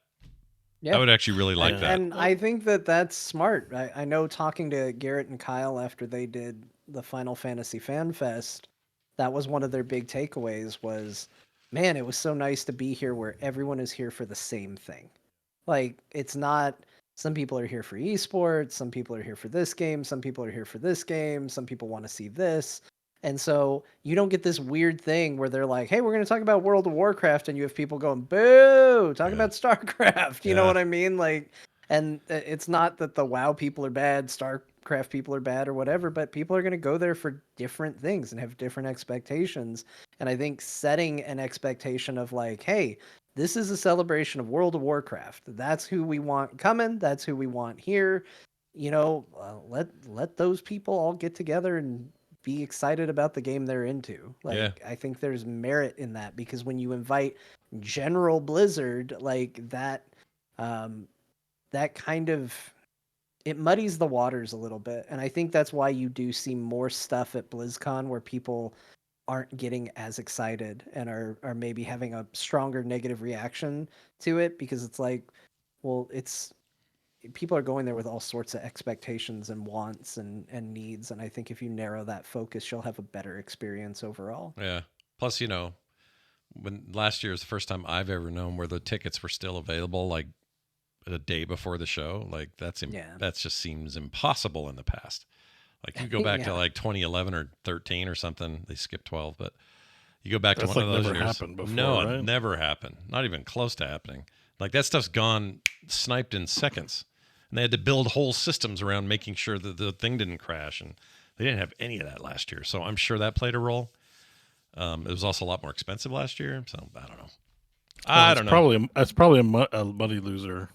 Yeah. I would actually really like that. And I think that that's smart. I know, talking to Garrett and Kyle after they did the Final Fantasy Fan Fest, that was one of their big takeaways was, man, it was so nice to be here where everyone is here for the same thing. Like, it's not, some people are here for esports, some people are here for this game, some people are here for this game, some people want to see this. And so you don't get this weird thing where they're like, hey, we're going to talk about World of Warcraft, and you have people going, boo, talk about StarCraft. You know what I mean? Like, and it's not that the WoW people are bad, StarCraft people are bad or whatever, but people are going to go there for different things and have different expectations. And I think setting an expectation of like, hey, this is a celebration of World of Warcraft. That's who we want coming. That's who we want here. You know, let those people all get together and be excited about the game they're into. Like, I think there's merit in that, because when you invite General Blizzard, like that, that kind of, it muddies the waters a little bit. And I think that's why you do see more stuff at BlizzCon where people aren't getting as excited and are maybe having a stronger negative reaction to it, because it's like, well, it's, people are going there with all sorts of expectations and wants and needs. And I think if you narrow that focus, you'll have a better experience overall. Yeah. Plus, you know, when last year was the first time I've ever known where the tickets were still available, like a day before the show. Like that's just seems impossible in the past. Like you go back to like 2011 or 13 or something. They skipped 12, but you go back to one of those years. Happened before, no, right? It never happened. Not even close to happening. Like that stuff's gone, sniped in seconds. And they had to build whole systems around making sure that the thing didn't crash. And they didn't have any of that last year. So I'm sure that played a role. It was also a lot more expensive last year. So I don't know. I don't know. It's probably a money loser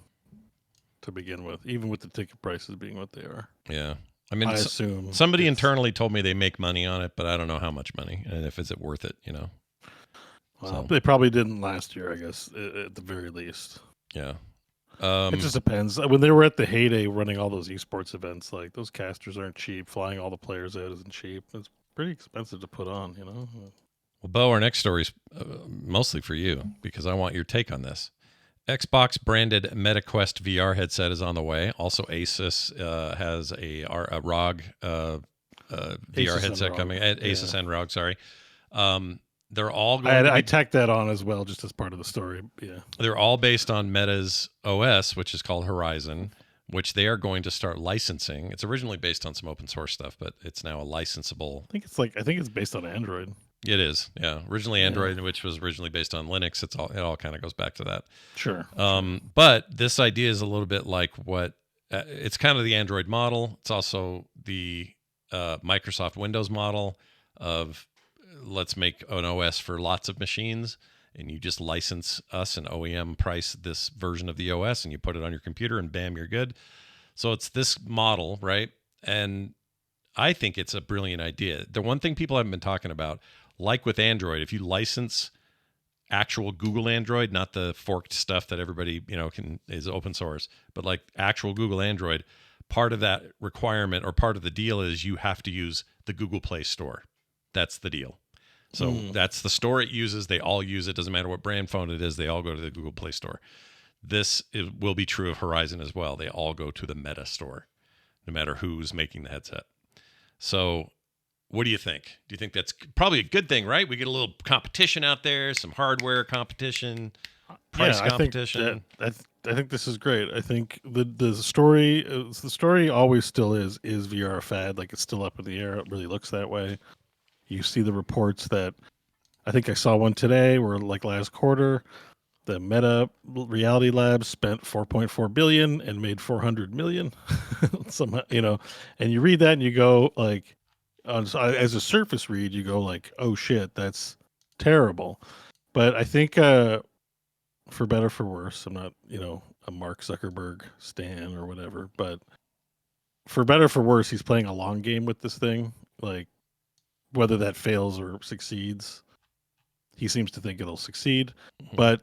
to begin with, even with the ticket prices being what they are. Yeah. I mean, I assume somebody internally told me they make money on it, but I don't know how much money and if is it worth it, you know. Well, they probably didn't last year, I guess, at the very least. Yeah. It just depends. When they were at the heyday running all those esports events, like those casters aren't cheap. Flying all the players out isn't cheap. It's pretty expensive to put on, you know. Well, Bo, our next story is mostly for you because I want your take on this. Xbox branded MetaQuest VR headset is on the way. Also, Asus has a ROG VR headset coming. Asus and ROG, sorry. They're all going I tacked that on as well, just as part of the story. Yeah, they're all based on Meta's OS, which is called Horizon, which they are going to start licensing. It's originally based on some open source stuff, but it's now a licensable. I think it's based on Android. It is, yeah. Originally Android, which was originally based on Linux. It all kind of goes back to that. Sure. But this idea is a little bit like what it's kind of the Android model. It's also the Microsoft Windows model of let's make an OS for lots of machines, and you just license us an OEM price this version of the OS, and you put it on your computer, and bam, you're good. So it's this model, right? And I think it's a brilliant idea. The one thing people haven't been talking about, like with Android, if you license actual Google Android, not the forked stuff that everybody, is open source, but like actual Google Android, part of that requirement or part of the deal is you have to use the Google Play Store. That's the deal. So that's the store it uses. They all use it. Doesn't matter what brand phone it is. They all go to the Google Play Store. Will be true of Horizon as well. They all go to the Meta Store, no matter who's making the headset. So what do you think? Do you think that's probably a good thing, right? We get a little competition out there, some hardware competition. price I think competition. I think this is great. I think the story always still is VR a fad? Like it's still up in the air. It really looks that way. You see the reports that I think I saw one today where like last quarter the Meta Reality Labs spent 4.4 billion and made 400 million. Somehow, and you read that and you go like, as a surface read, you go like, oh shit, that's terrible. But I think, for better for worse, I'm not, a Mark Zuckerberg stan or whatever, but for better for worse, he's playing a long game with this thing. Like whether that fails or succeeds, he seems to think it'll succeed. But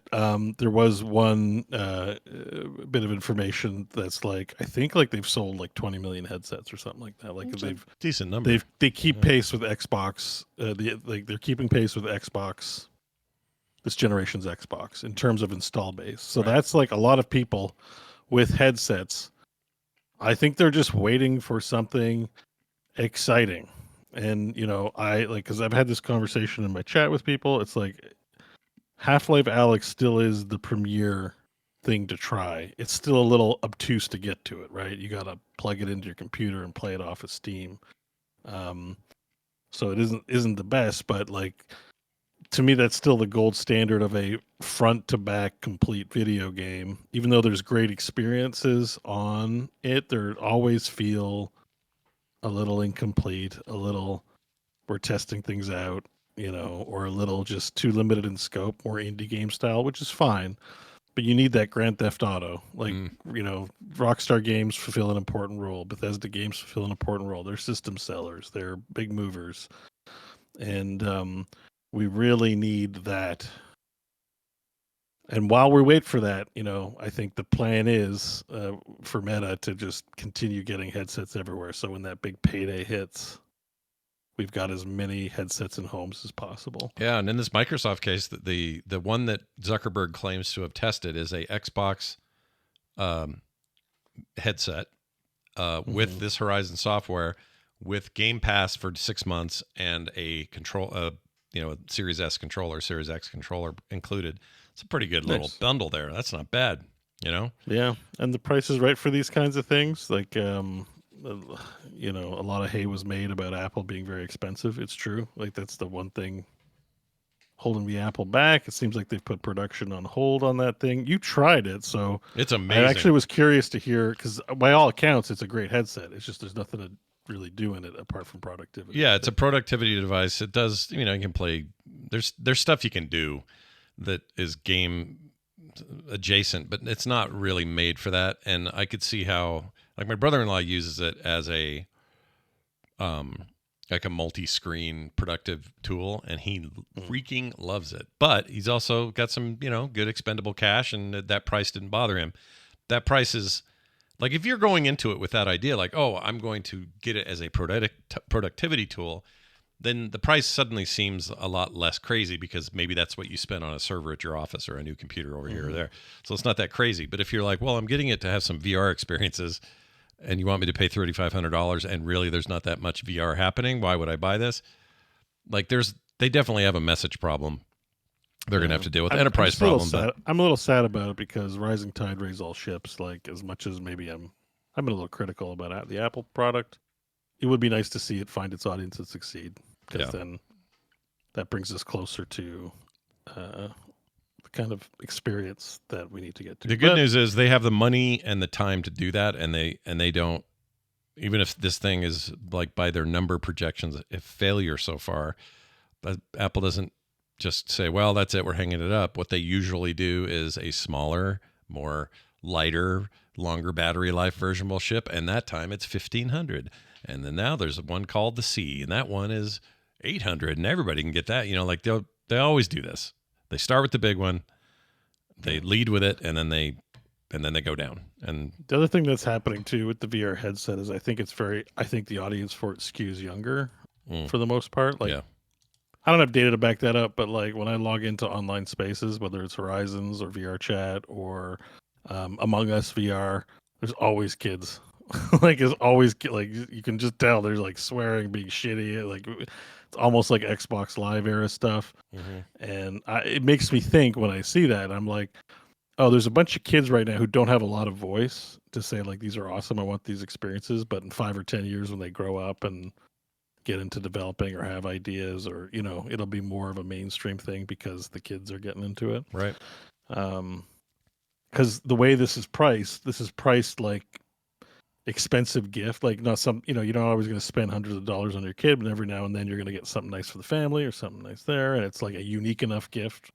there was one bit of information that's like, I think like they've sold like 20 million headsets or something like that. Like they've decent number. They keep pace with Xbox. They're keeping pace with Xbox, this generation's Xbox, in terms of install base. So that's like a lot of people with headsets. I think they're just waiting for something exciting. And I like, because I've had this conversation in my chat with people. It's like Half-Life Alyx still is the premier thing to try. It's still a little obtuse to get to it, right? You got to plug it into your computer and play it off of Steam. So it isn't the best, but like to me, that's still the gold standard of a front to back complete video game. Even though there's great experiences on it, there always feel a little incomplete, a little we're testing things out, or a little just too limited in scope, more indie game style, which is fine. But you need that Grand Theft Auto. Like, Rockstar games fulfill an important role. Bethesda games fulfill an important role. They're system sellers. They're big movers. And we really need that. And while we wait for that, I think the plan is for Meta to just continue getting headsets everywhere. So when that big payday hits, we've got as many headsets in homes as possible. Yeah, and in this Microsoft case, the one that Zuckerberg claims to have tested is a Xbox headset with this Horizon software, with Game Pass for 6 months and a Series S controller, Series X controller included. It's a pretty good little bundle there. That's not bad, Yeah, and the price is right for these kinds of things. Like, a lot of hay was made about Apple being very expensive. It's true. Like that's the one thing holding the Apple back. It seems like they've put production on hold on that thing. You tried it, so it's amazing. I actually was curious to hear, because by all accounts, it's a great headset. It's just there's nothing to really do in it apart from productivity. Yeah, it's a productivity device. It does, you can play. There's stuff you can do that is game adjacent, but it's not really made for that. And I could see how, like, my brother-in-law uses it as a like a multi-screen productive tool, and he freaking loves it. But he's also got some, good expendable cash, and that price didn't bother him. That price is like, if you're going into it with that idea, like, oh, I'm going to get it as a productivity tool, then the price suddenly seems a lot less crazy, because maybe that's what you spend on a server at your office or a new computer over here or there. So it's not that crazy. But if you're like, well, I'm getting it to have some VR experiences, and you want me to pay $3,500, and really there's not that much VR happening, why would I buy this? Like, they definitely have a message problem. They're going to have to deal with enterprise problem. I'm a little sad about it, because rising tide raises all ships. Like, as much as maybe I'm a little critical about the Apple product, it would be nice to see it find its audience and succeed, because then that brings us closer to the kind of experience that we need to get to. The good news is they have the money and the time to do that, and they don't, even if this thing is, like, by their number projections, a failure so far, but Apple doesn't just say, well, that's it, we're hanging it up. What they usually do is a smaller, more lighter, longer battery life version will ship, and that time it's $1,500. And then now there's one called the C, and that one is $800, and everybody can get that. Like they always do this. They start with the big one, they lead with it, and then they go down. And the other thing that's happening too with the VR headset is I think the audience for it skews younger for the most part. Like, I don't have data to back that up, but like when I log into online spaces, whether it's Horizons or VR Chat or Among Us VR, there's always kids like is always like you can just tell there's like swearing, being shitty, like it's almost like Xbox Live era stuff. And it makes me think when I see that, I'm like, oh, there's a bunch of kids right now who don't have a lot of voice to say like these are awesome, I want these experiences, but in 5 or 10 years when they grow up and get into developing or have ideas, or it'll be more of a mainstream thing because the kids are getting into it, Right. Because the way this is priced like expensive gift, like not some, you're not always going to spend hundreds of dollars on your kid, but every now and then you're going to get something nice for the family or something nice there, and it's like a unique enough gift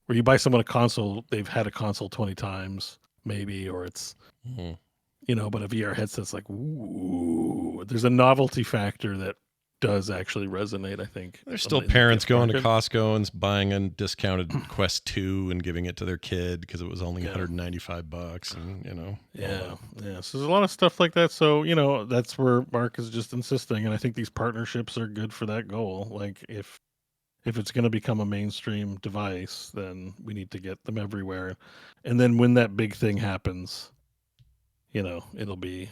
where you buy someone a console, they've had a console 20 times maybe, or it's but a VR headset's like, ooh, there's a novelty factor that does actually resonate, I think. There's still parents going to Costco and buying a discounted Quest 2 and giving it to their kid because it was only $195, and Yeah. So there's a lot of stuff like that. So that's where Mark is just insisting, and I think these partnerships are good for that goal. Like if it's going to become a mainstream device, then we need to get them everywhere, and then when that big thing happens, it'll be.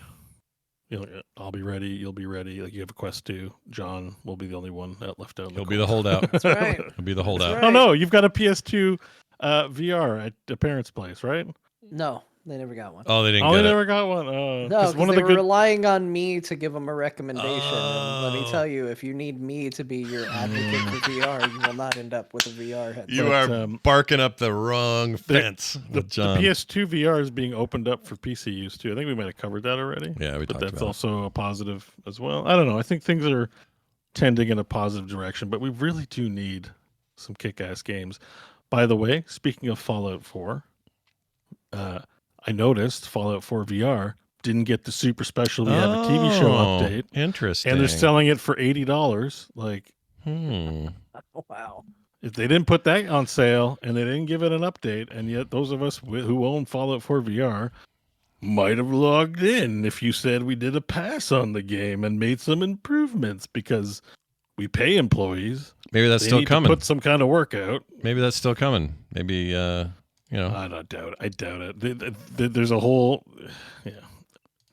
I'll be ready. You'll be ready. Like you have a Quest 2. John will be the only one left out. He'll be the holdout. That's right. He'll be the holdout. Right. Oh no, you've got a PS2 VR at the parents' place, right? No, they never got one. Oh, they didn't. They get never got one. No, because they were relying on me to give them a recommendation. And let me tell you, if you need me to be your advocate for VR, you will not end up with a VR headset. You are barking up the wrong fence. The John. PS2 VR is being opened up for PC use too. I think we might have covered that already. Yeah, we talked about it. But that's also a positive as well. I don't know. I think things are tending in a positive direction, but we really do need some kick-ass games. By the way, speaking of Fallout 4, I noticed Fallout 4 VR didn't get the super special We Have a TV show update. Interesting. And they're selling it for $80. Like, Wow. If they didn't put that on sale and they didn't give it an update, and yet those of us who own Fallout 4 VR might have logged in if you said we did a pass on the game and made some improvements because we pay employees. Maybe that's still coming. Put some kind of work out. Maybe that's still coming. Maybe I doubt it. I doubt it. There's a whole,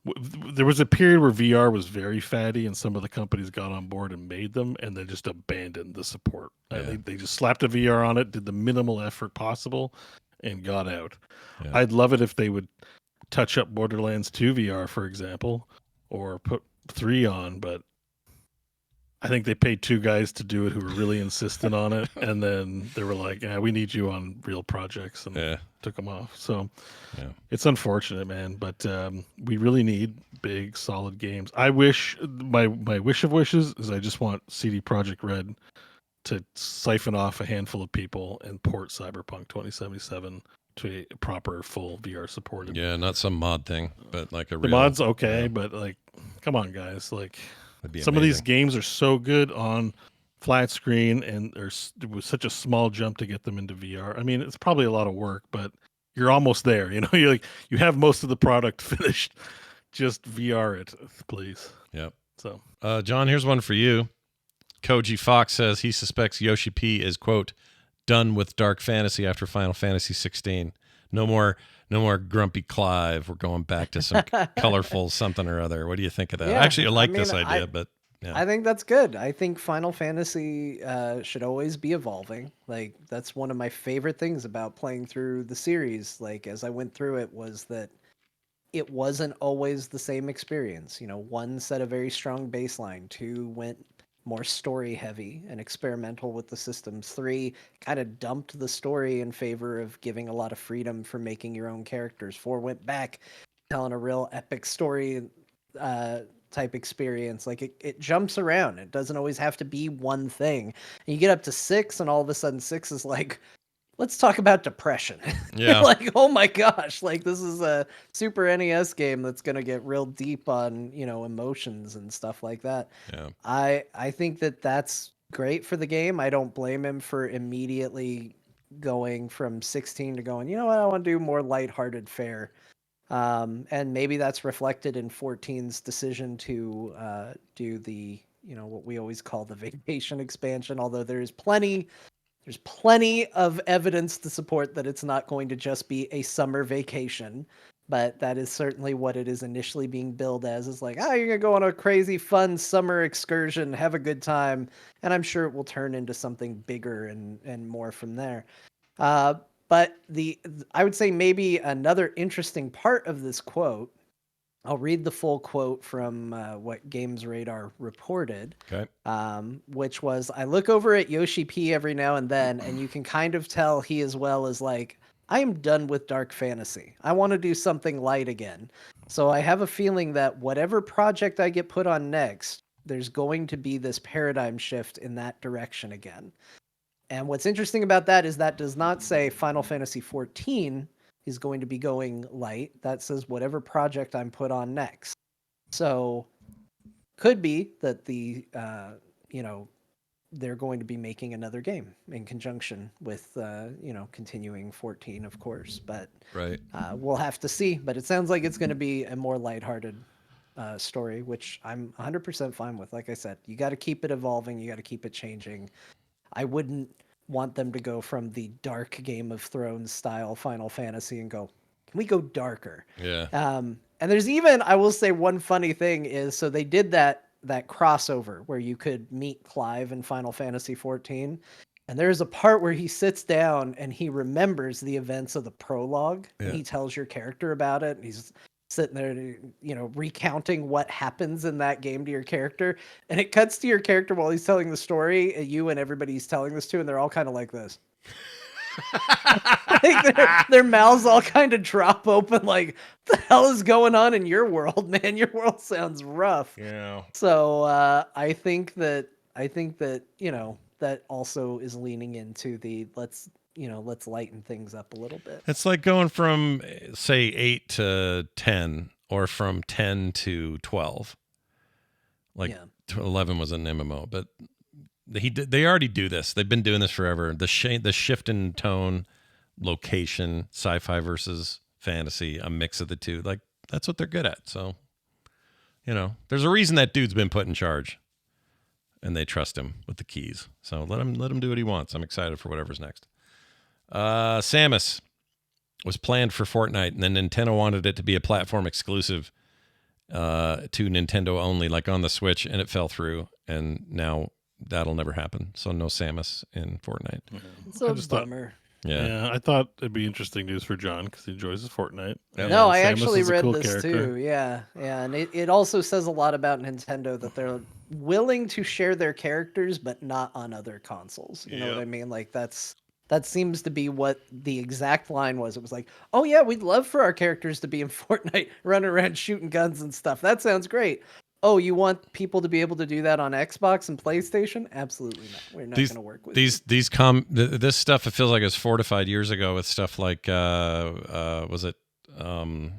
There was a period where VR was very fatty, and some of the companies got on board and made them, and then just abandoned the support. Yeah. They just slapped a VR on it, did the minimal effort possible, and got out. Yeah. I'd love it if they would touch up Borderlands 2 VR, for example, or put 3 on, but I think they paid 2 guys to do it who were really insistent on it, and then they were like, "Yeah, we need you on real projects," and took them off. So it's unfortunate, man, but we really need big, solid games. I wish my wish of wishes is I just want CD Projekt Red to siphon off a handful of people and port Cyberpunk 2077 to a proper full VR supported. Yeah, not some mod thing, but like a real. The mod's okay, but like, come on, guys, like. Some of these games are so good on flat screen, and it was such a small jump to get them into VR. I mean, it's probably a lot of work, but you're almost there. You're like, you have most of the product finished. Just VR it, please. Yep. So, John, here's one for you. Koji Fox says he suspects Yoshi P is, quote, done with dark fantasy after Final Fantasy 16. No more grumpy Clive. We're going back to some colorful something or other. What do you think of that? Yeah, Actually, I like this idea, but yeah. I think that's good. I think Final Fantasy should always be evolving. Like, that's one of my favorite things about playing through the series. Like, as I went through it, was that it wasn't always the same experience. 1 set a very strong baseline. 2 went more story heavy and experimental with the systems. 3 kind of dumped the story in favor of giving a lot of freedom for making your own characters. 4 went back, telling a real epic story type experience. Like it jumps around. It doesn't always have to be one thing. And you get up to 6 and all of a sudden 6 is like, let's talk about depression. Yeah. Like, oh my gosh, like this is a Super NES game that's going to get real deep on, emotions and stuff like that. Yeah. I think that's great for the game. I don't blame him for immediately going from 16 to going, you know what, I want to do more lighthearted fare. And maybe that's reflected in 14's decision to do the, what we always call the vacation expansion, although there's plenty of evidence to support that it's not going to just be a summer vacation. but that is certainly what it is initially being billed as. Is like, oh, you're gonna go on a crazy, fun summer excursion, have a good time, and I'm sure it will turn into something bigger and more from there. But I would say maybe another interesting part of this quote. I'll read the full quote from what Games Radar reported, Okay. which was, I look over at Yoshi P every now and then, and you can kind of tell he as well is like, I am done with dark fantasy. I want to do something light again. So I have a feeling that whatever project I get put on next, there's going to be this paradigm shift in that direction again. And what's interesting about that is that does not say Final Fantasy XIV is going to be going light. That says whatever project I'm put on next. So could be that they're going to be making another game in conjunction with, continuing 14, of course. But Right. We'll have to see. But it sounds like it's going to be a more lighthearted story, which I'm 100% fine with. Like I said, you got to keep it evolving. You got to keep it changing. I wouldn't want them to go from the dark Game of Thrones style Final Fantasy and go, can we go darker? Yeah. And there's even, I will say, one funny thing is, so they did that crossover where you could meet Clive in Final Fantasy 14. And there's a part where he sits down and he remembers the events of the prologue. Yeah. And he tells your character about it. And he's sitting there, recounting what happens in that game to your character. And it cuts to your character while he's telling the story, you and everybody he's telling this to, and they're all kind of like this. Like their mouths all kind of drop open, like, what the hell is going on in your world, man? Your world sounds rough. Yeah. So I think that that also is leaning into the let's lighten things up a little bit. It's like going from, say, 8 to 10, or from 10 to 12. Like 11 was an MMO, but they already do this. They've been doing this forever. The shift in tone, location, sci-fi versus fantasy, a mix of the two. Like, that's what they're good at. So, there's a reason that dude's been put in charge, and they trust him with the keys. So let him do what he wants. I'm excited for whatever's next. Samus was planned for Fortnite, and then Nintendo wanted it to be a platform exclusive to Nintendo only, like on the Switch, and it fell through, and now that'll never happen. So no Samus in Fortnite. It's a bummer. Yeah, I thought it'd be interesting news for John because he enjoys his Fortnite. No, I actually read this too. Yeah, and it also says a lot about Nintendo that they're willing to share their characters, but not on other consoles. You know what I mean? Like that seems to be what the exact line was. It was like, oh yeah, we'd love for our characters to be in Fortnite, running around shooting guns and stuff. That sounds great. Oh, you want people to be able to do that on Xbox and PlayStation? Absolutely not. We're not going to work with this stuff. It feels like it was 4 to 5 years ago with stuff like was it Soul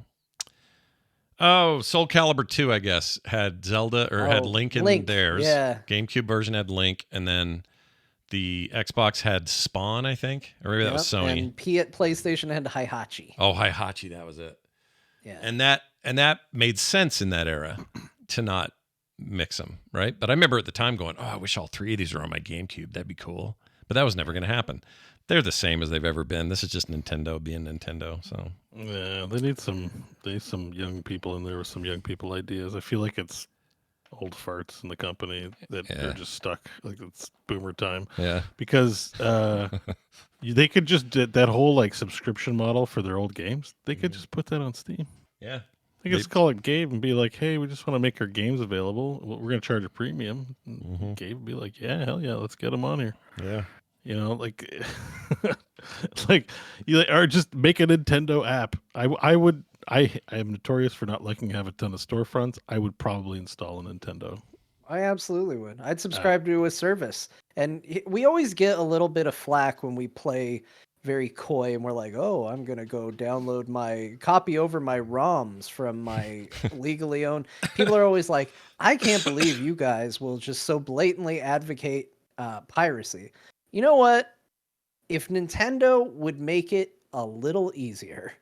Calibur 2, I guess, had Zelda or had Link in theirs. Yeah. GameCube version had Link, and then the Xbox had Spawn, I think, or maybe that was Sony. And PlayStation had Heihachi. Oh, Heihachi, that was it. Yeah. And that made sense in that era to not mix them, right? But I remember at the time going, oh, I wish all 3 of these were on my GameCube. That'd be cool. But that was never going to happen. They're the same as they've ever been. This is just Nintendo being Nintendo. So yeah, they need some young people in there with some young people ideas. I feel like it's old farts in the company that they're just stuck. Like it's boomer time. Yeah. Because they could just do that whole like subscription model for their old games. They could just put that on Steam. Yeah. I guess call it Gabe and be like, hey, we just want to make our games available. We're going to charge a premium. Mm-hmm. Gabe would be like, yeah, hell yeah, let's get them on here. Yeah. Like, or just make a Nintendo app. I am notorious for not liking to have a ton of storefronts. I would probably install a Nintendo. I absolutely would. I'd subscribe to a service. And we always get a little bit of flack when we play very coy and we're like, oh, I'm going to go copy over my ROMs from my legally owned. People are always like, I can't believe you guys will just so blatantly advocate piracy. You know what? If Nintendo would make it a little easier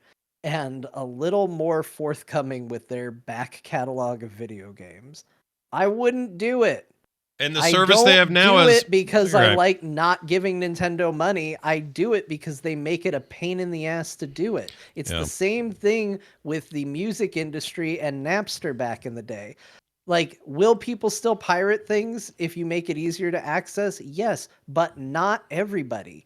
and a little more forthcoming with their back catalog of video games, I wouldn't do it. And the I service don't they have now do is it because I right. like not giving Nintendo money. I do it because they make it a pain in the ass to do it. It's Yeah. the same thing with the music industry and Napster back in the day. Like, will people still pirate things if you make it easier to access? Yes, but not everybody.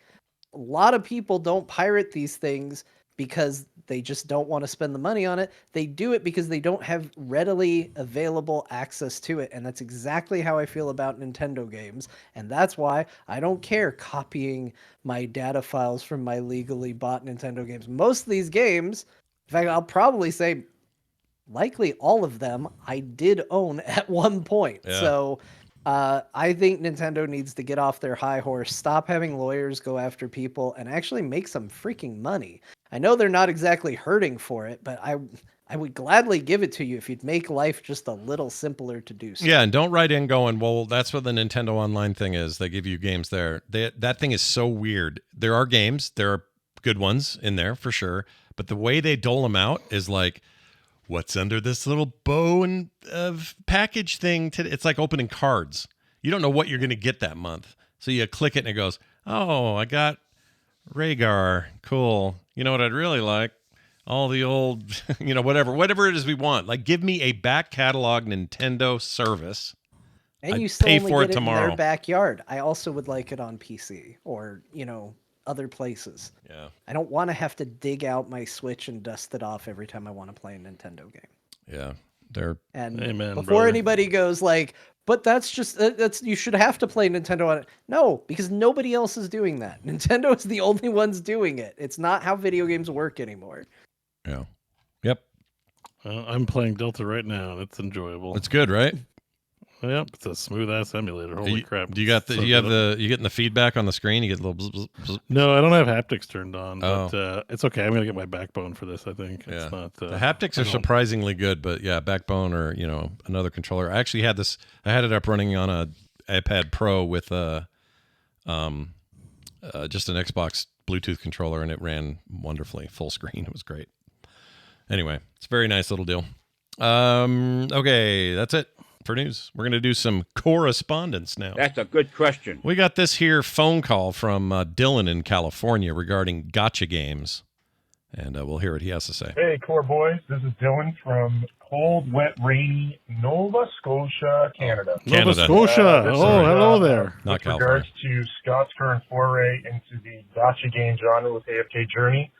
A lot of people don't pirate these things because they just don't want to spend the money on it. They do it because they don't have readily available access to it. And that's exactly how I feel about Nintendo games. And that's why I don't care copying my data files from my legally bought Nintendo games. Most of these games, in fact, I'll probably say likely all of them, I did own at one point. Yeah. So I think Nintendo needs to get off their high horse, stop having lawyers go after people, and actually make some freaking money. I know they're not exactly hurting for it, but I would gladly give it to you if you'd make life just a little simpler to do so. Yeah, and don't write in going, well, that's what the Nintendo Online thing is. They give you games there. That thing is so weird. There are games. There are good ones in there for sure. But the way they dole them out is like, what's under this little bow and package thing? It's like opening cards. You don't know what you're going to get that month. So you click it and it goes, oh, I got Rhaegar. Cool. You know what I'd really like? All the old, whatever it is we want. Like, give me a back catalog Nintendo service. And you I'd still pay only for get it it in tomorrow. their backyard. I also would like it on PC or, other places. Yeah. I don't want to have to dig out my Switch and dust it off every time I want to play a Nintendo game. Yeah. They're And Amen, before brother. anybody goes like, but that's just you should have to play Nintendo on it. No, because nobody else is doing that. Nintendo is the only ones doing it. It's not how video games work anymore. yeah. Yep. I'm playing Delta right now. It's enjoyable. It's good, right? Yep, it's a smooth ass emulator. Holy crap! Do you got It's so you have good. you getting the feedback on the screen? You get a little bzz, bzz, bzz. No, I don't have haptics turned on, Oh. but it's okay. I'm gonna get my backbone for this. I think Yeah. it's not. The haptics I are don't- surprisingly good, but yeah, Backbone or another controller. I actually had this. I had it up running on a iPad Pro with just an Xbox Bluetooth controller, and it ran wonderfully, full screen. It was great. Anyway, it's a very nice little deal. Okay, that's it for news. We're gonna do some correspondence now. That's a good question. We got this here phone call from Dylan in California regarding gotcha games, and we'll hear what he has to say. Hey, Core Boys. This is Dylan from cold, wet, rainy Nova Scotia, Canada. Nova Canada. Scotia. This Oh, is, hello there. Not with regards to Scott's current foray into the gotcha game genre with AFK Journey,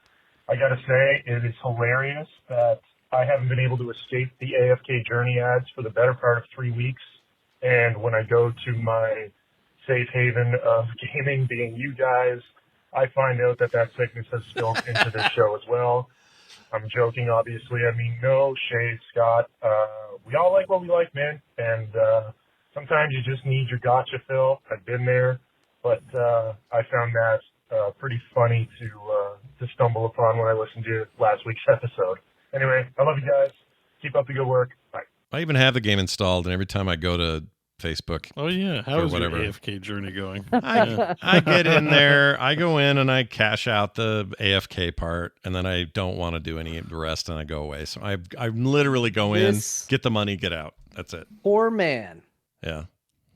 I gotta say, it is hilarious that I haven't been able to escape the AFK Journey ads for the better part of 3 weeks. And when I go to my safe haven of gaming, being you guys, I find out that sickness has spilled into this show as well. I'm joking, obviously. I mean, no shade, Scott. We all like what we like, man. And sometimes you just need your gotcha fill. I've been there. But I found that pretty funny to stumble upon when I listened to last week's episode. Anyway, I love you guys. Keep up the good work. Bye. I even have the game installed, and every time I go to Facebook, Oh yeah, Or how is whatever. your AFK journey going? I get in there, I go in, and I cash out the AFK part, and then I don't want to do any of the rest, and I go away. So I literally go This- in, get the money, get out. That's it. Poor man Yeah.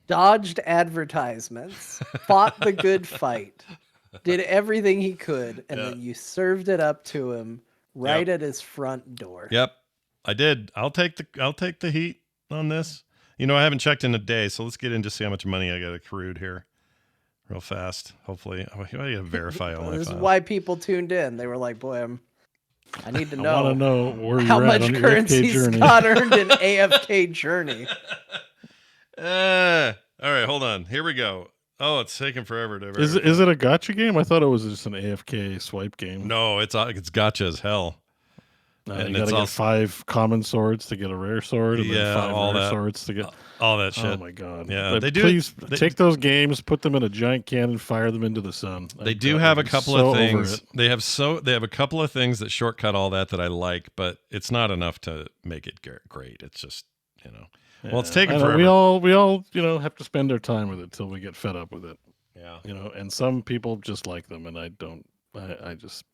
dodged advertisements, fought the good fight, did everything he could, and then you served it up to him right at his front door. Yep. I did. I'll take the heat on this. I haven't checked in a day, so let's get in to see how much money I got accrued here real fast. Hopefully. I gotta verify all my This is files. why people tuned in. They were like, boy, I need to I want to know know where how you're at much on your currency AFK journey. Scott earned in AFK Journey. All right, hold on. Here we go. Oh, it's taking forever to verify. Is it a gotcha game? I thought it was just an AFK swipe game. No, it's gotcha as hell. You and gotta it's get also 5 common swords to get a rare sword, and Yeah, then 5 all rare that. swords to get. All that shit. Oh my god! Yeah, But they do- Please they- take those games, put them in a giant cannon, fire them into the sun. They I'm do have a I'm couple so of over things. it. They have a couple of things that shortcut all that I like, but it's not enough to make it great. It's just, well, it's Yeah, taking I know, forever. We all have to spend our time with it till we get fed up with it. Yeah. And some people just like them, and I don't. I just.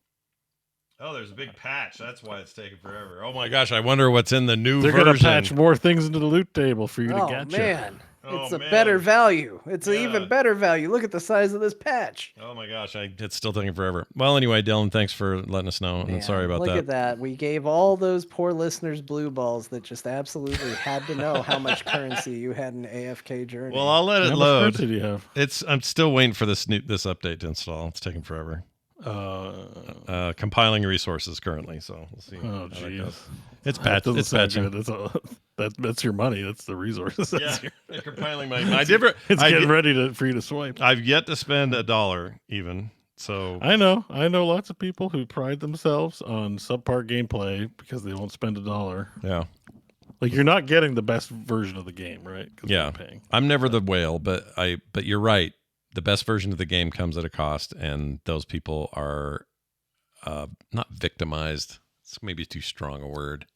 Oh, there's a big patch. That's why it's taking forever. Oh my gosh, I wonder what's in the new They're version. gonna patch more things into the loot table for you to Oh gotcha. man, It's a better value. It's an Yeah. even better value. Look at the size of this patch. Oh my gosh, it's still taking forever. Well, anyway, Dylan, thanks for letting us know, and Man, sorry about look that. at that. We gave all those poor listeners blue balls that just absolutely had to know how much currency you had in AFK Journey. Well, I'll let it How much load. currency do you have? I'm still waiting for this update to install. It's taking forever. Compiling resources currently, so we'll see. Oh, how that jeez. goes. It's That doesn't It's sound patching. good. That's your money. That's the resources. That's Yeah, your, compiling my. it's getting ready for you to swipe. I've yet to spend $1 even. So I know lots of people who pride themselves on subpar gameplay because they won't spend $1. yeah, Like you're not getting the best version of the game, right? 'Cause yeah. you're paying. I'm never the whale, but you're right. The best version of the game comes at a cost, and those people are not victimized. It's maybe too strong a word.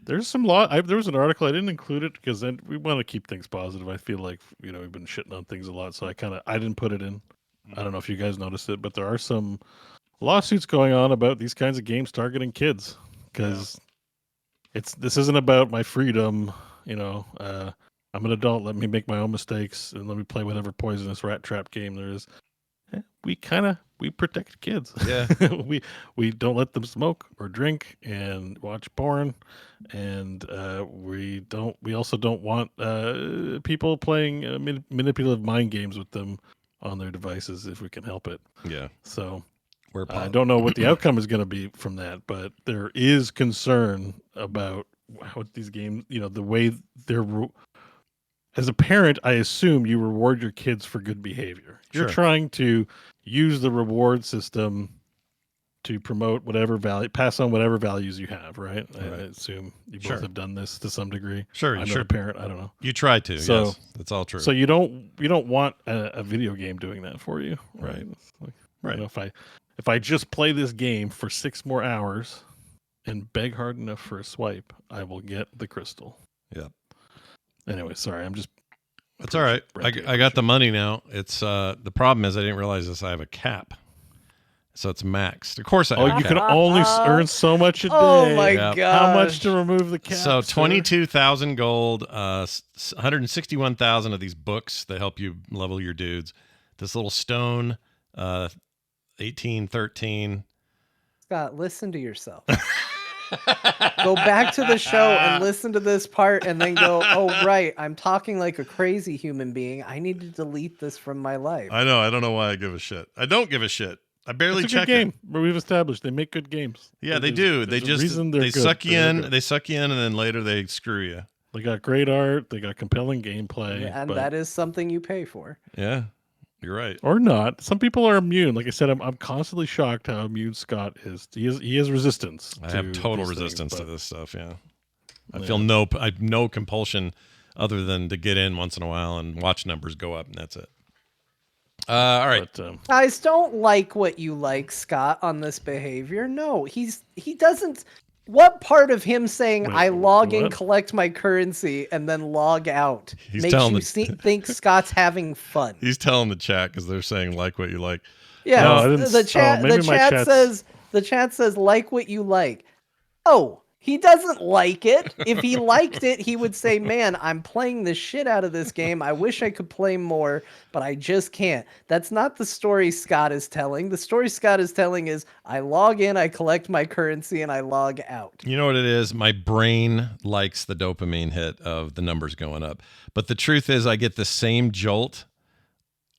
There's some there was an article I didn't include it because then we want to keep things positive. I feel like we've been shitting on things a lot, so I didn't put it in. I don't know if you guys noticed it, but there are some lawsuits going on about these kinds of games targeting kids because this isn't about my freedom. I'm an adult. Let me make my own mistakes and let me play whatever poisonous rat trap game there is. We protect kids. Yeah. we don't let them smoke or drink and watch porn, and we also don't want people playing manipulative mind games with them on their devices if we can help it. Yeah. So I I don't know what the outcome is going to be from that, but there is concern about how these games, the way they're. As a parent, I assume you reward your kids for good behavior. You're Sure. trying to use the reward system to promote whatever value, pass on whatever values you have, right? I assume you both have done this to some degree. Sure, I'm sure. not a parent. I don't know. You try to. So- yes, that's all true. So you don't want a video game doing that for you, right? It's like, Right. If I just play this game for 6 more hours and beg hard enough for a swipe, I will get the crystal. Yeah. Anyway, sorry, I'm just. It's all right. I got the money now. It's the problem is I didn't realize this. I have a cap, so it's maxed. Of course, I have a You cap. can only earn so much a day. Oh my Yeah. god! How much to remove the cap? So sir? 22,000 gold, 161,000 of these books that help you level your dudes. This little stone, 1813. Scott, listen to yourself. Go back to the show and listen to this part and then go, oh, right, I'm talking like a crazy human being. I need to delete this from my life. I know. I don't know why I give a shit. I don't give a shit. I barely It's a good check game. it. But we've established they make good games. Yeah, they do. There's They a reason they're they good. suck you They're in. good. They suck you in, and then later they screw you. They got great art. They got compelling gameplay. and but- that is something you pay for. Yeah, you're right. or not. Some people are immune. Like I said, I'm constantly shocked how immune Scott is. He has resistance. I have to total these resistance things, to this stuff. Yeah, I Yeah. feel I have no compulsion other than to get in once in a while and watch numbers go up, and that's it. All right. But, Guys, don't like what you like, Scott, on this behavior. No, he doesn't. What part of him saying Wait, I log in, what? collect my currency, and then log out He's makes telling you think Scott's having fun? He's telling the chat because they're saying like what you like. Yeah, No, I didn't the s- chat. oh, maybe the my chat chat's- says like what you like. Oh, he doesn't like it. If he liked it, he would say, "Man, I'm playing the shit out of this game. I wish I could play more, but I just can't." That's not the story Scott is telling. The story Scott is telling is, I log in, I collect my currency, and I log out. You know what it is? My brain likes the dopamine hit of the numbers going up. But the truth is I get the same jolt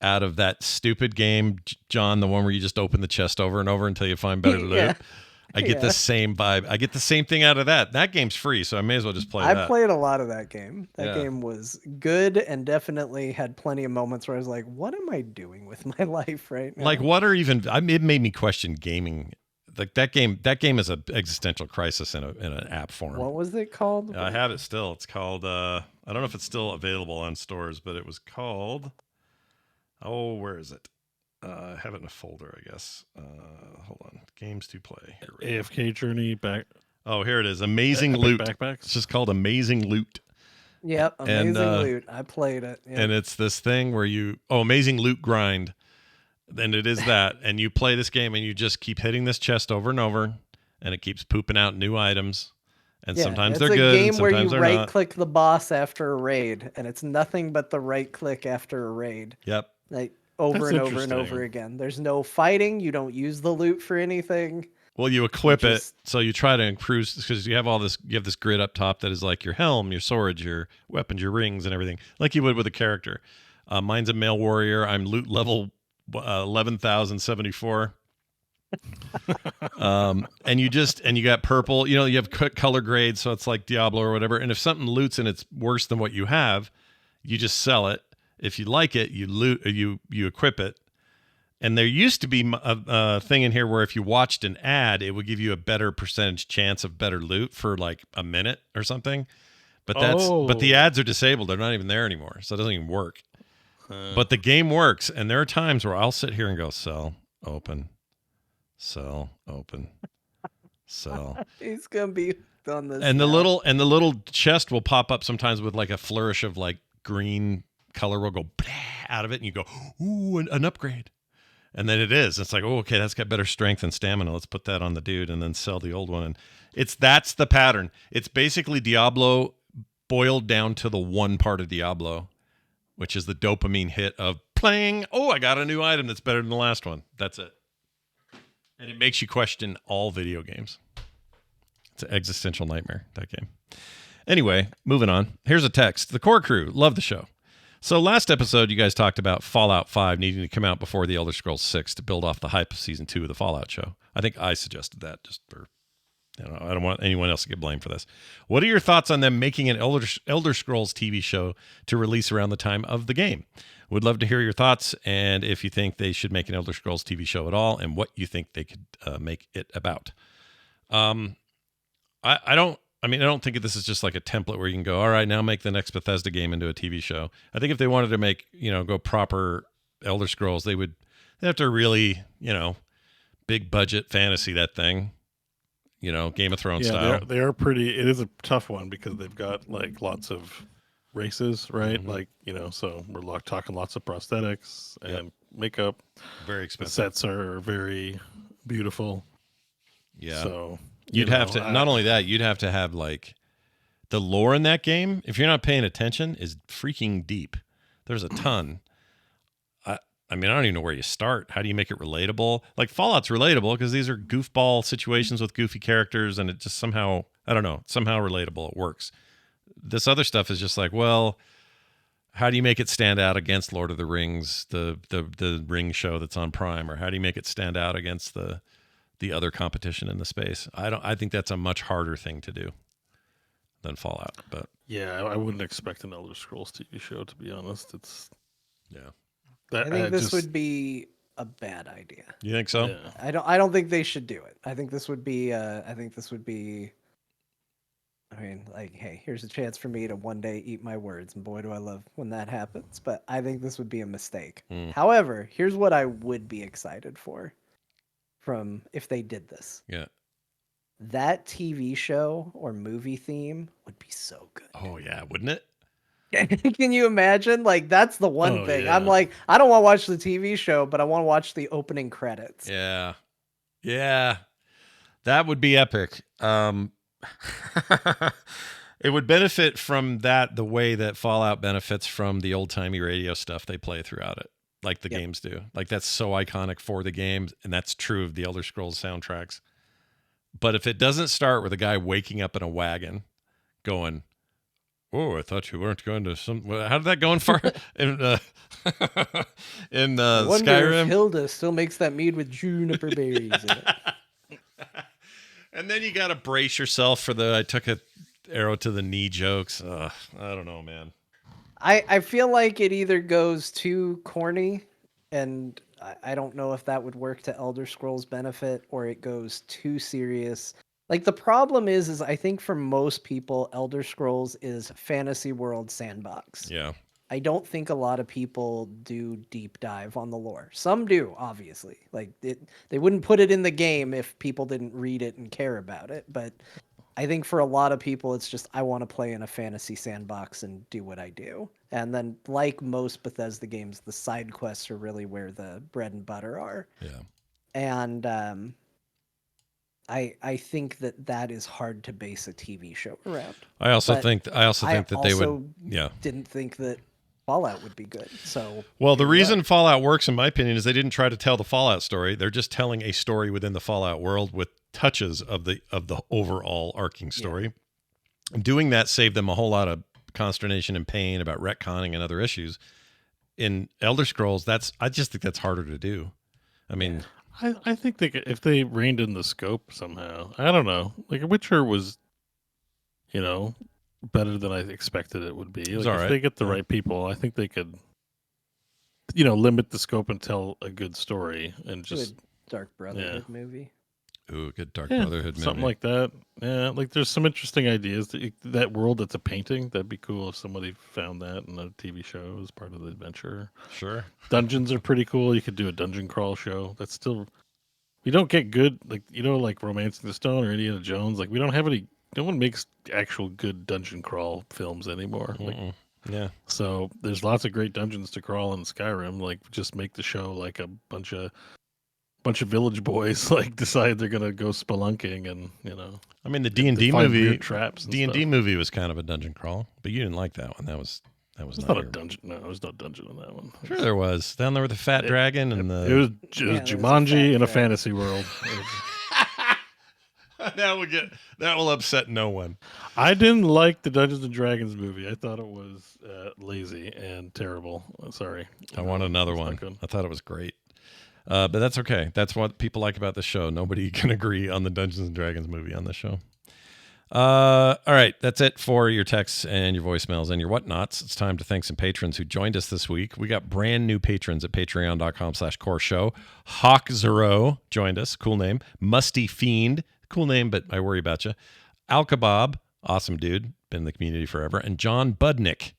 out of that stupid game, John, the one where you just open the chest over and over until you find better loot. Yeah. I get Yeah. the same vibe. I get the same thing out of that. That game's free, so I may as well just play I that. played a lot of that game. That Yeah. game was good and definitely had plenty of moments where I was like, what am I doing with my life right now? Like what are even it made me question gaming. Like that game is an existential crisis in an app form. What was it called? I have it still. It's called I don't know if it's still available on stores, but it was called where is it? I have it in a folder, I guess. Hold on. Games to play. Here we go. AFK Journey back. Oh, here it is. Amazing Epic Loot. Backpacks. It's just called Amazing Loot. Yep, And, amazing loot. I played it. Yeah. And it's this thing where Amazing Loot Grind. And it is that. And you play this game and you just keep hitting this chest over and over. And it keeps pooping out new items. And Yeah, sometimes it's they're a good, and game where you sometimes they're right not. click the boss after a raid, and it's nothing but the right click after a raid. Yep. Like over That's and over and over interesting. again. There's no fighting. You don't use the loot for anything. Well, you equip it, just- so you try to improve because you have all this. You have this grid up top that is like your helm, your swords, your weapons, your rings, and everything, like you would with a character. Mine's a male warrior. I'm loot level 11,074. And you got purple. You know, you have color grades, so it's like Diablo or whatever. And if something loots and it's worse than what you have, you just sell it. If you like it, you loot. You equip it. And there used to be a thing in here where if you watched an ad, it would give you a better percentage chance of better loot for like a minute or something. But the ads are disabled. They're not even there anymore. So it doesn't even work. But the game works. And there are times where I'll sit here and go, sell, open, sell, open, sell. He's gonna be on this. And the now. little chest will pop up sometimes with like a flourish of like green color will go blah out of it. And you go, ooh, an upgrade. And then it is. It's like, oh, okay, that's got better strength and stamina. Let's put that on the dude and then sell the old one. And that's the pattern. It's basically Diablo boiled down to the one part of Diablo, which is the dopamine hit of playing. Oh, I got a new item that's better than the last one. That's it. And it makes you question all video games. It's an existential nightmare, that game. Anyway, moving on. Here's a text. The core crew, love the show. So last episode, you guys talked about Fallout 5 needing to come out before The Elder Scrolls 6 to build off the hype of Season 2 of the Fallout show. I think I suggested that just for, I don't want anyone else to get blamed for this. What are your thoughts on them making an Elder Scrolls TV show to release around the time of the game? Would love to hear your thoughts and if you think they should make an Elder Scrolls TV show at all and what you think they could make it about. I don't think this is just like a template where you can go, all right, now make the next Bethesda game into a TV show. I think if they wanted to make, go proper Elder Scrolls, they'd have to really, big budget fantasy that thing, Game of Thrones style. They are pretty. It is a tough one because they've got like lots of races, right? Mm-hmm. Like, so we're talking lots of prosthetics and makeup. Very The expensive. sets are very beautiful. Yeah. So You'd have to, not only that, you'd have to have like the lore in that game, if you're not paying attention, is freaking deep. There's a ton. I don't even know where you start. How do you make it relatable? Like Fallout's relatable because these are goofball situations with goofy characters and it just somehow, I don't know, somehow relatable. It works. This other stuff is just like, well, how do you make it stand out against Lord of the Rings, the Ring show that's on Prime, or how do you make it stand out against the other competition in the space? I think that's a much harder thing to do than Fallout. But yeah, I wouldn't expect an Elder Scrolls TV show, to be honest. I think this would be a bad idea. You think so? Yeah. I don't think they should do it. I think this would be like, hey, here's a chance for me to one day eat my words, and boy do I love when that happens. But I think this would be a mistake. However, here's what I would be excited for from if they did this. Yeah. That TV show or movie theme would be so good. Oh yeah, wouldn't it? Can you imagine? Like, that's the one thing. Yeah. I'm like, I don't want to watch the TV show, but I want to watch the opening credits. Yeah. Yeah. That would be epic. It would benefit from that the way that Fallout benefits from the old-timey radio stuff they play throughout it, like the games do. Like, that's so iconic for the games, and that's true of the Elder Scrolls soundtracks. But if it doesn't start with a guy waking up in a wagon going, oh, I thought you weren't going to some. How did that go in in I wonder Skyrim? if Hilda still makes that mead with juniper berries in it. And then you got to brace yourself for the I took a arrow to the knee jokes. I don't know, man. I feel like it either goes too corny, and I don't know if that would work to Elder Scrolls' benefit, or it goes too serious. Like, the problem is I think for most people, Elder Scrolls is fantasy world sandbox. Yeah. I don't think a lot of people do deep dive on the lore. Some do, obviously. Like, they wouldn't put it in the game if people didn't read it and care about it. But I think for a lot of people, it's just, I want to play in a fantasy sandbox and do what I do. And then, like most Bethesda games, the side quests are really where the bread and butter are. Yeah. And I think that is hard to base a TV show around. I also But think that they would. also Yeah. didn't think that Fallout would be good. So Well, the here we reason are. Fallout works, in my opinion, is they didn't try to tell the Fallout story. They're just telling a story within the Fallout world with touches of the overall arcing story. And doing that saved them a whole lot of consternation and pain about retconning and other issues. In Elder Scrolls, I just think that's harder to do. I mean, I think they could, if they reined in the scope somehow. I don't know. Like Witcher was, better than I expected it would be. Like, all if right. they get the right people, I think they could, limit the scope and tell a good story and just Good Dark Brotherhood movie. ooh, good Dark Brotherhood movie. something like that. Yeah, like there's some interesting ideas. That world that's a painting, that'd be cool if somebody found that in a TV show as part of the adventure. Sure. Dungeons are pretty cool. You could do a dungeon crawl show. That's still, we don't get good, like Romancing the Stone or Indiana Jones. Like we don't have any, no one makes actual good dungeon crawl films anymore. Like, yeah. so there's lots of great dungeons to crawl in Skyrim. Like just make the show like a bunch of village boys like decide they're gonna go spelunking and I mean, the D&D find movie, weird traps. D&D movie was kind of a dungeon crawl, but you didn't like that one. That was It's not not a your... dungeon. No, there's no dungeon in that one. Sure, there was. Down there with the fat dragon and It the. was there was a Jumanji fat in a dragon. fantasy world. That will upset no one. I didn't like the Dungeons and Dragons movie. I thought it was lazy and terrible. Sorry. I want another It's not one. good. I thought it was great. But that's okay. That's what people like about the show. Nobody can agree on the Dungeons and Dragons movie on the show. All right. That's it for your texts and your voicemails and your whatnots. It's time to thank some patrons who joined us this week. We got brand new patrons at patreon.com/core show. Hawk Zero joined us. Cool name. Musty Fiend. Cool name, but I worry about you. Al Kebab. Awesome dude. Been in the community forever. And John Budnick.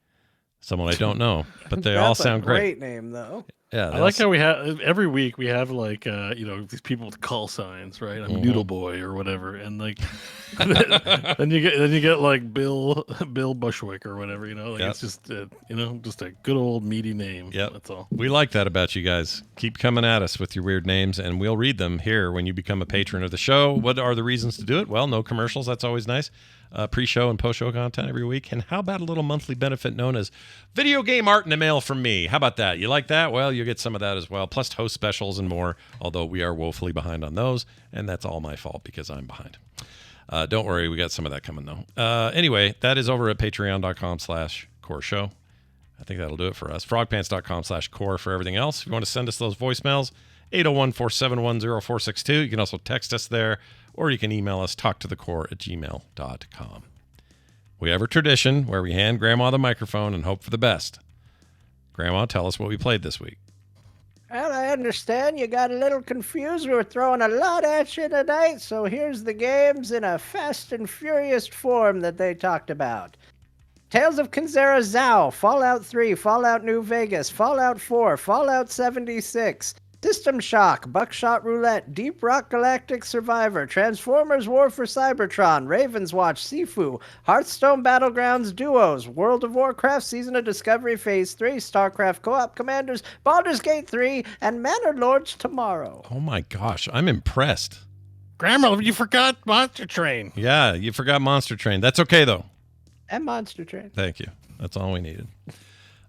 Someone I don't know, but they all That's a sound great. Great name though. Yeah, I like how we have every week we have like these people with call signs, right? I'm Noodle Boy or whatever, and like then you get like Bill Bushwick or whatever, like Yep. it's just just a good old meaty name. Yep. That's all. We like that about you guys. Keep coming at us with your weird names, and we'll read them here when you become a patron of the show. What are the reasons to do it? Well, no commercials. That's always nice. Pre-show and post-show content every week. And how about a little monthly benefit known as video game art in the mail from me? How about that? You like that? Well, you get some of that as well, plus host specials and more, although we are woefully behind on those, and that's all my fault because I'm behind. Don't worry, we got some of that coming, though. Anyway, that is over at patreon.com/core show. I think that'll do it for us. frogpants.com/core for everything else. If you want to send us those voicemails, 801-471-0462. You can also text us there, or you can email us, talktothecore@gmail.com. We have a tradition where we hand Grandma the microphone and hope for the best. Grandma, tell us what we played this week. Well, I understand you got a little confused. We were throwing a lot at you tonight, so here's the games in a fast and furious form that they talked about. Tales of Kenzera Zao, Fallout 3, Fallout New Vegas, Fallout 4, Fallout 76, System Shock, Buckshot Roulette, Deep Rock Galactic Survivor, Transformers War for Cybertron, Ravenswatch, Sifu, Hearthstone Battlegrounds Duos, World of Warcraft Season of Discovery Phase 3, StarCraft Co-op Commanders, Baldur's Gate 3, and Manor Lords Tomorrow. Oh my gosh, I'm impressed. Grandma, you forgot Monster Train. Yeah, you forgot Monster Train. That's okay, though. And Monster Train. Thank you. That's all we needed.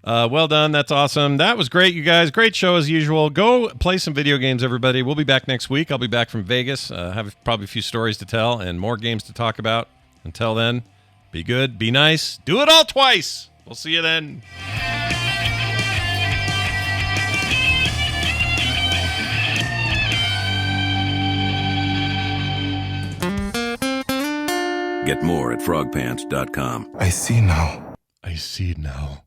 Well done. That's awesome. That was great, you guys. Great show as usual. Go play some video games, everybody. We'll be back next week. I'll be back from Vegas. Have probably a few stories to tell and more games to talk about. Until then, be good, be nice, do it all twice. We'll see you then. Get more at frogpants.com. I see now. I see now.